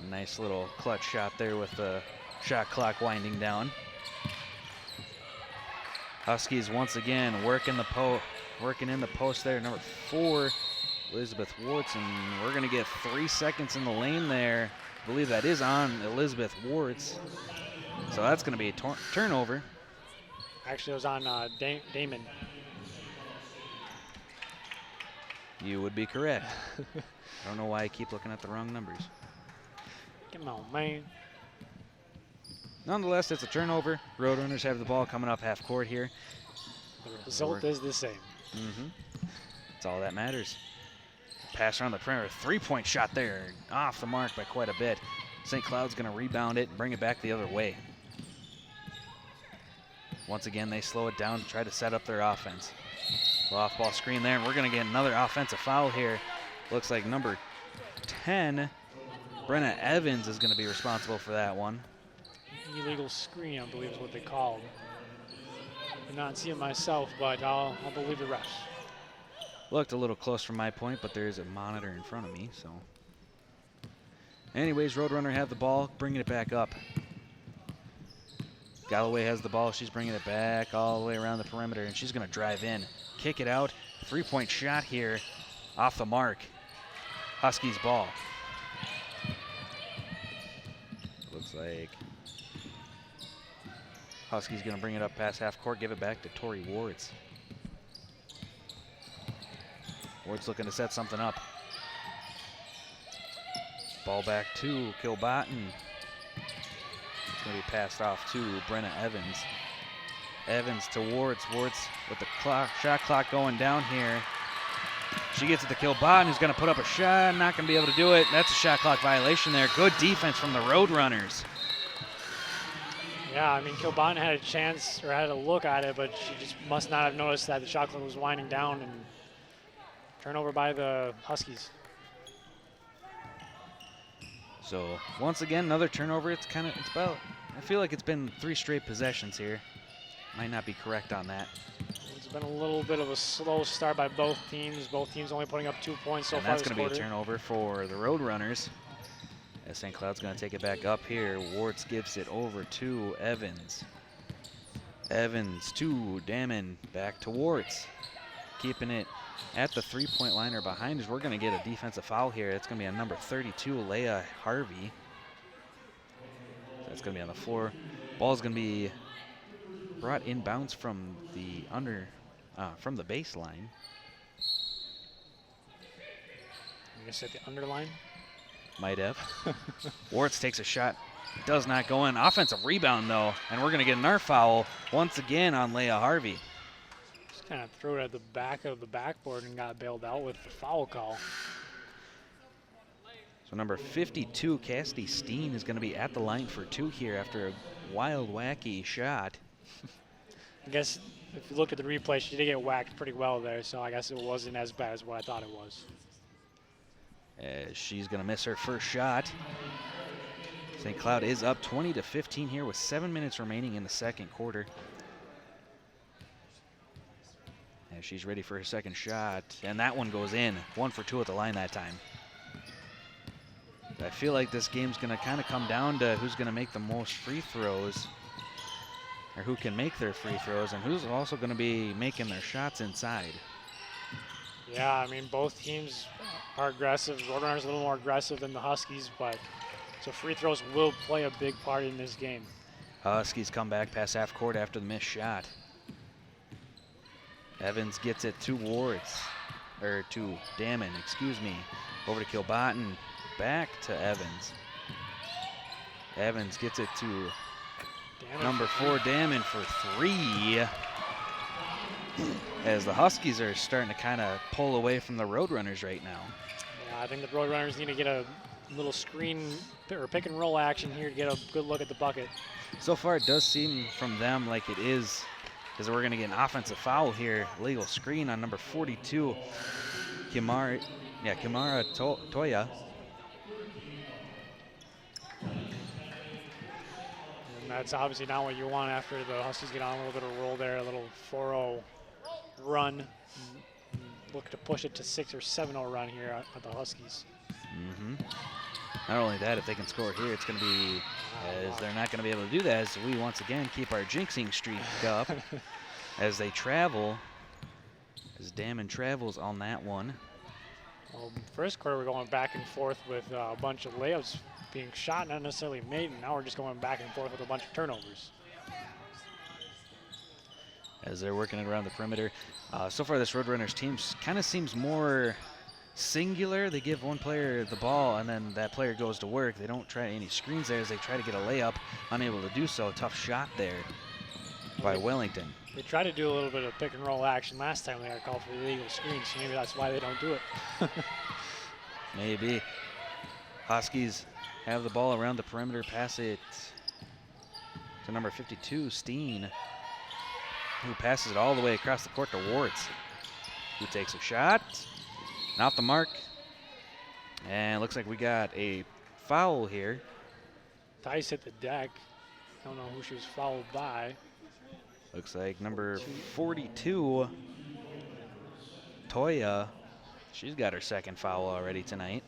Nice little clutch shot there with the shot clock winding down. Huskies once again working in the post there. Number 4, Elizabeth Warts, and we're gonna get 3 seconds in the lane there. I believe that is on Elizabeth Warts. So that's gonna be a turnover. Actually, it was on Damon. You would be correct. I don't know why I keep looking at the wrong numbers. Come on, man. Nonetheless, it's a turnover. Roadrunners have the ball coming up half court here. The result is the same. That's all that matters. Pass around the perimeter. 3-point shot there. Off the mark by quite a bit. St. Cloud's going to rebound it and bring it back the other way. Once again, they slow it down to try to set up their offense. Off-ball screen there, and we're going to get another offensive foul here. Looks like number 10, Brenna Evans, is going to be responsible for that one. Illegal screen, I believe is what they called. Did not see it myself, but I'll believe the refs. Looked a little close from my point, but there's a monitor in front of me, so. Anyways, Roadrunner have the ball, bringing it back up. Galloway has the ball. She's bringing it back all the way around the perimeter, and she's going to drive in. Kick it out. Three-point shot here off the mark. Huskies ball. Looks like Huskies going to bring it up past half court, give it back to Tori Wards. Wards looking to set something up. Ball back to Kilbottom. It's going to be passed off to Brenna Evans. Evans to Wards. Wards with the shot clock going down here. She gets it to Kilbottom, who's going to put up a shot. Not going to be able to do it. That's a shot clock violation there. Good defense from the Roadrunners. Yeah, I mean, Kilbottom had a chance, or had a look at it, but she just must not have noticed that the shot clock was winding down, and turnover by the Huskies. So once again, another turnover. It's about, I feel like it's been 3 straight possessions here. Might not be correct on that. It's been a little bit of a slow start by both teams. Both teams only putting up 2 points so far That's this going to quarter. be a turnover for the Roadrunners. As St. Cloud's going to take it back up here. Wards gives it over to Evans. Evans to Damon, back to Wards. Keeping it at the 3-point line or behind us. We're going to get a defensive foul here. It's going to be on number 32, Leah Harvey. That's going to be on the floor. Ball's going to be brought inbounds from the from the baseline. I guess at the underline. Might have. Wards takes a shot. Does not go in. Offensive rebound, though. And we're going to get another foul once again on Leah Harvey. Just kind of threw it at the back of the backboard and got bailed out with the foul call. So number 52, Cassidy Steen, is going to be at the line for 2 here after a wild, wacky shot. I guess if you look at the replay, she did get whacked pretty well there, so I guess it wasn't as bad as what I thought it was. She's going to miss her first shot. St. Cloud is up 20-15 here with 7 minutes remaining in the second quarter. And she's ready for her second shot, and that one goes in. 1 for 2 at the line that time. I feel like this game's going to kind of come down to who's going to make the most free throws, or who can make their free throws, and who's also going to be making their shots inside. Yeah, I mean, both teams are aggressive. Roadrunners a little more aggressive than the Huskies, but so free throws will play a big part in this game. Huskies come back past half court after the missed shot. Evans gets it to Wards, or to Damon, excuse me. Over to Kilbottom, back to Evans. Evans gets it to number 4, Damon, for 3. As the Huskies are starting to kind of pull away from the Roadrunners right now. Yeah, I think the Roadrunners need to get a little screen or pick and roll action here to get a good look at the bucket. So far, it does seem from them like it is, because we're going to get an offensive foul here. Legal screen on number 42, Kimara Toya. And that's obviously not what you want after the Huskies get on a little bit of a roll there, a little 4-0 run. Look to push it to 6 or 7-0 run here at the Huskies. Not only that, if they can score here, it's going to be, as they're not going to be able to do that, as we once again keep our jinxing streak up as they travel, as Damon travels on that one. Well, first quarter, we're going back and forth with a bunch of layups being shot, not necessarily made, and now we're just going back and forth with a bunch of turnovers. As they're working it around the perimeter. So far, this Roadrunners team kind of seems more singular. They give one player the ball, and then that player goes to work. They don't try any screens there as they try to get a layup. Unable to do so. Tough shot there by Wellington. They tried to do a little bit of pick and roll action last time they got called for the illegal screen, so maybe that's why they don't do it. Maybe. Huskies have the ball around the perimeter. Pass it to number 52, Steen. who passes it all the way across the court to Wards, who takes a shot. Off the mark. And looks like we got a foul here. Tice hit the deck. Don't know who she was fouled by. Looks like number 42, Toya. She's got her second foul already tonight.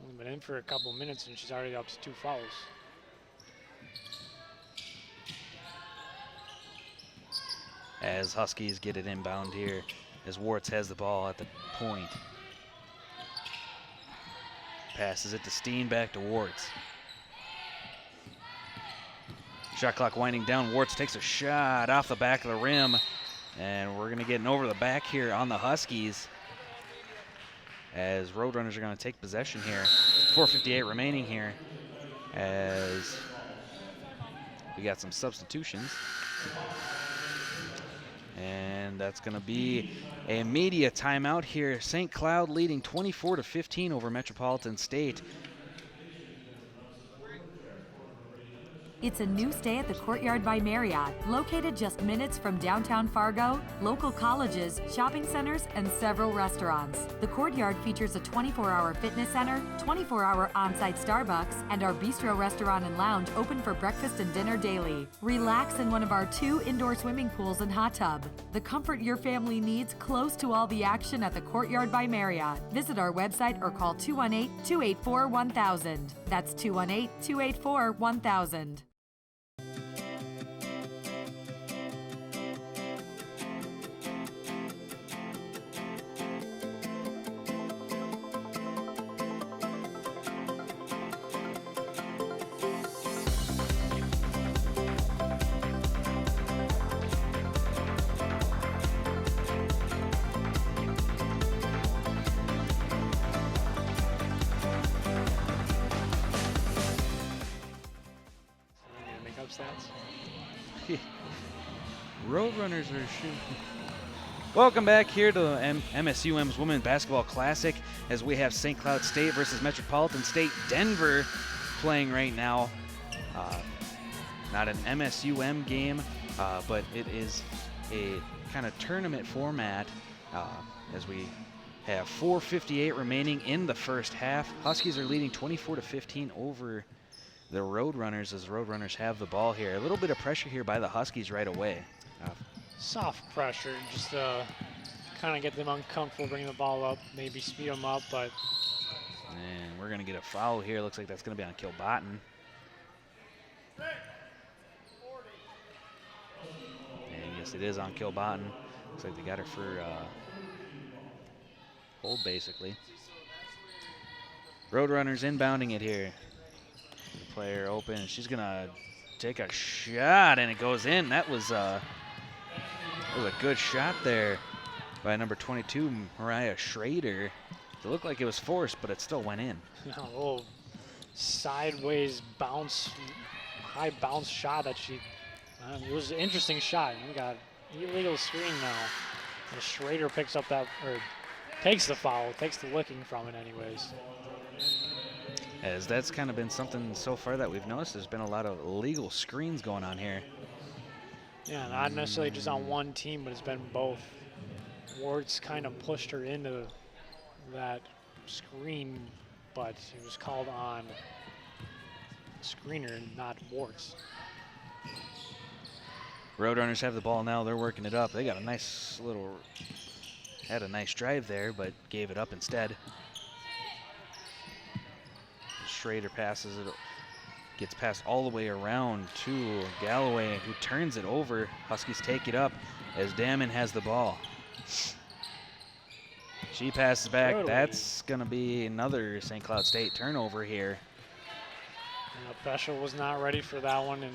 Only been in for a couple minutes and she's already up to 2 fouls. As Huskies get it inbound here, as Warts has the ball at the point. Passes it to Steen, back to Warts. Shot clock winding down. Warts takes a shot off the back of the rim. And we're going to get an over the back here on the Huskies, as Roadrunners are going to take possession here. 4:58 remaining here, as we got some substitutions. And that's going to be a media timeout here. St. Cloud leading 24-15 over Metropolitan State. It's a new stay at the Courtyard by Marriott, located just minutes from downtown Fargo, local colleges, shopping centers, and several restaurants. The Courtyard features a 24-hour fitness center, 24-hour on-site Starbucks, and our bistro restaurant and lounge open for breakfast and dinner daily. Relax in one of our 2 indoor swimming pools and hot tub. The comfort your family needs, close to all the action at the Courtyard by Marriott. Visit our website or call 218-284-1000. That's 218-284-1000. Roadrunners are shooting. Welcome back here to MSUM's Women's Basketball Classic, as we have St. Cloud State versus Metropolitan State. Denver playing right now. Not an MSUM game, but it is a kind of tournament format, as we have 4:58 remaining in the first half. Huskies are leading 24-15 over the Roadrunners, as Roadrunners have the ball here. A little bit of pressure here by the Huskies right away. Soft pressure, just kind of get them uncomfortable, bring the ball up, maybe speed them up, but. And we're going to get a foul here. Looks like that's going to be on Kilbottom. And yes, it is on Kilbottom. Looks like they got her for hold, basically. Roadrunners inbounding it here. The player open. She's going to take a shot, and it goes in. That was a good shot there by number 22, Mariah Schrader. It looked like it was forced, but it still went in. A little sideways bounce, high bounce shot that she, it was an interesting shot. We got illegal screen now. And Schrader picks up that, or takes the foul, takes the licking from it anyways. As that's kind of been something so far that we've noticed. There's been a lot of illegal screens going on here. Yeah, not necessarily just on one team, but it's been both. Wards kind of pushed her into that screen, but it was called on screener, not Wards. Roadrunners have the ball now. They're working it up. They got a nice had a nice drive there, but gave it up instead. Schrader passes it, gets passed all the way around to Galloway, who turns it over. Huskies take it up as Damon has the ball. She passes back. Totally. That's going to be another St. Cloud State turnover here. Beshel was not ready for that one, and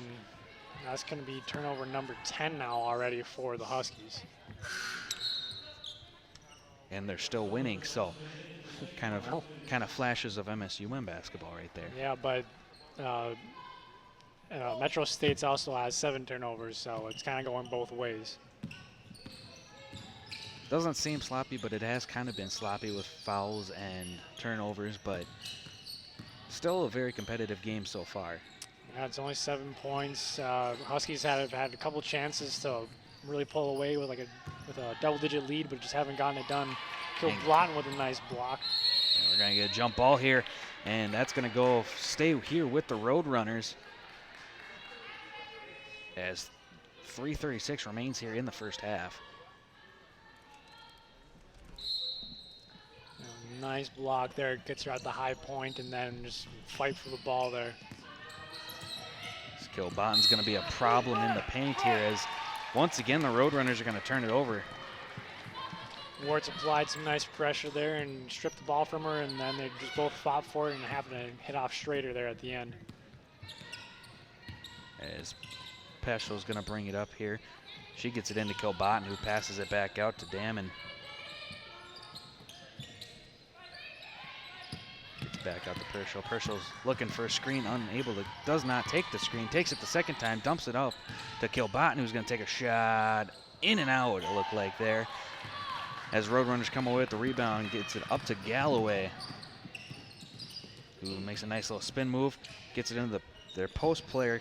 that's going to be turnover number 10 now already for the Huskies. And they're still winning, so kind of flashes of MSUM basketball right there. Yeah, but Metro State's also has 7 turnovers, so it's kind of going both ways. Doesn't seem sloppy, but it has kind of been sloppy with fouls and turnovers, but still a very competitive game so far. Yeah, it's only 7 points. Huskies had a couple chances to really pull away with a double-digit lead, but just haven't gotten it done. Kilblatten with a nice block. And we're going to get a jump ball here, and that's going to stay here with the Roadrunners as 3:36 remains here in the first half. Nice block there. Gets her at the high point and then just fight for the ball there. Kilbotten's going to be a problem in the paint here as once again the Roadrunners are going to turn it over. Warts applied some nice pressure there and stripped the ball from her, and then they just both fought for it and happened to hit off Schrader there at the end. As Peschel's going to bring it up here. She gets it into Kilbotten, who passes it back out to Damon. Gets back out to Pershel. Perschel's looking for a screen, unable to, does not take the screen. Takes it the second time, dumps it up to Kilbotten, who's going to take a shot in and out, it looked like there. As Roadrunners come away with the rebound, gets it up to Galloway, who makes a nice little spin move, gets it into their post player,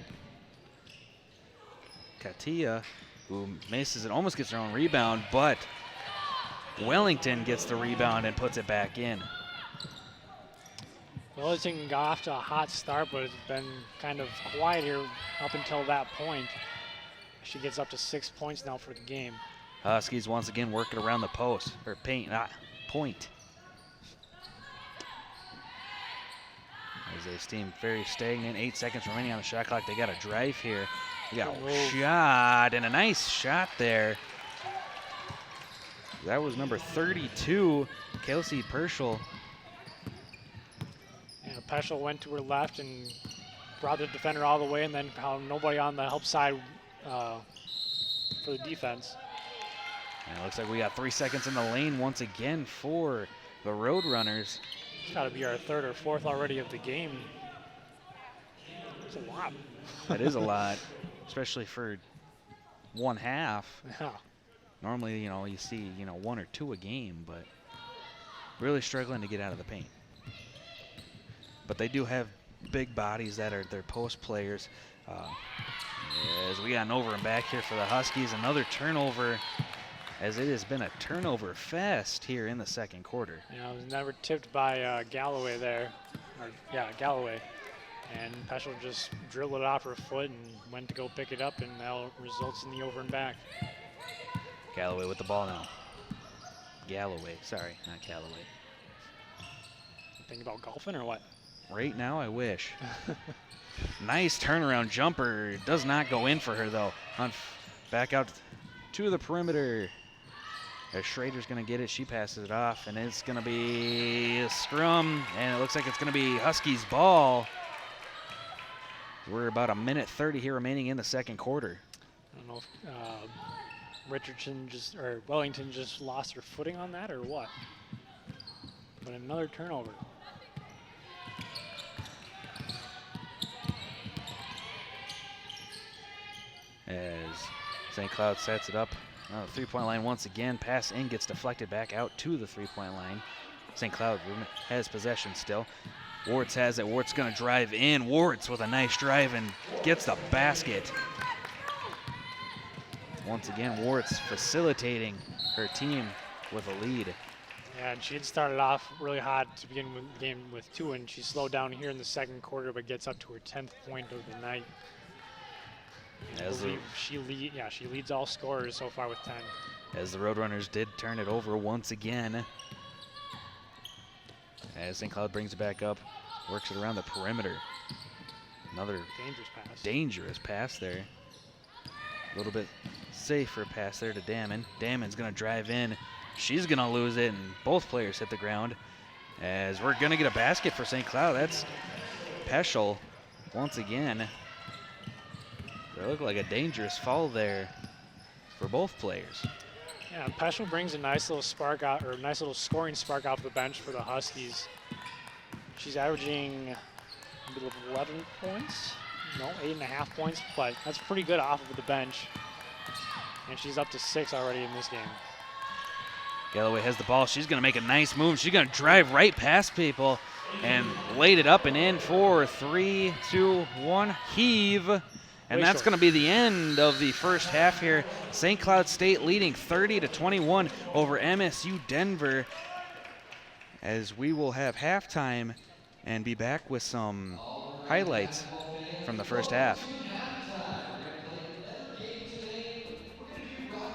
Katia, who misses it, almost gets her own rebound, but Wellington gets the rebound and puts it back in. Wellington got off to a hot start, but it's been kind of quiet here up until that point. She gets up to 6 points now for the game. Huskies once again working around the post, or point. As they seem very stagnant, 8 seconds remaining on the shot clock. They got a drive here. They got a shot, and a nice shot there. That was number 32, Kelsey Perschel. Yeah, Peschel went to her left and brought the defender all the way, and then found nobody on the help side for the defense. And it looks like we got 3 seconds in the lane once again for the Roadrunners. It's got to be our third or fourth already of the game. It's a lot. That is a lot, especially for one half. Yeah. Normally, you see, 1 or 2 a game, but really struggling to get out of the paint. But they do have big bodies that are their post players. As we got an over and back here for the Huskies, another turnover, as it has been a turnover fest here in the second quarter. Yeah, it was never tipped by Galloway there. Galloway. And Peschel just dribbled it off her foot and went to go pick it up, and that results in the over and back. Galloway with the ball now. Galloway, sorry, not Galloway. Think about golfing or what? Right now, I wish. Nice turnaround jumper. Does not go in for her, though. Back out to the perimeter. As Schrader's going to get it, she passes it off, and it's going to be a scrum, and it looks like it's going to be Huskies' ball. We're about 1:30 here remaining in the second quarter. I don't know if Wellington just lost her footing on that or what. But another turnover. As St. Cloud sets it up. 3-point line once again. Pass in, gets deflected back out to the 3-point line. St. Cloud has possession still. Warts has it. Warts going to drive in. Warts with a nice drive and gets the basket. Once again, Warts facilitating her team with a lead. Yeah, and she had started off really hot to begin with the game with 2, and she slowed down here in the second quarter, but gets up to her 10th point of the night. She leads all scorers so far with 10. As the Roadrunners did turn it over once again. As St. Cloud brings it back up, works it around the perimeter. Another dangerous pass there. A little bit safer pass there to Damon. Damon's going to drive in. She's going to lose it, and both players hit the ground. As we're going to get a basket for St. Cloud. That's Peschel once again. It looked like a dangerous foul there for both players. Yeah, Peschel brings a nice little spark out, or a nice little scoring spark off the bench for the Huskies. She's averaging 11 points, 8.5 points, but that's pretty good off of the bench. And she's up to 6 already in this game. Galloway has the ball. She's going to make a nice move. She's going to drive right past people. and laid it up and in for 3, 2, 1, heave. And that's going to be the end of the first half here. St. Cloud State leading 30-21 over MSU Denver, as we will have halftime and be back with some highlights from the first half.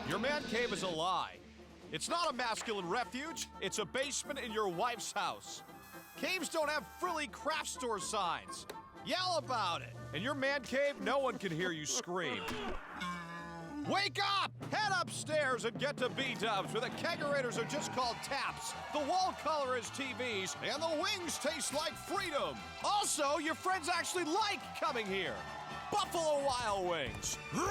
Your man cave is a lie. It's not a masculine refuge, it's a basement in your wife's house. Caves don't have frilly craft store signs. Yell about it. In your man cave, no one can hear you scream. Wake up! Head upstairs and get to B-dubs, where the kegerators are just called taps, the wall color is TVs, and the wings taste like freedom. Also, your friends actually like coming here. Buffalo Wild Wings. Roar!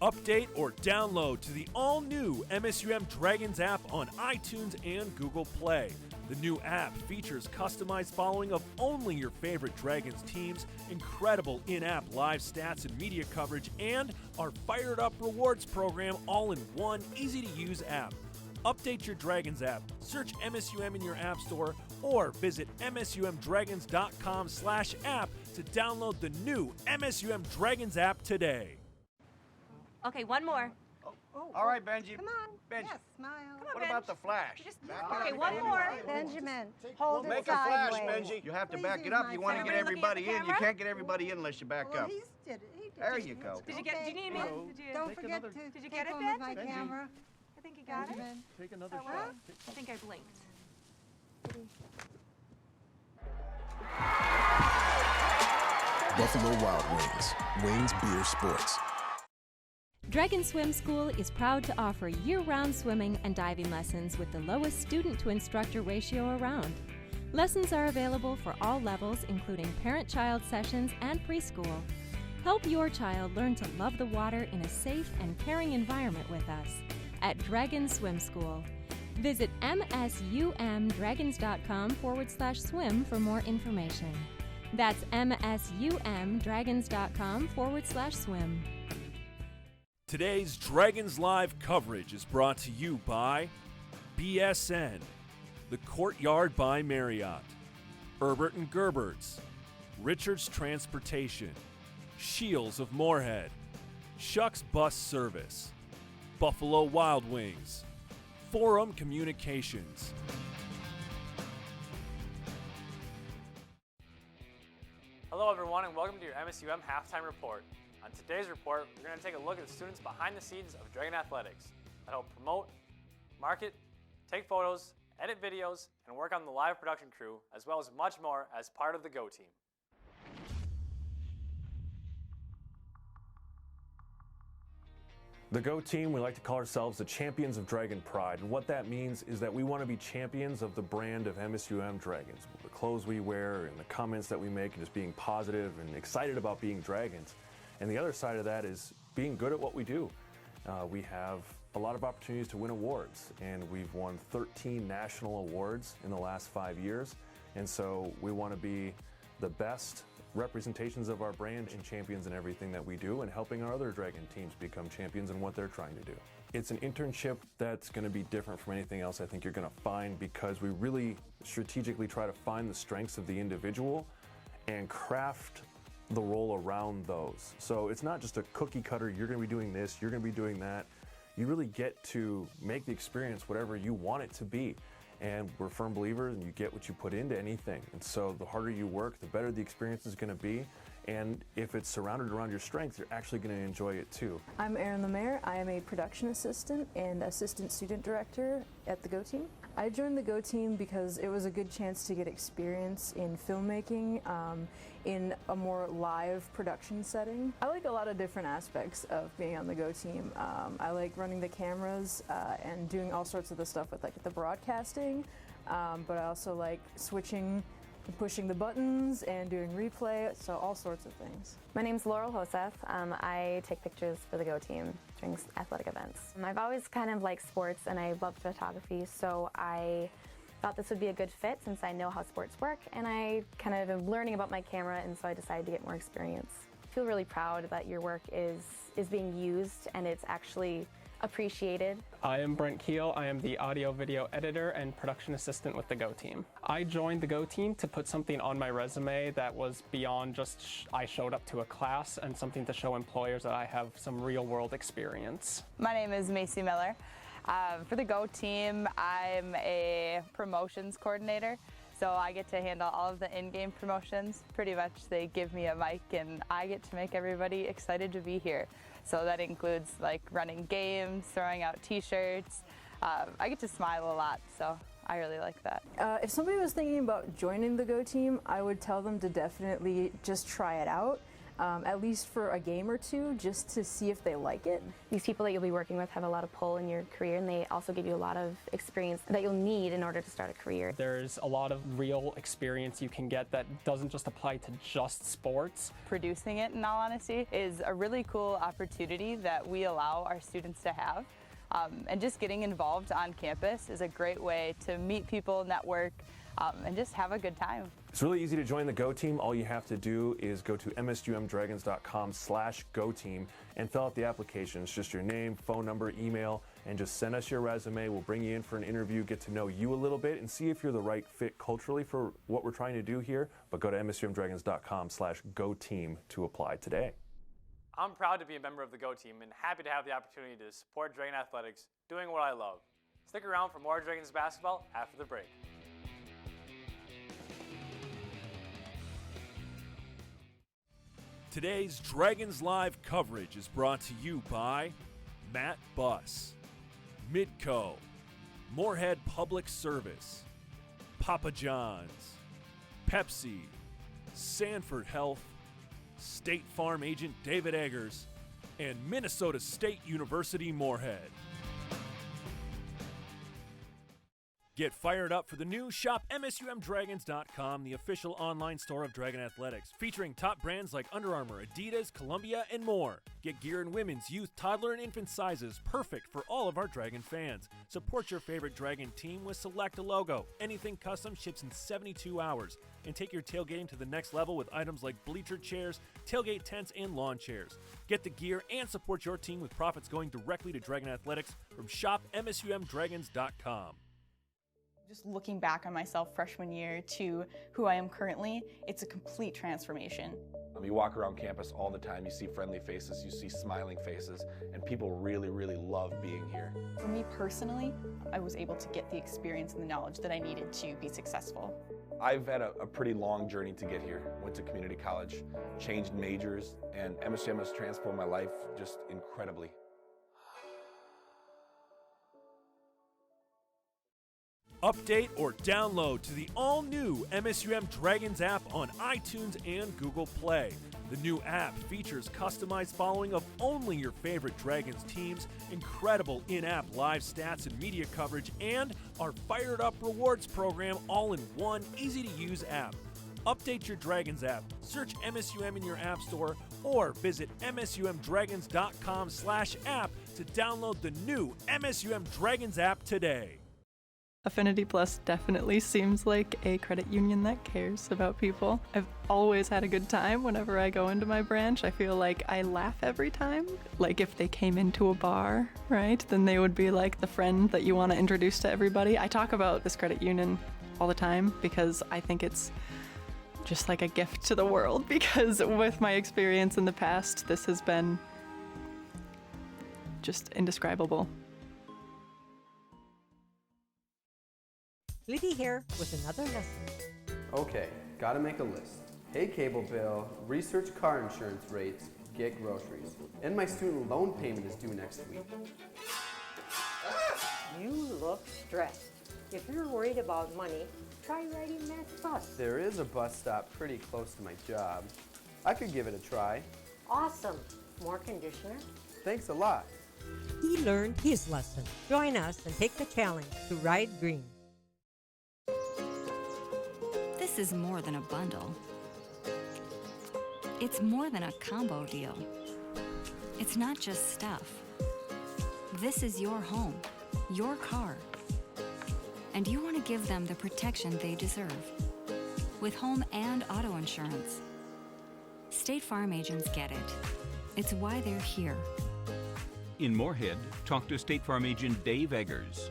Update or download to the all-new MSUM Dragons app on iTunes and Google Play. The new app features customized following of only your favorite Dragons teams, incredible in-app live stats and media coverage, and our fired-up rewards program all in one easy-to-use app. Update your Dragons app, search MSUM in your app store, or visit msumdragons.com/app to download the new MSUM Dragons app today. Okay, one more. All right, Benji. Come on. Benji. Yes, smile. Come on, What about the flash? Okay, one more. Benjamin, hold Make it a flash, sideways. Benji. You have to Please back it use up. my You want to camera. get everybody Looking at in. the You camera? can't get everybody in unless you back Well, up. he did. There you go. Did you get? Did you need me? Did you? Don't forget to Did you take get it, one with Ben? my camera. I think you got Benjamin. it. Take another That shot. work? I think I blinked. Buffalo Wild Wings. Wings Beer Sports. Dragon Swim School is proud to offer year-round swimming and diving lessons with the lowest student-to-instructor ratio around. Lessons are available for all levels, including parent-child sessions and preschool. Help your child learn to love the water in a safe and caring environment with us at Dragon Swim School. Visit msumdragons.com/swim for more information. That's msumdragons.com/swim. Today's Dragons Live coverage is brought to you by BSN, The Courtyard by Marriott, Herbert & Gerbert's, Richards Transportation, Shields of Moorhead, Shucks Bus Service, Buffalo Wild Wings, Forum Communications. Hello everyone and welcome to your MSUM Halftime Report. On today's report, we're going to take a look at the students behind the scenes of Dragon Athletics that help promote, market, take photos, edit videos, and work on the live production crew, as well as much more as part of the Go team. The Go team, we like to call ourselves the champions of Dragon Pride, and what that means is that we want to be champions of the brand of MSUM Dragons. The clothes we wear and the comments that we make and just being positive and excited about being Dragons. And the other side of that is being good at what we do. We have a lot of opportunities to win awards, and we've won 13 national awards in the last 5 years. And so we want to be the best representations of our brand and champions in everything that we do, and helping our other Dragon teams become champions in what they're trying to do. It's an internship that's going to be different from anything else I think you're going to find, because we really strategically try to find the strengths of the individual and craft the role around those. So it's not just a cookie cutter, you're going to be doing this, you're going to be doing that. You really get to make the experience whatever you want it to be. And we're firm believers, and you get what you put into anything. And so the harder you work, the better the experience is going to be. And if it's surrounded around your strengths, you're actually going to enjoy it too. I'm Erin Lemaire. I am a production assistant and assistant student director at the Go team. I joined the Go team because it was a good chance to get experience in filmmaking in a more live production setting. I like a lot of different aspects of being on the Go team. I like running the cameras and doing all sorts of the stuff with like the broadcasting, but I also like switching, pushing the buttons and doing replay, so all sorts of things. My name's Laurel Hoseth. I take pictures for the Go team during athletic events. I've always kind of liked sports and I love photography, so I thought this would be a good fit since I know how sports work and I kind of am learning about my camera, and so I decided to get more experience. I feel really proud that your work is being used and it's actually appreciated. I am Brent Keel. I am the audio video editor and production assistant with the Go team. I joined the Go team to put something on my resume that was beyond just I showed up to a class, and something to show employers that I have some real world experience. My name is Macy Miller. For the Go team, I'm a promotions coordinator. So I get to handle all of the in-game promotions. Pretty much they give me a mic and I get to make everybody excited to be here. So that includes like running games, throwing out t-shirts. I get to smile a lot, so I really like that. If somebody was thinking about joining the Go team, I would tell them to definitely just try it out. At least for a game or two, just to see if they like it. These people that you'll be working with have a lot of pull in your career, and they also give you a lot of experience that you'll need in order to start a career. There's a lot of real experience you can get that doesn't just apply to just sports. Producing it, in all honesty, is a really cool opportunity that we allow our students to have. And just getting involved on campus is a great way to meet people, network, and just have a good time. It's really easy to join the Go team. All you have to do is go to msumdragons.com/Go team and fill out the application. It's just your name, phone number, email, and just send us your resume. We'll bring you in for an interview, get to know you a little bit, and see if you're the right fit culturally for what we're trying to do here. But go to msumdragons.com/Go team to apply today. I'm proud to be a member of the Go team and happy to have the opportunity to support Dragon Athletics, doing what I love. Stick around for more Dragons basketball after the break. Today's Dragons Live coverage is brought to you by Matt Buss, Midco, Moorhead Public Service, Papa John's, Pepsi, Sanford Health, State Farm agent David Eggers, and Minnesota State University Moorhead. Get fired up for the new Shop MSUMDragons.com, the official online store of Dragon Athletics, featuring top brands like Under Armour, Adidas, Columbia, and more. Get gear in women's, youth, toddler, and infant sizes, perfect for all of our Dragon fans. Support your favorite Dragon team with Select a Logo. Anything custom ships in 72 hours. And take your tailgating to the next level with items like bleacher chairs, tailgate tents, and lawn chairs. Get the gear and support your team with profits going directly to Dragon Athletics from Shop MSUMDragons.com. Just looking back on myself freshman year to who I am currently, it's a complete transformation. You walk around campus all the time, you see friendly faces, you see smiling faces, and people really, really love being here. For me personally, I was able to get the experience and the knowledge that I needed to be successful. I've had a pretty long journey to get here. Went to community college, changed majors, and MSUM has transformed my life just incredibly. Update or download to the all-new MSUM Dragons app on iTunes and Google Play. The new app features customized following of only your favorite Dragons teams, incredible in-app live stats and media coverage, and our Fired Up Rewards program all in one easy-to-use app. Update your Dragons app, search MSUM in your app store, or visit msumdragons.com/app to download the new MSUM Dragons app today. Affinity Plus definitely seems like a credit union that cares about people. I've always had a good time whenever I go into my branch. I feel like I laugh every time. Like if they came into a bar, right, then they would be like the friend that you want to introduce to everybody. I talk about this credit union all the time because I think it's just like a gift to the world, because with my experience in the past, this has been just indescribable. Liddy here with another lesson. Okay, gotta make a list. Pay cable bill, research car insurance rates, get groceries. And my student loan payment is due next week. You look stressed. If you're worried about money, try riding Matt's bus. There is a bus stop pretty close to my job. I could give it a try. Awesome. More conditioner? Thanks a lot. He learned his lesson. Join us and take the challenge to ride green. This is more than a bundle. It's more than a combo deal. It's not just stuff. This is your home, your car. And you want to give them the protection they deserve. With home and auto insurance. State Farm agents get it. It's why they're here. In Moorhead, talk to State Farm agent Dave Eggers.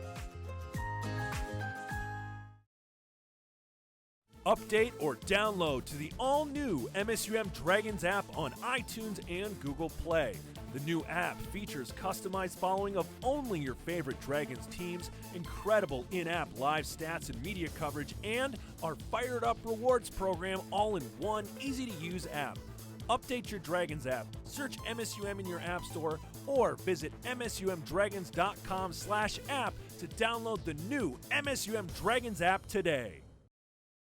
Update or download to the all-new MSUM Dragons app on iTunes and Google Play. The new app features customized following of only your favorite Dragons teams, incredible in-app live stats and media coverage, and our fired-up rewards program all in one easy-to-use app. Update your Dragons app, search MSUM in your app store, or visit msumdragons.com/app to download the new MSUM Dragons app today.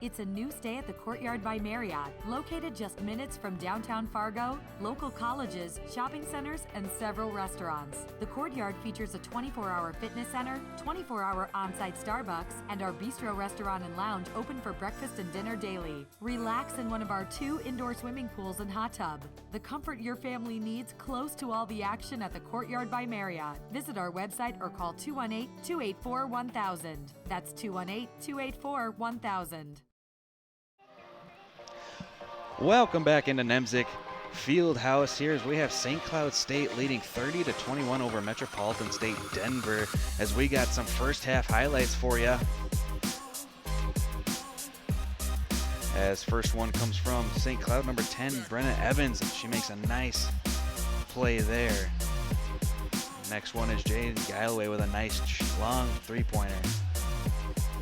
It's a new stay at the Courtyard by Marriott, located just minutes from downtown Fargo, local colleges, shopping centers, and several restaurants. The Courtyard features a 24-hour fitness center, 24-hour on-site Starbucks, and our bistro restaurant and lounge open for breakfast and dinner daily. Relax in one of our 2 indoor swimming pools and hot tub. The comfort your family needs close to all the action at the Courtyard by Marriott. Visit our website or call 218-284-1000. That's 218-284-1000. Welcome back into Nemzik Fieldhouse here as we have St. Cloud State leading 30-21 over Metropolitan State Denver as we got some first half highlights for you. As first one comes from St. Cloud, number 10, Brenna Evans. She makes a nice play there. Next one is Jaden Galloway with a nice long three-pointer.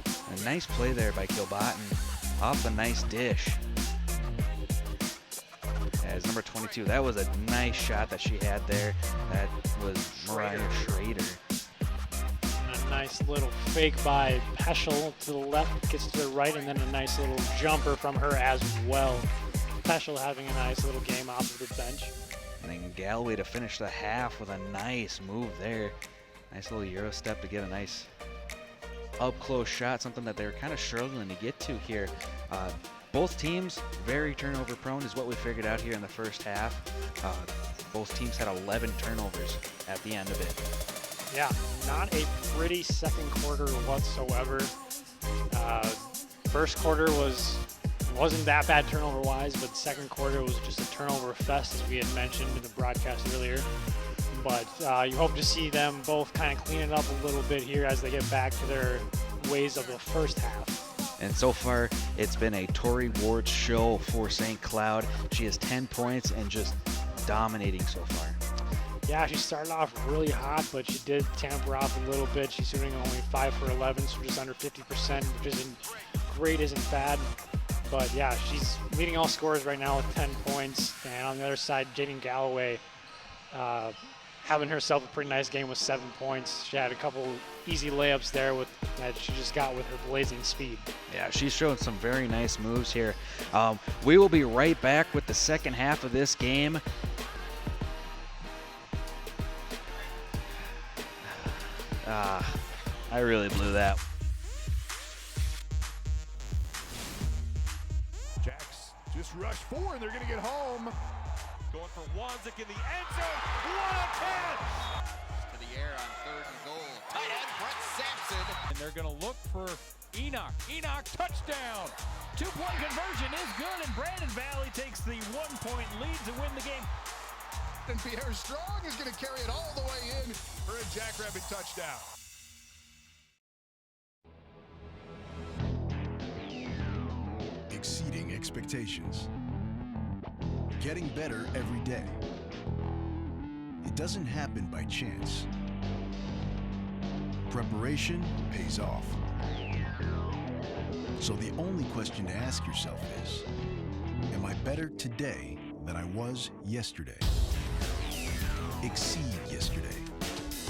A nice play there by Kilbotton off a nice dish. As number 22, that was a nice shot that she had there. That was Mariah Schrader. And a nice little fake by Peschel to the left, gets to the right, and then a nice little jumper from her as well. Peschel having a nice little game off of the bench. And then Galloway to finish the half with a nice move there. Nice little Euro step to get a nice up-close shot, something that they were kind of struggling to get to here. Both teams very turnover prone is what we figured out here in the first half. Both teams had 11 turnovers at the end of it. Yeah, not a pretty second quarter whatsoever. First quarter wasn't that bad turnover-wise, but second quarter was just a turnover fest, as we had mentioned in the broadcast earlier. But you hope to see them both kind of clean it up a little bit here as they get back to their ways of the first half. And so far, it's been a Tori Ward show for St. Cloud. She has 10 points and just dominating so far. Yeah, she started off really hot, but she did tamper off a little bit. She's shooting only 5 for 11, so just under 50%, which isn't great, isn't bad. But yeah, she's leading all scorers right now with 10 points. And on the other side, Jaden Galloway having herself a pretty nice game with 7 points. She had a couple easy layups there that she just got with her blazing speed. Yeah, she's showing some very nice moves here. We will be right back with the second half of this game. I really blew that. Jacks just rushed forward. They're going to get home. Going for Wanzik in the end zone. What a catch! To the air on 3rd and goal. Tight end Brett Sampson. And they're going to look for Enoch. Enoch, touchdown. 2-point conversion is good, and Brandon Valley takes the 1-point lead to win the game. And Pierre Strong is going to carry it all the way in for a Jackrabbit touchdown. Exceeding expectations. Getting better every day. It doesn't happen by chance. Preparation pays off. So the only question to ask yourself is, am I better today than I was yesterday? Exceed yesterday.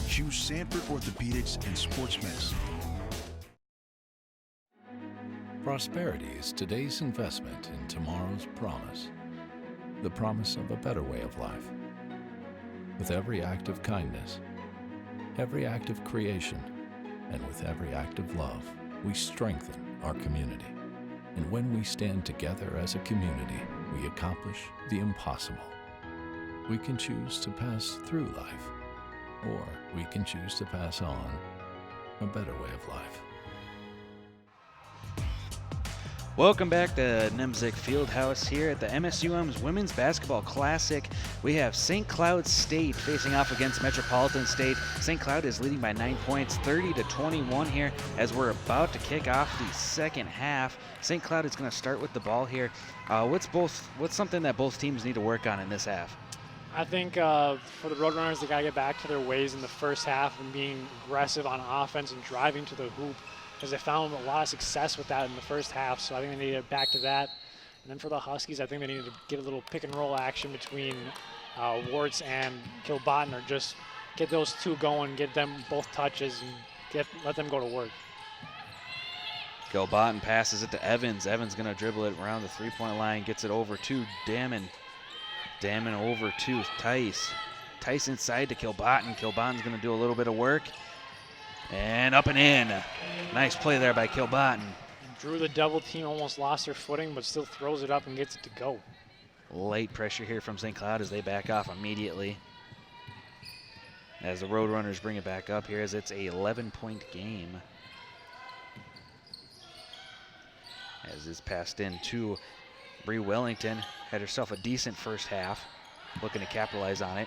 Choose Sanford Orthopedics and Sports Medicine. Prosperity is today's investment in tomorrow's promise, the promise of a better way of life. With every act of kindness, every act of creation, and with every act of love, we strengthen our community. And when we stand together as a community, we accomplish the impossible. We can choose to pass through life, or we can choose to pass on a better way of life. Welcome back to Nemzik Fieldhouse here at the MSUM's Women's Basketball Classic. We have St. Cloud State facing off against Metropolitan State. St. Cloud is leading by 9 points, 30-21 here as we're about to kick off the second half. St. Cloud is going to start with the ball here. What's something that both teams need to work on in this half? I think for the Roadrunners, they got to get back to their ways in the first half and being aggressive on offense and driving to the hoop, because they found a lot of success with that in the first half. So I think they need to get back to that. And then for the Huskies, I think they need to get a little pick and roll action between Warts and Kilbotten, or just get those two going, get them both touches, and let them go to work. Kilbotten passes it to Evans. Evans going to dribble it around the three-point line, gets it over to Damon. Damon over to Tice. Tice inside to Kilbotten. Kilbotten's going to do a little bit of work. And up and in. Nice play there by Kilbotten. Drew the double team, almost lost their footing, but still throws it up and gets it to go. Light pressure here from St. Cloud as they back off immediately. As the Roadrunners bring it back up here, as it's a 11-point game. As it's passed in to Bree Wellington. Had herself a decent first half, looking to capitalize on it.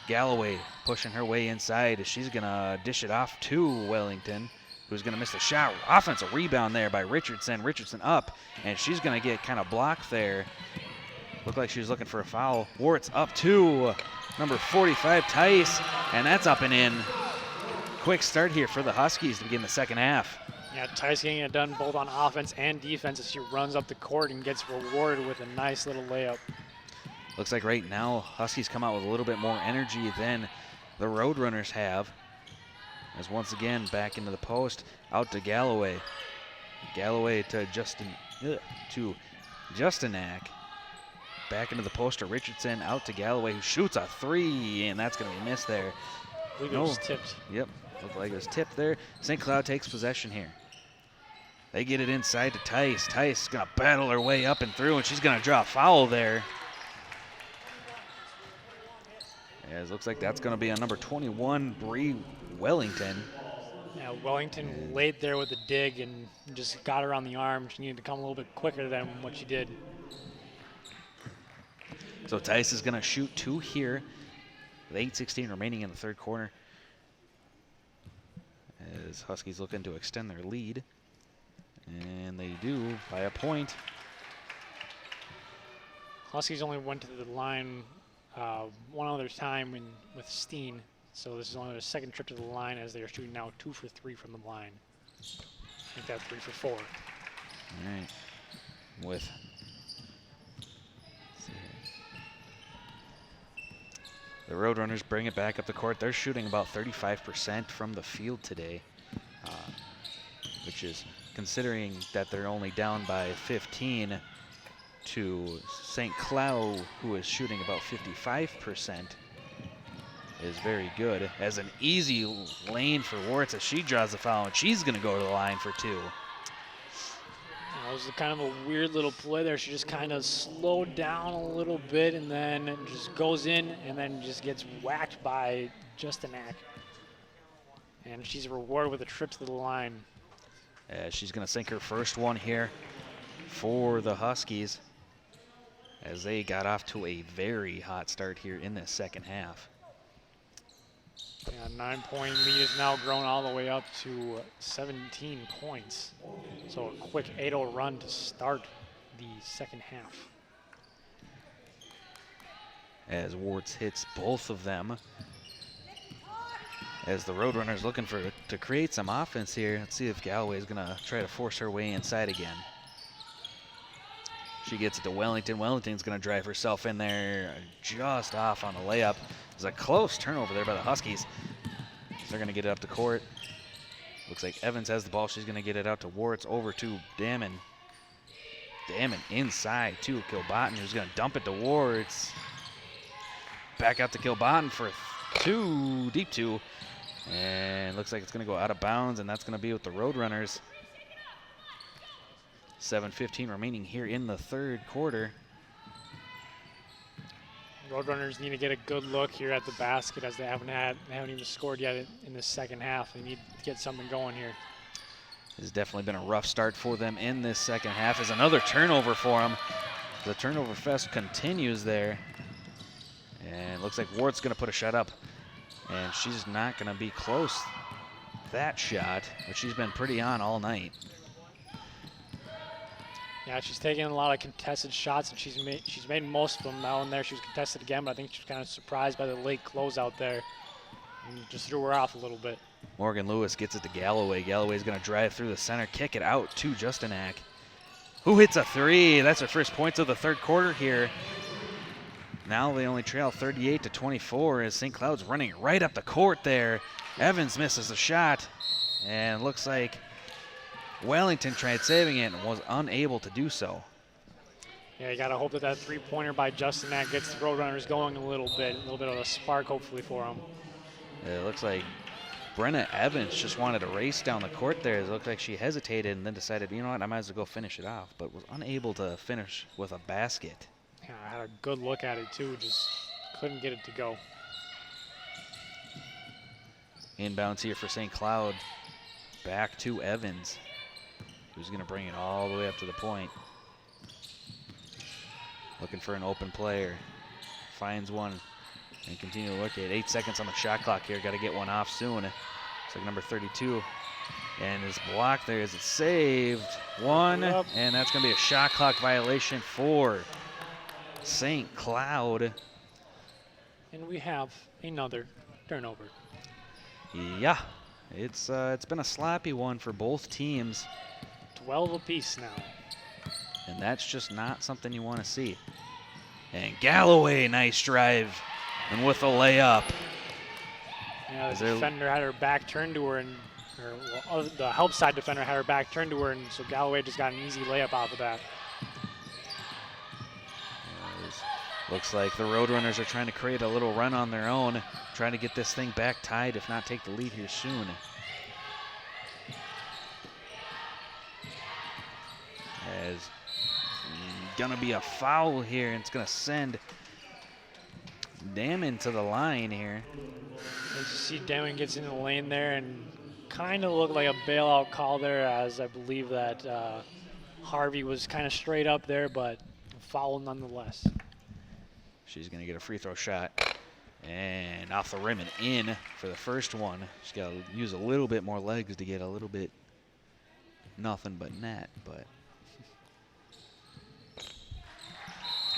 Galloway pushing her way inside. She's going to dish it off to Wellington, who's going to miss the shot. Offensive rebound there by Richardson. Richardson up, and she's going to get kind of blocked there. Looked like she was looking for a foul. Warts up to number 45, Tice, and that's up and in. Quick start here for the Huskies to begin the second half. Yeah, Tice getting it done both on offense and defense as she runs up the court and gets rewarded with a nice little layup. Looks like right now Huskies come out with a little bit more energy than the Roadrunners have. As once again back into the post, out to Galloway. Galloway to Justinak. Back into the post to Richardson, out to Galloway, who shoots a three, and that's going to be missed there. I believe it was tipped. Yep, looked like it was tipped there. St. Cloud takes possession here. They get it inside to Tice. Tice is going to battle her way up and through, and she's going to draw a foul there. As it looks like that's going to be on number 21, Bree Wellington. Yeah, Wellington laid there with a dig and just got her on the arm. She needed to come a little bit quicker than what she did. So Tice is going to shoot two here with 8:16 remaining in the third quarter. As Huskies looking to extend their lead. And they do by a point. Huskies only went to the line one other time with Steen, so this is only their second trip to the line, as they are shooting now 2 for 3 from the line. I think that's 3 for 4. All right. With the Roadrunners bring it back up the court. They're shooting about 35% from the field today, which is, considering that they're only down by 15 to St. Cloud, who is shooting about 55%, is very good. As an easy lane for Warts as she draws the foul, and she's going to go to the line for two. That was kind of a weird little play there. She just kind of slowed down a little bit and then just goes in and then just gets whacked by Justinak. And she's rewarded with a trip to the line. She's going to sink her first one here for the Huskies, as they got off to a very hot start here in this second half. Yeah, 9-point lead is now grown all the way up to 17 points. So a quick 8-0 run to start the second half. As Warts hits both of them. As the Roadrunners looking to create some offense here. Let's see if Galloway is going to try to force her way inside again. She gets it to Wellington. Wellington's going to drive herself in there just off on the layup. There's a close turnover there by the Huskies. So they're going to get it up the court. Looks like Evans has the ball. She's going to get it out to Warts, over to Damon. Damon inside to Kilbottom, who's going to dump it to Warts. Back out to Kilbottom for deep two. And looks like it's going to go out of bounds, and that's going to be with the Roadrunners. 7:15 remaining here in the third quarter. Roadrunners need to get a good look here at the basket, as they haven't even scored yet in the second half. They need to get something going here. It's definitely been a rough start for them in this second half. Is another turnover for them. The turnover fest continues there. And looks like Ward's going to put a shot up. And she's not going to be close. That shot, but she's been pretty on all night. Yeah, she's taking a lot of contested shots, and she's made most of them. Now and there she was contested again, but I think she was kind of surprised by the late closeout there. And just threw her off a little bit. Morgan Lewis gets it to Galloway. Galloway's going to drive through the center, kick it out to Justinak, who hits a three. That's her first points of the third quarter here. Now they only trail 38-24 as St. Cloud's running right up the court there. Evans misses a shot, and looks like Wellington tried saving it and was unable to do so. Yeah, you got to hope that three-pointer by Justinak gets the Roadrunners going a little bit of a spark hopefully for them. It looks like Brenna Evans just wanted to race down the court there. It looked like she hesitated and then decided, you know what, I might as well go finish it off, but was unable to finish with a basket. Yeah, I had a good look at it too, just couldn't get it to go. Inbounds here for St. Cloud. Back to Evans, who's going to bring it all the way up to the point. Looking for an open player. Finds one and continue to look at 8 seconds on the shot clock here. Got to get one off soon. It's like number 32. And his block there is saved. One, and that's going to be a shot clock violation for St. Cloud. And we have another turnover. Yeah, it's been a sloppy one for both teams. 12 apiece now. And that's just not something you want to see. And Galloway, nice drive, and with a layup. Yeah, the defender had her back turned to her, the help side defender had her back turned to her, and so Galloway just got an easy layup off of that. Looks like the Roadrunners are trying to create a little run on their own, trying to get this thing back tied, if not take the lead here soon. As gonna be a foul here, and it's gonna send Damon to the line here. As you see, Damon gets in the lane there and kind of looked like a bailout call there, as I believe that Harvey was kind of straight up there, but a foul nonetheless. She's gonna get a free throw shot, and off the rim and in for the first one. She's got to use a little bit more legs to get a little bit nothing but net, but.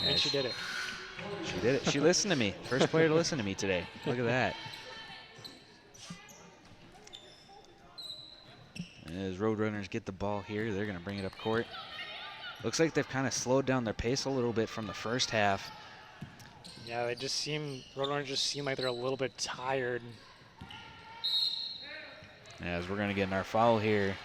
And she did it. She did it. She listened to me. First player to listen to me today. Look at that. As Roadrunners get the ball here, they're going to bring it up court. Looks like they've kind of slowed down their pace a little bit from the first half. Yeah, Roadrunners just seem like they're a little bit tired. As we're going to get in our foul here.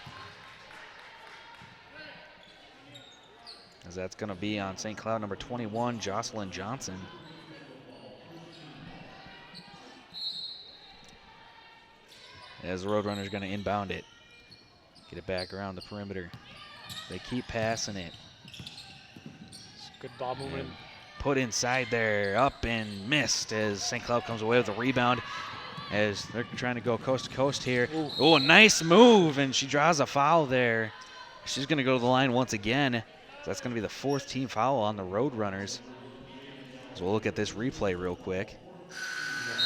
As that's going to be on St. Cloud, number 21, Jocelyn Johnson. As the Roadrunners going to inbound it. Get it back around the perimeter. They keep passing it. It's good ball movement. And put inside there, up and missed as St. Cloud comes away with a rebound as they're trying to go coast to coast here. Oh, nice move, and she draws a foul there. She's going to go to the line once again. So that's going to be the fourth team foul on the Roadrunners. So we'll look at this replay real quick.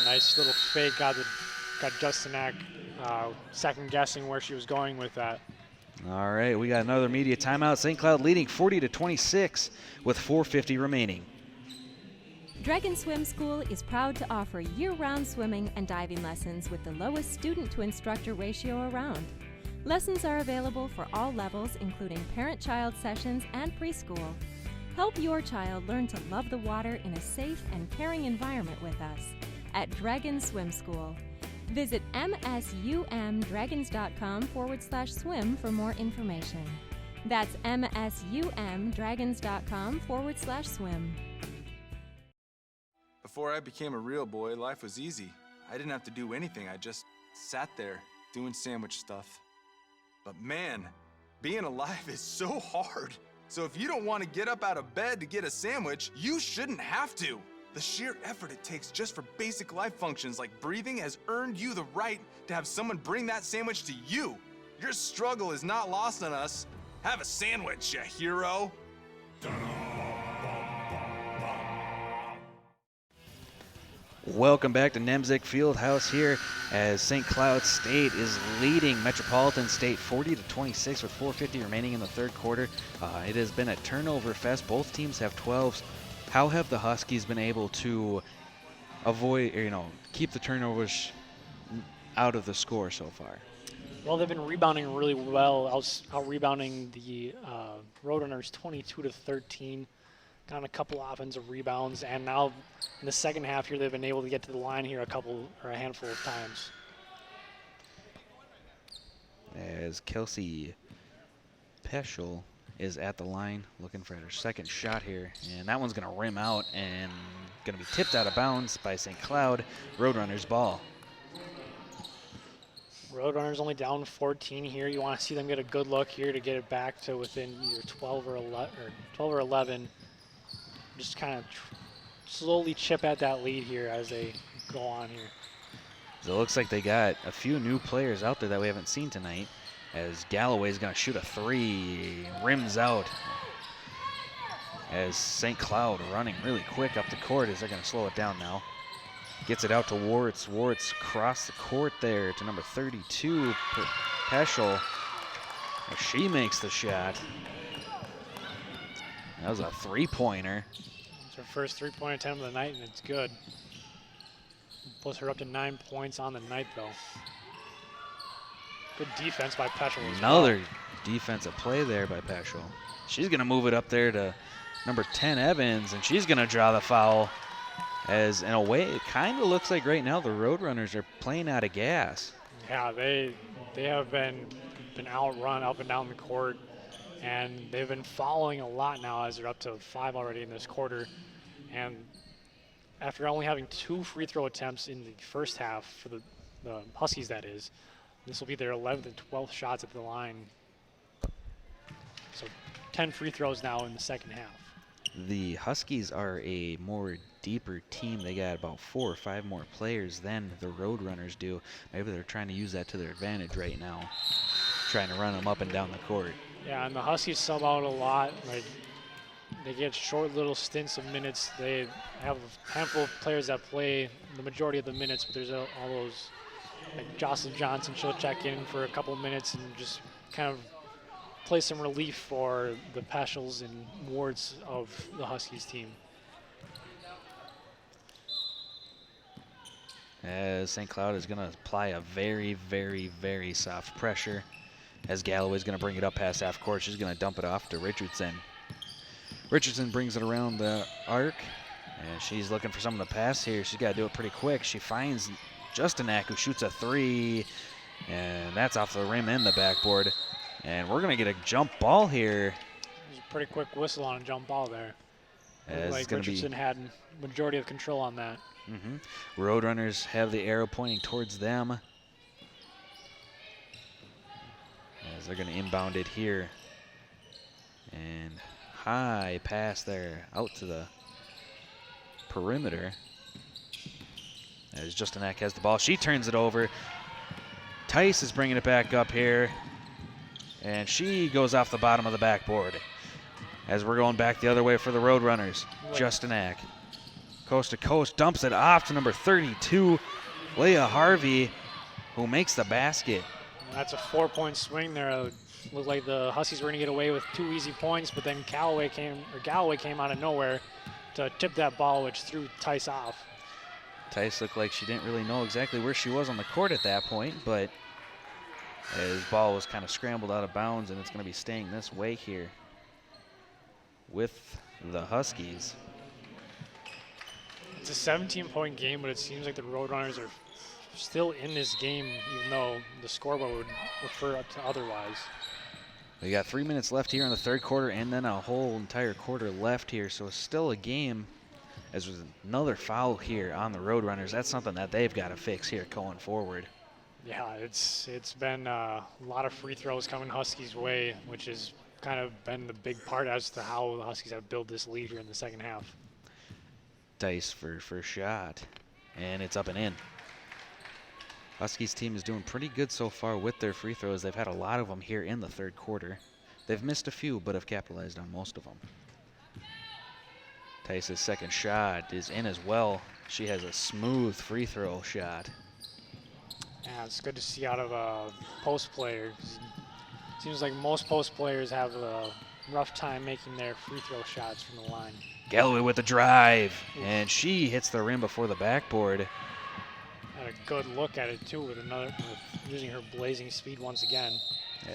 Nice little fake got Justinak second guessing where she was going with that. All right, we got another media timeout. St. Cloud leading 40-26 with 4:50 remaining. Dragon Swim School is proud to offer year-round swimming and diving lessons with the lowest student-to-instructor ratio around. Lessons are available for all levels, including parent-child sessions and preschool. Help your child learn to love the water in a safe and caring environment with us at Dragon Swim School. Visit msumdragons.com/swim for more information. That's msumdragons.com/swim. Before I became a real boy, life was easy. I didn't have to do anything. I just sat there doing sandwich stuff. But man, being alive is so hard. So if you don't want to get up out of bed to get a sandwich, you shouldn't have to. The sheer effort it takes just for basic life functions like breathing has earned you the right to have someone bring that sandwich to you. Your struggle is not lost on us. Have a sandwich, you hero. Welcome back to Nemzik Fieldhouse here as St. Cloud State is leading Metropolitan State 40-26 with 4:50 remaining in the third quarter. It has been a turnover fest. Both teams have 12s. How have the Huskies been able to avoid, keep the turnovers out of the score so far? Well, they've been rebounding really well, out-rebounding the Roadrunners 22-13. Got a couple offensive rebounds, and now in the second half here, they've been able to get to the line here a handful of times. As Kelsey Peschel is at the line looking for her second shot here, and that one's going to rim out and going to be tipped out of bounds by St. Cloud. Roadrunners ball. Roadrunners only down 14 here. You want to see them get a good look here to get it back to within either 12 or 11. Just kind of slowly chip at that lead here as they go on here. So it looks like they got a few new players out there that we haven't seen tonight, as Galloway's going to shoot a three, rims out. As St. Cloud running really quick up the court as they're going to slow it down now. Gets it out to Warts. Warts across the court there to number 32, Peschel. She makes the shot. That was a three-pointer. It's her first three-point attempt of the night, and it's good. Plus her up to 9 points on the night, though. Good defense by Peschel as well. Another defensive play there by Peschel. She's going to move it up there to number 10, Evans, and she's going to draw the foul. As, in a way, it kind of looks like right now the Roadrunners are playing out of gas. Yeah, they have been outrun up and down the court, and they've been following a lot now as they're up to 5 already in this quarter. And after only having 2 free throw attempts in the first half for the Huskies, that is, this will be their 11th and 12th shots at the line. So 10 free throws now in the second half. The Huskies are a more deeper team. They got about 4 or 5 more players than the Roadrunners do. Maybe they're trying to use that to their advantage right now, trying to run them up and down the court. Yeah, and the Huskies sub out a lot. Like, they get short little stints of minutes. They have a handful of players that play the majority of the minutes, but there's all those, like Jocelyn Johnson, she'll check in for a couple minutes and just kind of play some relief for the Peschels and Wards of the Huskies team. As St. Cloud is going to apply a very, very, very soft pressure. As Galloway's going to bring it up past half court, she's going to dump it off to Richardson. Richardson brings it around the arc, and she's looking for someone to pass here. She's got to do it pretty quick. She finds Justinak, who shoots a three, and that's off the rim and the backboard. And we're going to get a jump ball here. There's a pretty quick whistle on a jump ball there. Like Richardson had majority of control on that. Roadrunners have the arrow pointing towards them. As they're going to inbound it here. And high pass there out to the perimeter. As Justinak has the ball. She turns it over. Tice is bringing it back up here. And she goes off the bottom of the backboard. As we're going back the other way for the Roadrunners. Justinak, coast to coast, dumps it off to number 32, Leah Harvey, who makes the basket. That's a 4-point swing there. Looked like the Huskies were going to get away with 2 easy points, but then Galloway came out of nowhere to tip that ball, which threw Tice off. Tice looked like she didn't really know exactly where she was on the court at that point, but his ball was kind of scrambled out of bounds, and it's going to be staying this way here with the Huskies. It's a 17-point game, but it seems like the Roadrunners are still in this game, even though the scoreboard would refer to otherwise. We got 3 minutes left here in the third quarter and then a whole entire quarter left here. So it's still a game. As there's another foul here on the Roadrunners. That's something that they've got to fix here going forward. Yeah, it's been a lot of free throws coming Huskies' way, which has kind of been the big part as to how the Huskies have built this lead here in the second half. Dice for first shot, and it's up and in. Huskies team is doing pretty good so far with their free throws. They've had a lot of them here in the third quarter. They've missed a few, but have capitalized on most of them. Tice's second shot is in as well. She has a smooth free throw shot. Yeah, it's good to see out of a post player. It seems like most post players have a rough time making their free throw shots from the line. Galloway with the drive, and she hits the rim before the backboard. Had a good look at it too with using her blazing speed once again.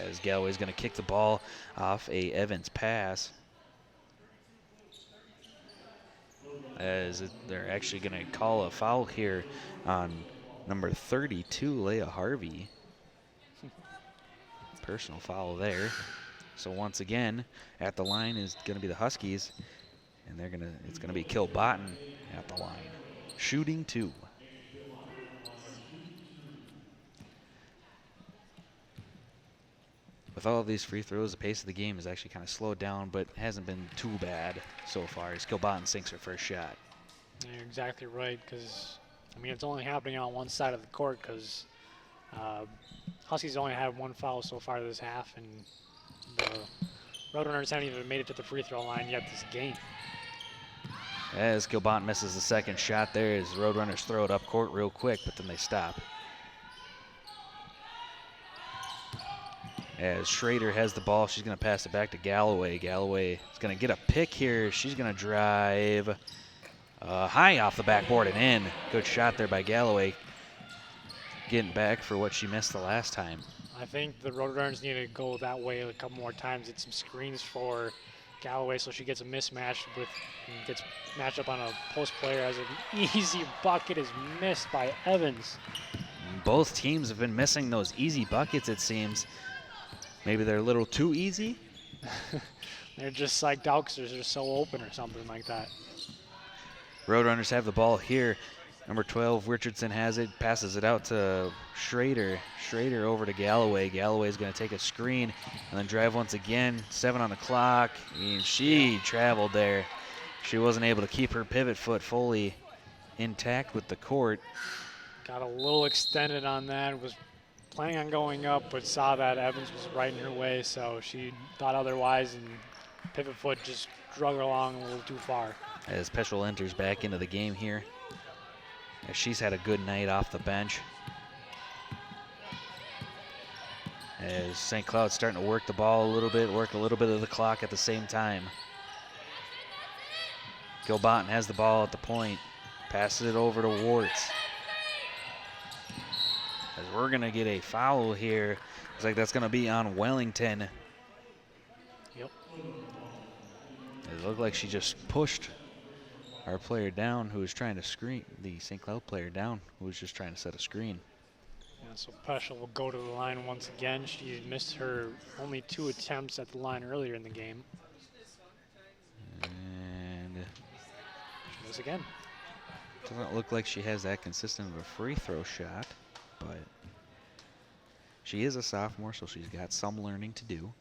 As Galloway's going to kick the ball off a Evans pass. As they're actually going to call a foul here on number 32, Leah Harvey. Personal foul there. So once again, at the line is going to be the Huskies, and it's going to be Kilbottom at the line, shooting 2. With all of these free throws, the pace of the game has actually kind of slowed down, but hasn't been too bad so far as Kilbottom sinks her first shot. You're exactly right, because, I mean, it's only happening on one side of the court because Huskies only have one foul so far this half, and the Roadrunners haven't even made it to the free throw line yet this game. As Kilbottom misses the second shot there, as Roadrunners throw it up court real quick, but then they stop. As Schrader has the ball, she's going to pass it back to Galloway. Galloway is going to get a pick here. She's going to drive high off the backboard and in. Good shot there by Galloway. Getting back for what she missed the last time. I think the Roadrunners need to go that way a couple more times. Get some screens for Galloway so she gets a mismatch gets matched up on a post player as an easy bucket is missed by Evans. Both teams have been missing those easy buckets, it seems. Maybe they're a little too easy. They're just psyched out because they're so open or something like that. Roadrunners have the ball here. Number 12, Richardson has it, passes it out to Schrader. Schrader over to Galloway. Galloway's going to take a screen and then drive once again. 7 on the clock. And she traveled there. She wasn't able to keep her pivot foot fully intact with the court. Got a little extended on that. Was planning on going up, but saw that Evans was right in her way, so she thought otherwise, and pivot foot just drug her along a little too far. As Petrel enters back into the game here, as she's had a good night off the bench. As St. Cloud's starting to work the ball a little bit, work a little bit of the clock at the same time. Kilbottom has the ball at the point, passes it over to Warts. As we're going to get a foul here. Looks like that's going to be on Wellington. Yep. It looked like she just pushed our player down who was trying to screen, the St. Cloud player down who was just trying to set a screen. Yeah, so Peschel will go to the line once again. She missed her only 2 attempts at the line earlier in the game. And she does again. Doesn't look like she has that consistent of a free throw shot, but she is a sophomore, so she's got some learning to do.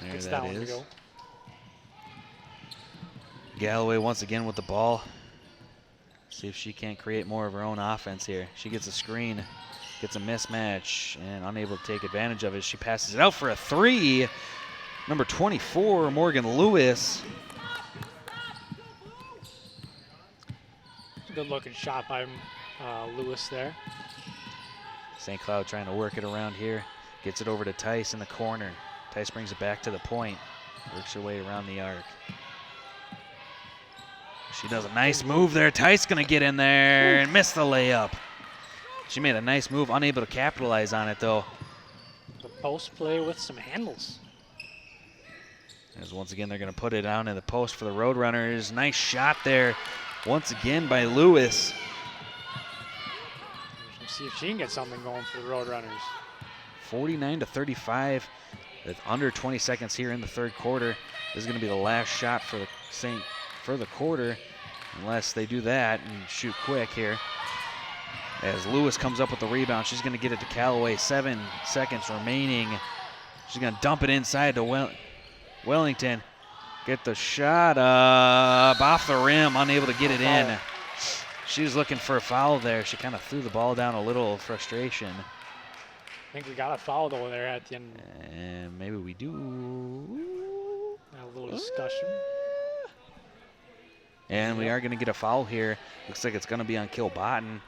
There that is. Galloway once again with the ball. See if she can't create more of her own offense here. She gets a screen, gets a mismatch, and unable to take advantage of it. She passes it out for a 3. Number 24, Morgan Lewis. Good looking shot by Lewis there. St. Cloud trying to work it around here. Gets it over to Tice in the corner. Tice brings it back to the point. Works her way around the arc. She does a nice move there. Tice gonna get in there and miss the layup. She made a nice move, unable to capitalize on it though. The post play with some handles. As once again they're gonna put it down in the post for the Roadrunners. Nice shot there once again by Lewis. See if she can get something going for the Roadrunners. 49-35 with under 20 seconds here in the third quarter. This is going to be the last shot for the quarter, unless they do that and shoot quick here. As Lewis comes up with the rebound, she's going to get it to Callaway. 7 seconds remaining. She's going to dump it inside to Wellington. Get the shot up off the rim, unable to get it in. She was looking for a foul there. She kind of threw the ball down a little frustration. I think we got a foul though there at the end. And maybe we do. A little discussion. And we are going to get a foul here. Looks like it's going to be on Kilbottom.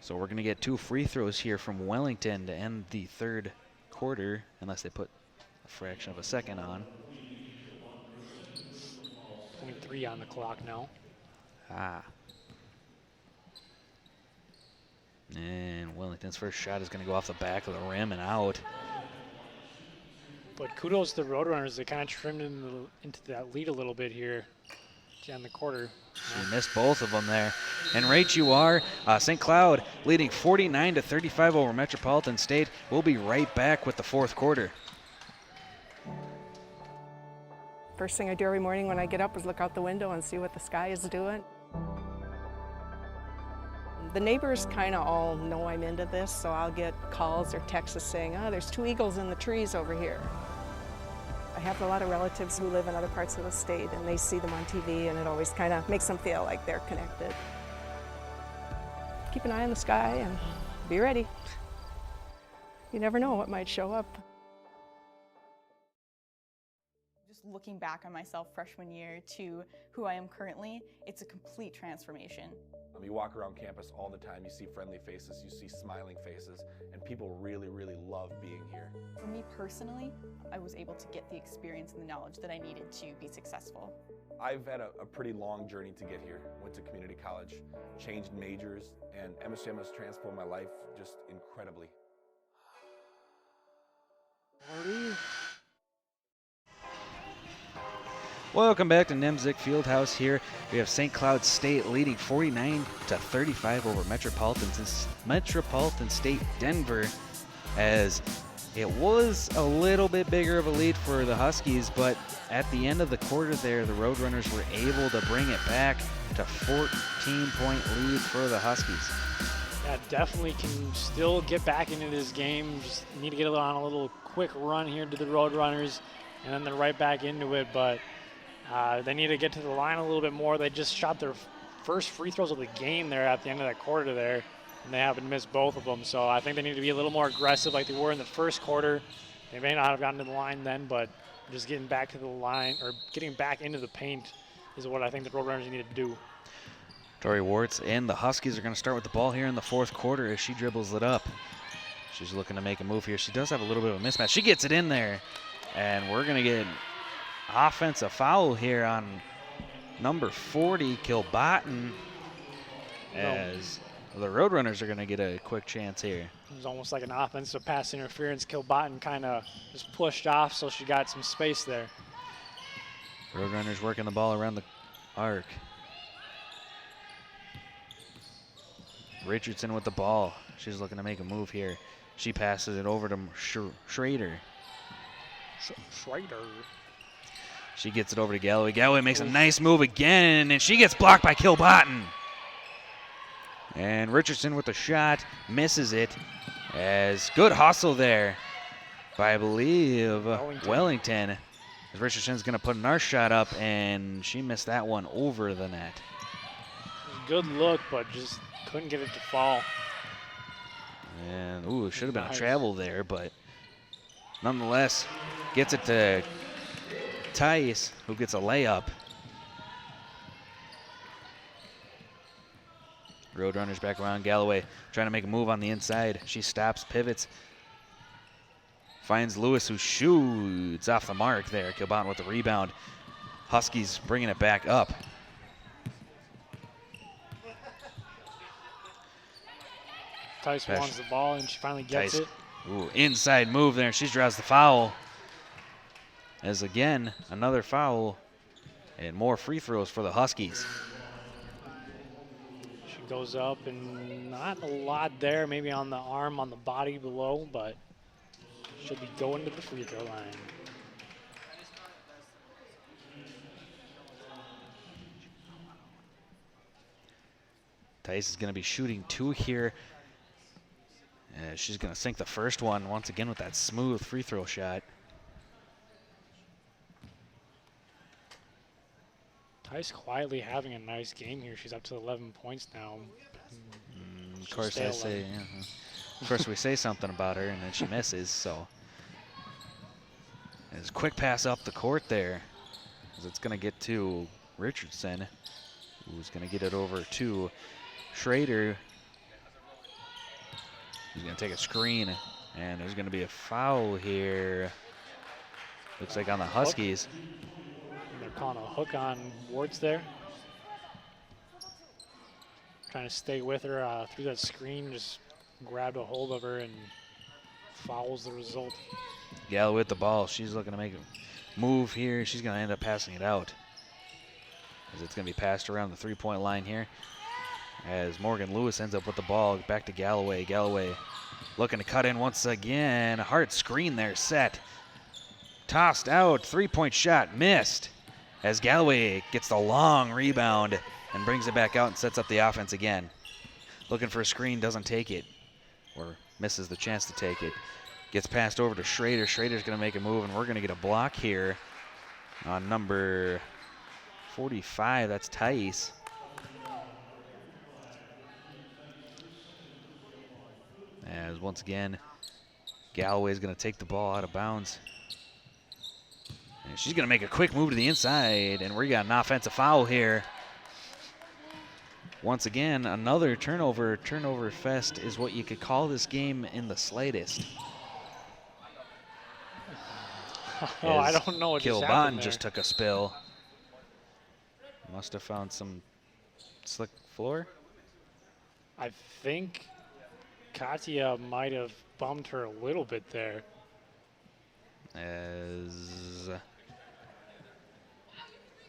So we're going to get 2 free throws here from Wellington to end the third quarter, unless they put a fraction of a second on. 0.3 on the clock now. And Wellington's first shot is going to go off the back of the rim and out. But kudos to the Roadrunners. They kind of trimmed into that lead a little bit here to end the quarter. She missed both of them there. And right you are, St. Cloud leading 49-35 over Metropolitan State. We'll be right back with the fourth quarter. First thing I do every morning when I get up is look out the window and see what the sky is doing. The neighbors kind of all know I'm into this, so I'll get calls or texts saying, oh, there's 2 eagles in the trees over here. I have a lot of relatives who live in other parts of the state, and they see them on TV, and it always kind of makes them feel like they're connected. Keep an eye on the sky and be ready. You never know what might show up. Looking back on myself freshman year to who I am currently, it's a complete transformation. You walk around campus all the time, you see friendly faces, you see smiling faces, and people really, really love being here. For me personally, I was able to get the experience and the knowledge that I needed to be successful. I've had a pretty long journey to get here. Went to community college, changed majors, and MSUM has transformed my life just incredibly. Welcome back to Nemzik Fieldhouse here. We have St. Cloud State leading 49-35 over Metropolitan State Denver, as it was a little bit bigger of a lead for the Huskies, but at the end of the quarter there, the Roadrunners were able to bring it back to 14-point lead for the Huskies. Yeah, definitely can still get back into this game. Just need to get on a little quick run here to the Roadrunners, and then they're right back into it, but they need to get to the line a little bit more. They just shot their first free throws of the game there at the end of that quarter there, and they haven't missed both of them. So I think they need to be a little more aggressive like they were in the first quarter. They may not have gotten to the line then, but just getting back to the line or getting back into the paint is what I think the Roadrunners need to do. Tori Warts and the Huskies are going to start with the ball here in the fourth quarter as she dribbles it up. She's looking to make a move here. She does have a little bit of a mismatch. She gets it in there, and we're going to get offensive foul here on number 40, Kilbottom, as the Roadrunners are going to get a quick chance here. It was almost like an offensive pass interference. Kilbottom kind of just pushed off, so she got some space there. Roadrunners working the ball around the arc. Richardson with the ball. She's looking to make a move here. She passes it over to Schrader. Schrader. She gets it over to Galloway. Galloway makes a nice move again, and she gets blocked by Kilbottom. And Richardson with the shot, misses it. As good hustle there by, I believe, Wellington. As Richardson's going to put another shot up, and she missed that one over the net. Good look, but just couldn't get it to fall. And, ooh, should have been a travel there, but nonetheless, gets it to Tice, who gets a layup. Roadrunners back around. Galloway trying to make a move on the inside. She stops, pivots, finds Lewis, who shoots off the mark there. Kilbottom with the rebound. Huskies bringing it back up. Tice wants the ball, and she finally gets it. Ooh, inside move there. She draws the foul. As again, another foul and more free throws for the Huskies. She Goes up and not a lot there, maybe on the arm, on the body below, but should be going to the free throw line. Tice is going to be shooting 2 here. She's going to sink the first one once again with that smooth free throw shot. Tice quietly having a nice game here. She's up to 11 points now. Of course, I say, of course, we say something about her, and then she misses. So, it's a quick pass up the court there, as it's going to get to Richardson, who's going to get it over to Schrader. He's going to take a screen, and there's going to be a foul here. Looks like on the Huskies. They're calling a hook on Wards there. Trying to stay with her through that screen, just grabbed a hold of her and fouls the result. Galloway with the ball. She's looking to make a move here. She's going to end up passing it out, as it's going to be passed around the three-point line here. As Morgan Lewis ends up with the ball, back to Galloway. Galloway looking to cut in once again. A hard screen there set. Tossed out, three-point shot missed, as Galloway gets the long rebound and brings it back out and sets up the offense again. Looking for a screen, doesn't take it, or misses the chance to take it. Gets passed over to Schrader. Schrader's going to make a move, and we're going to get a block here on number 45. That's Tice. As once again, Galloway's going to take the ball out of bounds. And she's going to make a quick move to the inside, and we got an offensive foul here. Once again, another turnover. Turnover fest is what you could call this game in the slightest. Oh, I don't know what just happened there. just took a spill. Must have found some slick floor. I think Katya might have bumped her a little bit there. As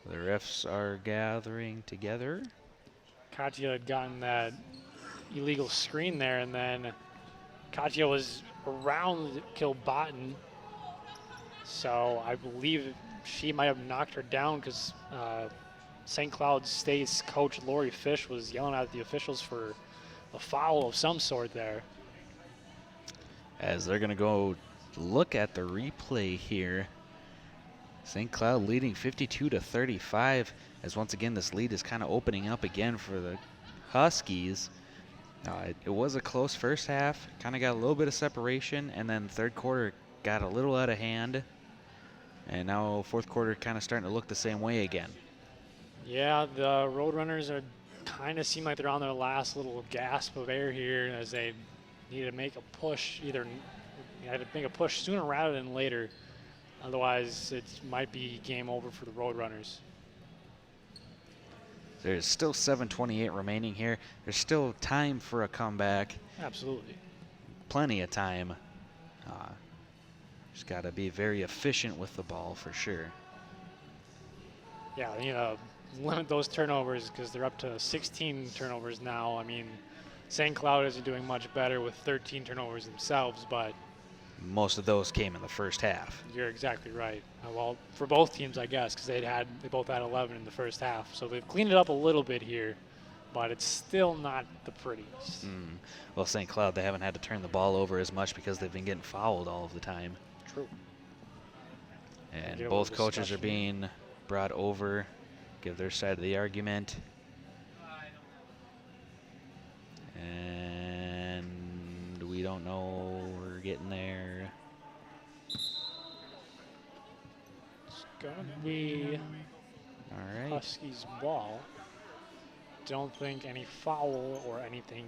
the refs are gathering together. Katya had gotten that illegal screen there, and then Katya was around Kilbottom. So I believe she might have knocked her down, because St. Cloud State's coach Lori Fish was yelling at the officials for a foul of some sort there. As they're going to go look at the replay here. St. Cloud leading 52-35, as once again this lead is kind of opening up again for the Huskies. It was a close first half, kind of got a little bit of separation, and then third quarter got a little out of hand, and now fourth quarter kind of starting to look the same way again. Yeah, the Roadrunners are kind of seem like they're on their last little gasp of air here, as they need to make a push, sooner rather than later. Otherwise, it might be game over for the Roadrunners. There's still 7:28 remaining here. There's still time for a comeback. Absolutely. Plenty of time. Just got to be very efficient with the ball for sure. Yeah, limit those turnovers, because they're up to 16 turnovers now. I mean, St. Cloud isn't doing much better with 13 turnovers themselves, but most of those came in the first half. You're exactly right. Well, for both teams, I guess, because they both had 11 in the first half. So they've cleaned it up a little bit here, but it's still not the prettiest. Well, St. Cloud, they haven't had to turn the ball over as much because they've been getting fouled all of the time. True. And both coaches are being brought over, give their side of the argument. And we don't know, we're getting there. It's gonna be all right. Huskies ball. Don't think any foul or anything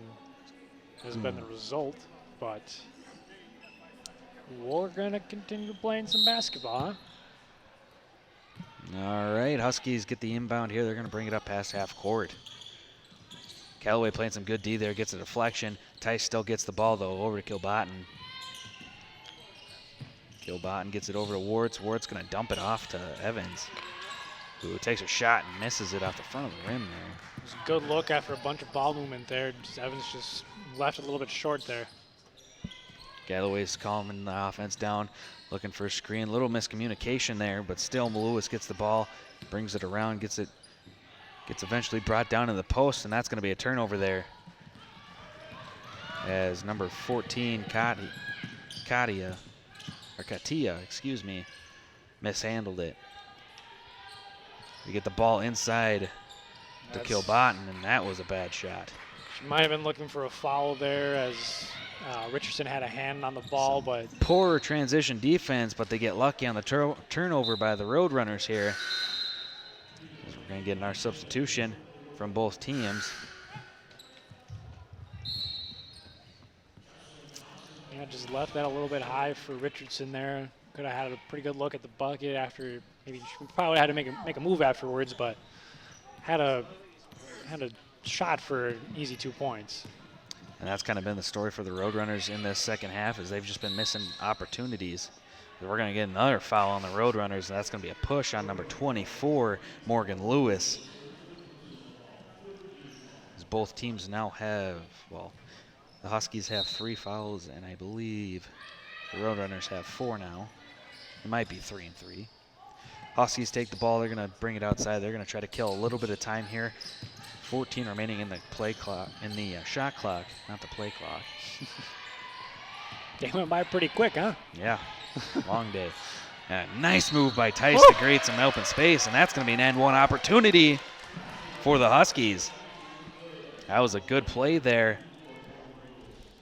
has been the result, but we're gonna continue playing some basketball, huh? All right, Huskies get the inbound here. They're gonna bring it up past half court. Callaway playing some good D there, gets a deflection. Tice still gets the ball, though, over to Kilbottom. Kilbottom gets it over to Wards. Wards going to dump it off to Evans. who takes a shot and misses it off the front of the rim there. It was a good look after a bunch of ball movement there. Evans just left it a little bit short there. Galloway's calming the offense down, looking for a screen. Little miscommunication there, but still Lewis gets the ball, brings it around, gets eventually brought down to the post, and that's going to be a turnover there. As number 14, Katia, excuse me, mishandled it. We get the ball inside to Kilbottom, and that was a bad shot. She might have been looking for a foul there as Richardson had a hand on the ball, but poor transition defense, but they get lucky on the turnover by the Roadrunners here. As we're going to get our substitution from both teams. Yeah, just left that a little bit high for Richardson there. Could have had a pretty good look at the bucket after. Maybe she probably had to make a move afterwards, but had a shot for an easy 2 points. And that's kind of been the story for the Roadrunners in this second half, is they've just been missing opportunities. We're going to get another foul on the Roadrunners, and that's going to be a push on number 24, Morgan Lewis. As both teams now have, well, the Huskies have 3 fouls, and I believe the Roadrunners have 4 now. It might be 3 and 3. Huskies take the ball. They're going to bring it outside. They're going to try to kill a little bit of time here. 14 remaining in the play clock, in the shot clock, not the play clock. They went by pretty quick, huh? Yeah, long day. Nice move by Tice to create some open space, and that's going to be an and one opportunity for the Huskies. That was a good play there.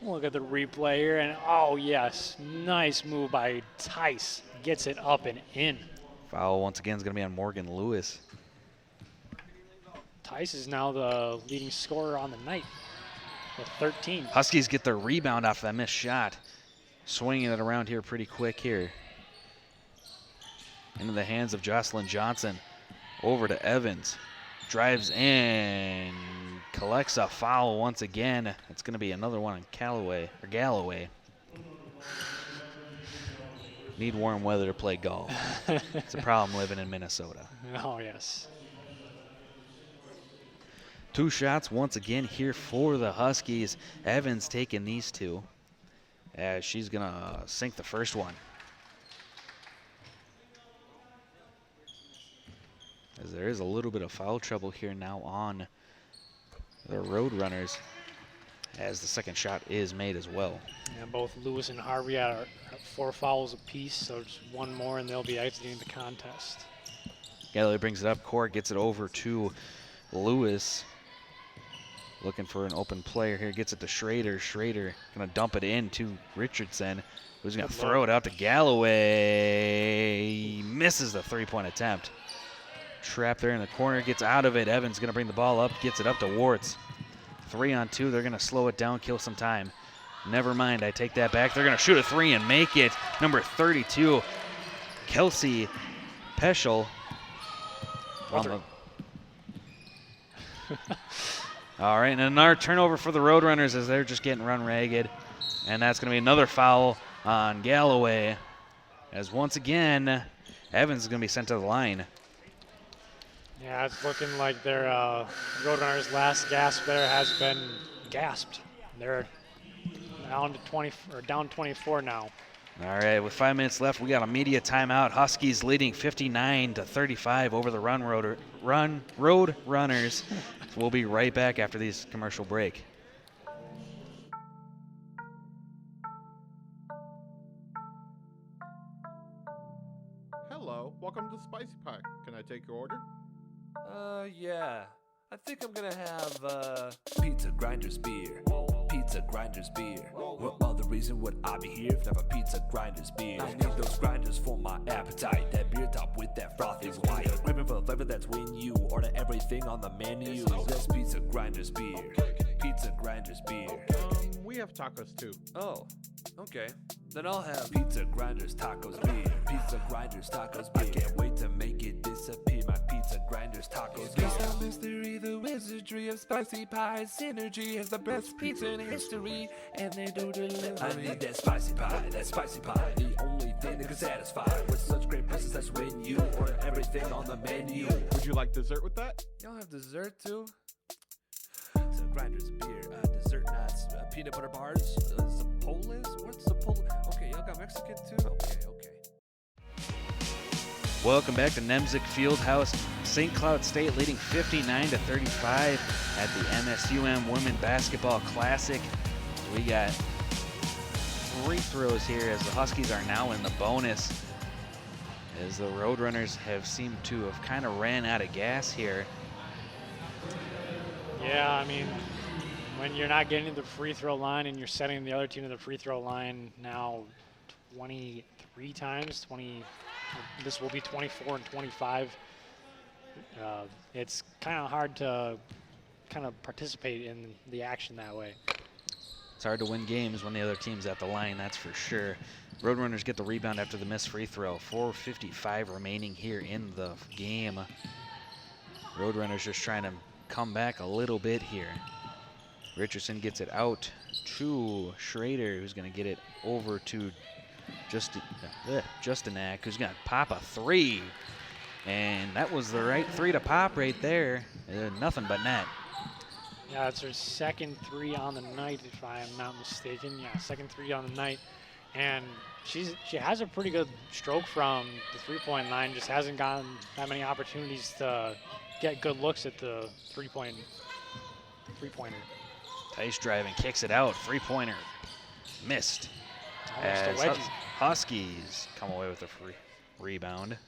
Look at the replay here, and oh yes, nice move by Tice. Gets it up and in. Foul once again is going to be on Morgan Lewis. Tice is now the leading scorer on the night with 13. Huskies get their rebound off that missed shot. Swinging it around here pretty quick here. Into the hands of Jocelyn Johnson. Over to Evans. Drives in. Collects a foul once again. It's going to be another one on Galloway. Need warm weather to play golf. It's a problem living in Minnesota. Oh, yes. 2 shots once again here for the Huskies. Evans taking these 2 as she's going to sink the first one. As there is a little bit of foul trouble here now on the Roadrunners as the second shot is made as well. Yeah, both Lewis and Harvey are 4 fouls apiece, so just 1 more and they'll be exiting the contest. Galloway brings it up. Court gets it over to Lewis. Looking for an open player here. Gets it to Schrader. Schrader going to dump it in to Richardson, who's going to throw it out to Galloway. He misses the 3-point attempt. Trapped there in the corner. Gets out of it. Evans going to bring the ball up. Gets it up to Warts. 3 on 2. They're going to slow it down, kill some time. Never mind. I take that back. They're going to shoot a 3 and make it. Number 32, Kelsey Peschel. All right, and another turnover for the Roadrunners as they're just getting run ragged. And that's going to be another foul on Galloway. As once again, Evans is going to be sent to the line. Yeah, it's looking like their Roadrunners' last gasp there has been gasped. They're down to 24 now. All right, with 5 minutes left, we got a media timeout. Huskies leading 59-35 over the Roadrunners. So we'll be right back after this commercial break. Hello, welcome to Spicy Pie. Can I take your order? Yeah. I think I'm gonna have, Pizza Grinders beer. Pizza Grinders beer. What other reason would I be here if not for Pizza Grinders beer? I need those grinders for my appetite. That beer top with that frothy white. Craving for the flavor that's when you order everything on the menu. That's Pizza Grinders beer. Pizza Grinders beer. We have tacos too. Oh, okay. Then I'll have Pizza Grinders tacos beer. Pizza Grinders tacos beer. I can't wait to make it disappear. My Pizza Grinders tacos beer. Mr. Either Wizard Pantry of spicy pies. Synergy has the best pizza in history, and they do delivery. I need that spicy pie, the only thing that can satisfy. With such great prices, that's when you order everything on the menu. Would you like dessert with that? Y'all have dessert too? So Grinders beer, dessert nuts, peanut butter bars, Zapolas? What's Zapola? Okay, y'all got Mexican too? Okay. Welcome back to Nemzik Fieldhouse. St. Cloud State leading 59-35 at the MSUM Women Basketball Classic. We got free throws here as the Huskies are now in the bonus, as the Roadrunners have seemed to have kind of ran out of gas here. Yeah, I mean, when you're not getting to the free throw line and you're setting the other team to the free throw line now 23 times, this will be 24 and 25. It's kind of hard to kind of participate in the action that way. It's hard to win games when the other team's at the line, that's for sure. Roadrunners get the rebound after the missed free throw. 4:55 remaining here in the game. Roadrunners just trying to come back a little bit here. Richardson gets it out to Schrader, who's going to get it over to Justinak, who's going to pop a three. And that was the right three to pop right there. Nothing but net. Yeah, it's her second three on the night, if I am not mistaken. Yeah, second three on the night. And she has a pretty good stroke from the three-point line, just hasn't gotten that many opportunities to get good looks at the three-pointer. Tice driving, kicks it out, three-pointer. Missed. Almost a wedgie. Huskies come away with a free rebound.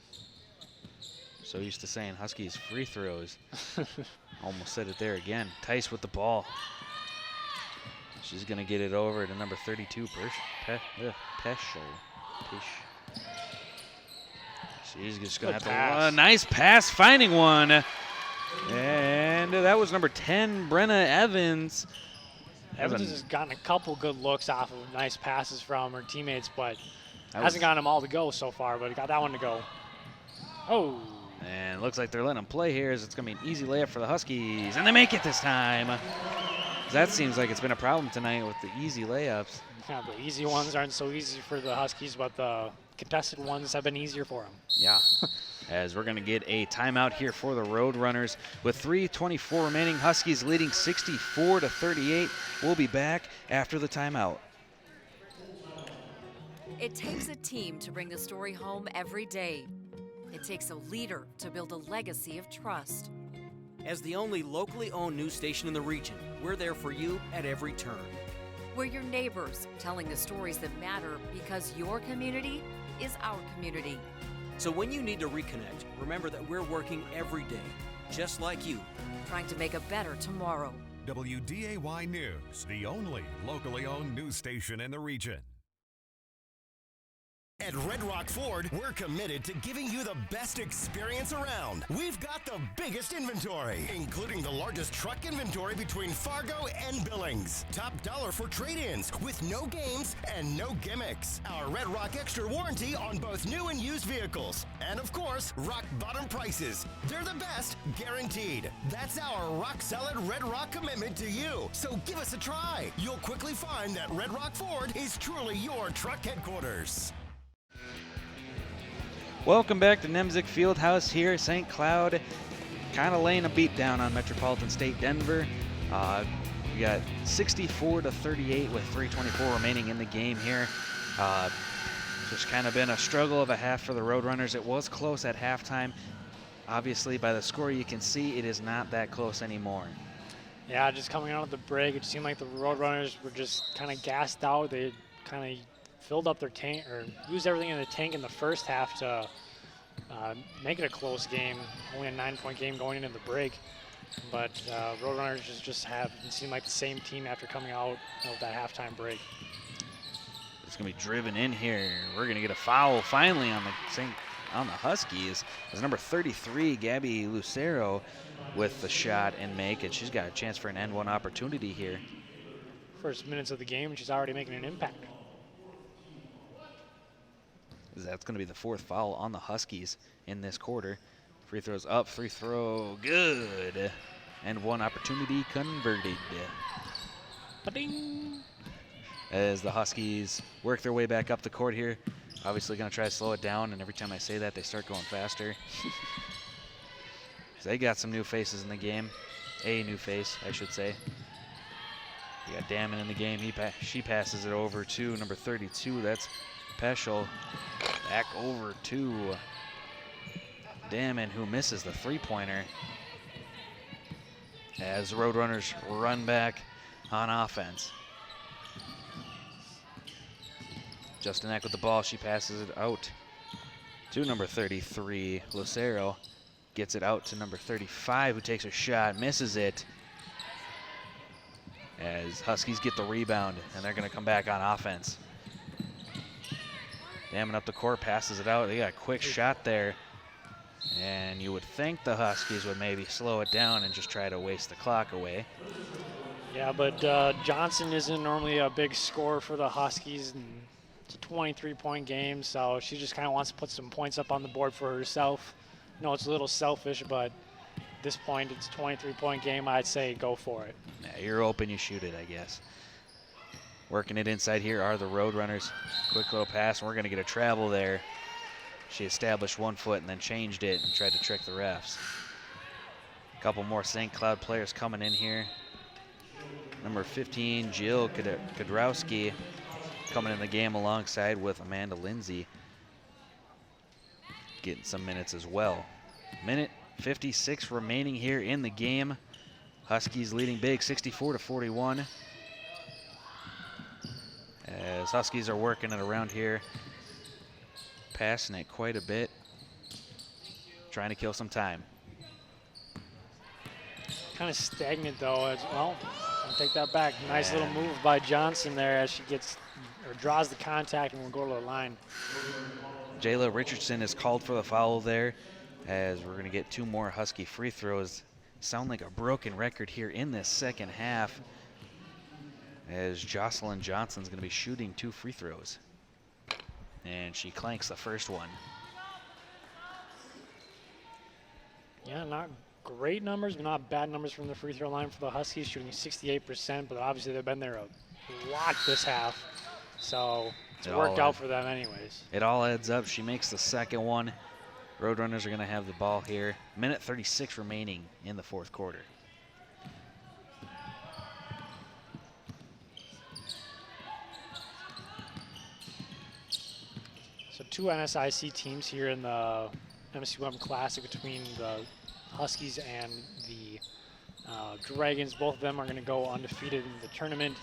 So used to saying Huskies free throws. Almost said it there again. Tice with the ball. She's going to get it over to number 32, Peschel. She's just going to have to run. Nice pass, finding one. And that was number 10, Brenna Evans. Evans has gotten a couple good looks off of nice passes from her teammates, but hasn't gotten them all to go so far, but got that one to go. Oh. And looks like they're letting them play here, as it's going to be an easy layup for the Huskies. And they make it this time. That seems like it's been a problem tonight with the easy layups. Yeah, the easy ones aren't so easy for the Huskies, but the contested ones have been easier for them. Yeah. As we're going to get a timeout here for the Roadrunners. With 3:24 remaining, Huskies leading 64-38. We'll be back after the timeout. It takes a team to bring the story home every day. It takes a leader to build a legacy of trust. As the only locally owned news station in the region, we're there for you at every turn. We're your neighbors, telling the stories that matter because your community is our community. So when you need to reconnect, remember that we're working every day, just like you. Trying to make a better tomorrow. WDAY News, the only locally owned news station in the region. At Red Rock Ford, we're committed to giving you the best experience around. We've got the biggest inventory, including the largest truck inventory between Fargo and Billings. Top dollar for trade-ins with no games and no gimmicks. Our Red Rock Extra warranty on both new and used vehicles. And of course, rock bottom prices. They're the best, guaranteed. That's our rock solid Red Rock commitment to you. So give us a try. You'll quickly find that Red Rock Ford is truly your truck headquarters. Welcome back to Nemzik Fieldhouse here. St. Cloud kind of laying a beat down on Metropolitan State Denver. We got 64-38 with 3:24 remaining in the game here. Just kind of been a struggle of a half for the Roadrunners. It was close at halftime. Obviously, by the score, you can see it is not that close anymore. Yeah, just coming out of the break, it seemed like the Roadrunners were just kind of gassed out. They kind of filled up their tank, or used everything in the tank in the first half to make it a close game. Only a 9-point game going into the break. But Roadrunners just haven't seemed like the same team after coming out of that halftime break. It's going to be driven in here. We're going to get a foul finally on the Huskies. It's number 33, Gabby Lucero, with the shot and make it. She's got a chance for an N1 opportunity here. First minutes of the game, she's already making an impact. That's going to be the fourth foul on the Huskies in this quarter. Free throws up, free throw good. and one opportunity converted. Ba-ding. As the Huskies work their way back up the court here. Obviously going to try to slow it down, and every time I say that, they start going faster. They got some new faces in the game. A new face, I should say. We got Damon in the game. She passes it over to number 32. That's Peschel. Back over to Damon, who misses the three-pointer. As the Roadrunners run back on offense. Justin Eck with the ball. She passes it out to number 33, Lucero. Gets it out to number 35, who takes a shot, misses it. As Huskies get the rebound, and they're going to come back on offense. Damon up the court, passes it out. They got a quick shot there. And you would think the Huskies would maybe slow it down and just try to waste the clock away. Yeah, but Johnson isn't normally a big scorer for the Huskies. And it's a 23-point game, so she just kind of wants to put some points up on the board for herself. No, it's a little selfish, but at this point, it's a 23-point game. I'd say go for it. Yeah, you're open, you shoot it, I guess. Working it inside here are the Roadrunners. Quick little pass, and we're going to get a travel there. She established 1 foot and then changed it and tried to trick the refs. A couple more St. Cloud players coming in here. Number 15, Jill Kudrowski, coming in the game alongside with Amanda Lindsay. Getting some minutes as well. Minute 56 remaining here in the game. Huskies leading big, 64-41. As Huskies are working it around here. Passing it quite a bit. Trying to kill some time. Kind of stagnant though as well. I'll take that back. Nice little move by Johnson there as she gets or draws the contact and will go to the line. Jayla Richardson is called for the foul there, as we're going to get 2 more Husky free throws. Sound like a broken record here in this second half, as Jocelyn Johnson's going to be shooting 2 free throws. And she clanks the first one. Yeah, not great numbers, but not bad numbers from the free throw line for the Huskies, shooting 68%, but obviously they've been there a lot this half. So it's worked out for them anyways. It all adds up. She makes the second one. Roadrunners are going to have the ball here. Minute 36 remaining in the fourth quarter. So 2 NSIC teams here in the MSUM Classic between the Huskies and the Dragons. Both of them are going to go undefeated in the tournament.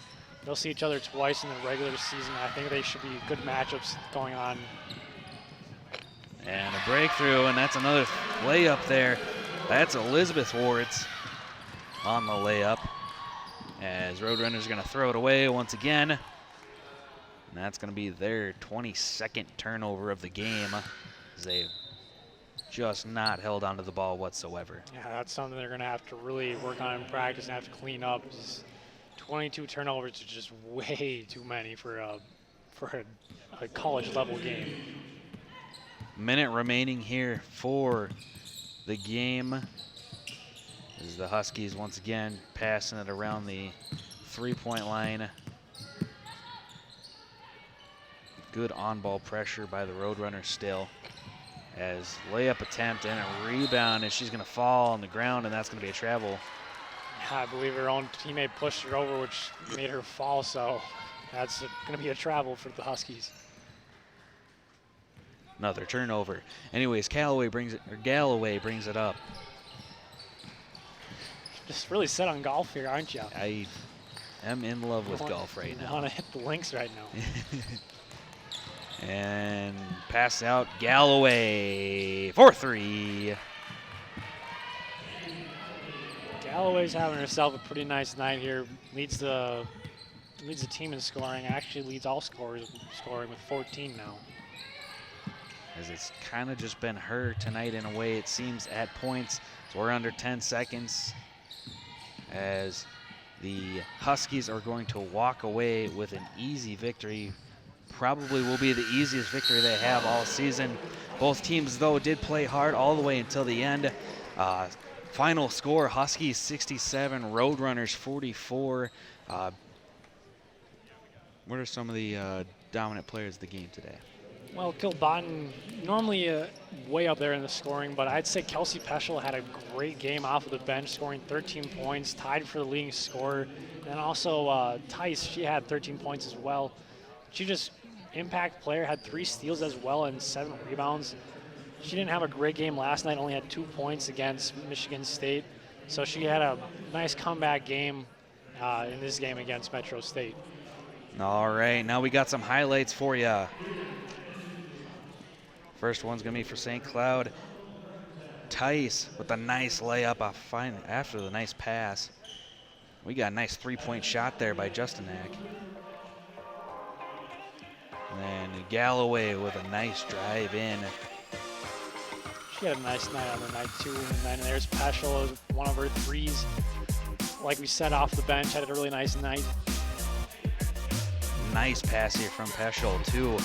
They'll see each other twice in the regular season. I think they should be good matchups going on. And a breakthrough, and that's another layup there. That's Elizabeth Wards on the layup. As Roadrunners are going to throw it away once again. And that's going to be their 22nd turnover of the game, as they've just not held onto the ball whatsoever. Yeah, that's something they're going to have to really work on in practice and have to clean up. 22 turnovers is just way too many for a college level game. Minute remaining here for the game. This is the Huskies once again passing it around the 3-point line. Good on-ball pressure by the Roadrunners still. As layup attempt and a rebound, and she's going to fall on the ground, and that's going to be a travel. Yeah, I believe her own teammate pushed her over, which made her fall, so that's going to be a travel for the Huskies. Another turnover. Anyways, Galloway brings it up. Just really set on golf here, aren't you? I am in love with golf right now. I want to hit the links right now. And pass out Galloway for 3. Galloway's having herself a pretty nice night here. Leads the team in scoring. Actually leads all scorers scoring with 14 now. As it's kind of just been her tonight in a way, it seems, at points. So we're under 10 seconds as the Huskies are going to walk away with an easy victory. Probably will be the easiest victory they have all season. Both teams, though, did play hard all the way until the end. Final score, Huskies 67, Roadrunners 44. What are some of the dominant players of the game today? Well, Kilbotton normally way up there in the scoring, but I'd say Kelsey Peschel had a great game off of the bench, scoring 13 points, tied for the leading scorer. And also Tice, she had 13 points as well. She just impact player, had 3 steals as well and 7 rebounds. She didn't have a great game last night, only had 2 points against Michigan State. So she had a nice comeback game in this game against Metro State. All right, now we got some highlights for you. First one's going to be for St. Cloud. Tice with a nice layup after the nice pass. We got a nice 3-point shot there by Justinak. And then Galloway with a nice drive in. She had a nice night on the night too. And then there's Peschel, one of her threes. Like we said, off the bench, had a really nice night. Nice pass here from Peschel too.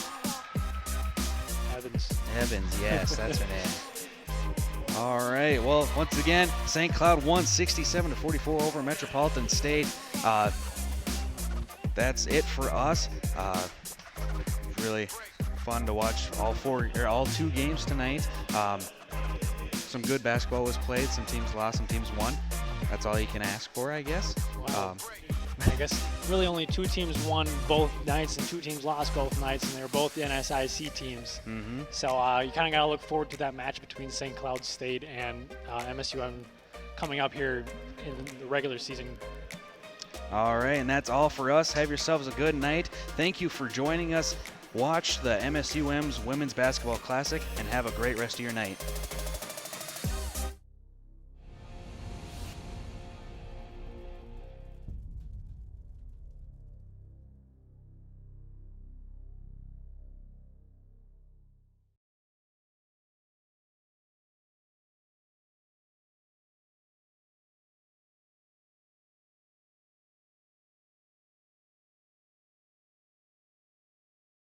Evans, yes, that's her name. All right, well, once again, St. Cloud won 67-44 over Metropolitan State. That's it for us. Really fun to watch all 2 games tonight. Some good basketball was played. Some teams lost, some teams won. That's all you can ask for, I guess. Wow. I guess really only 2 teams won both nights and 2 teams lost both nights, and they were both the NSIC teams. Mm-hmm. So you kind of got to look forward to that match between St. Cloud State and MSUM coming up here in the regular season. All right, and that's all for us. Have yourselves a good night. Thank you for joining us. Watch the MSUM's Women's Basketball Classic and have a great rest of your night.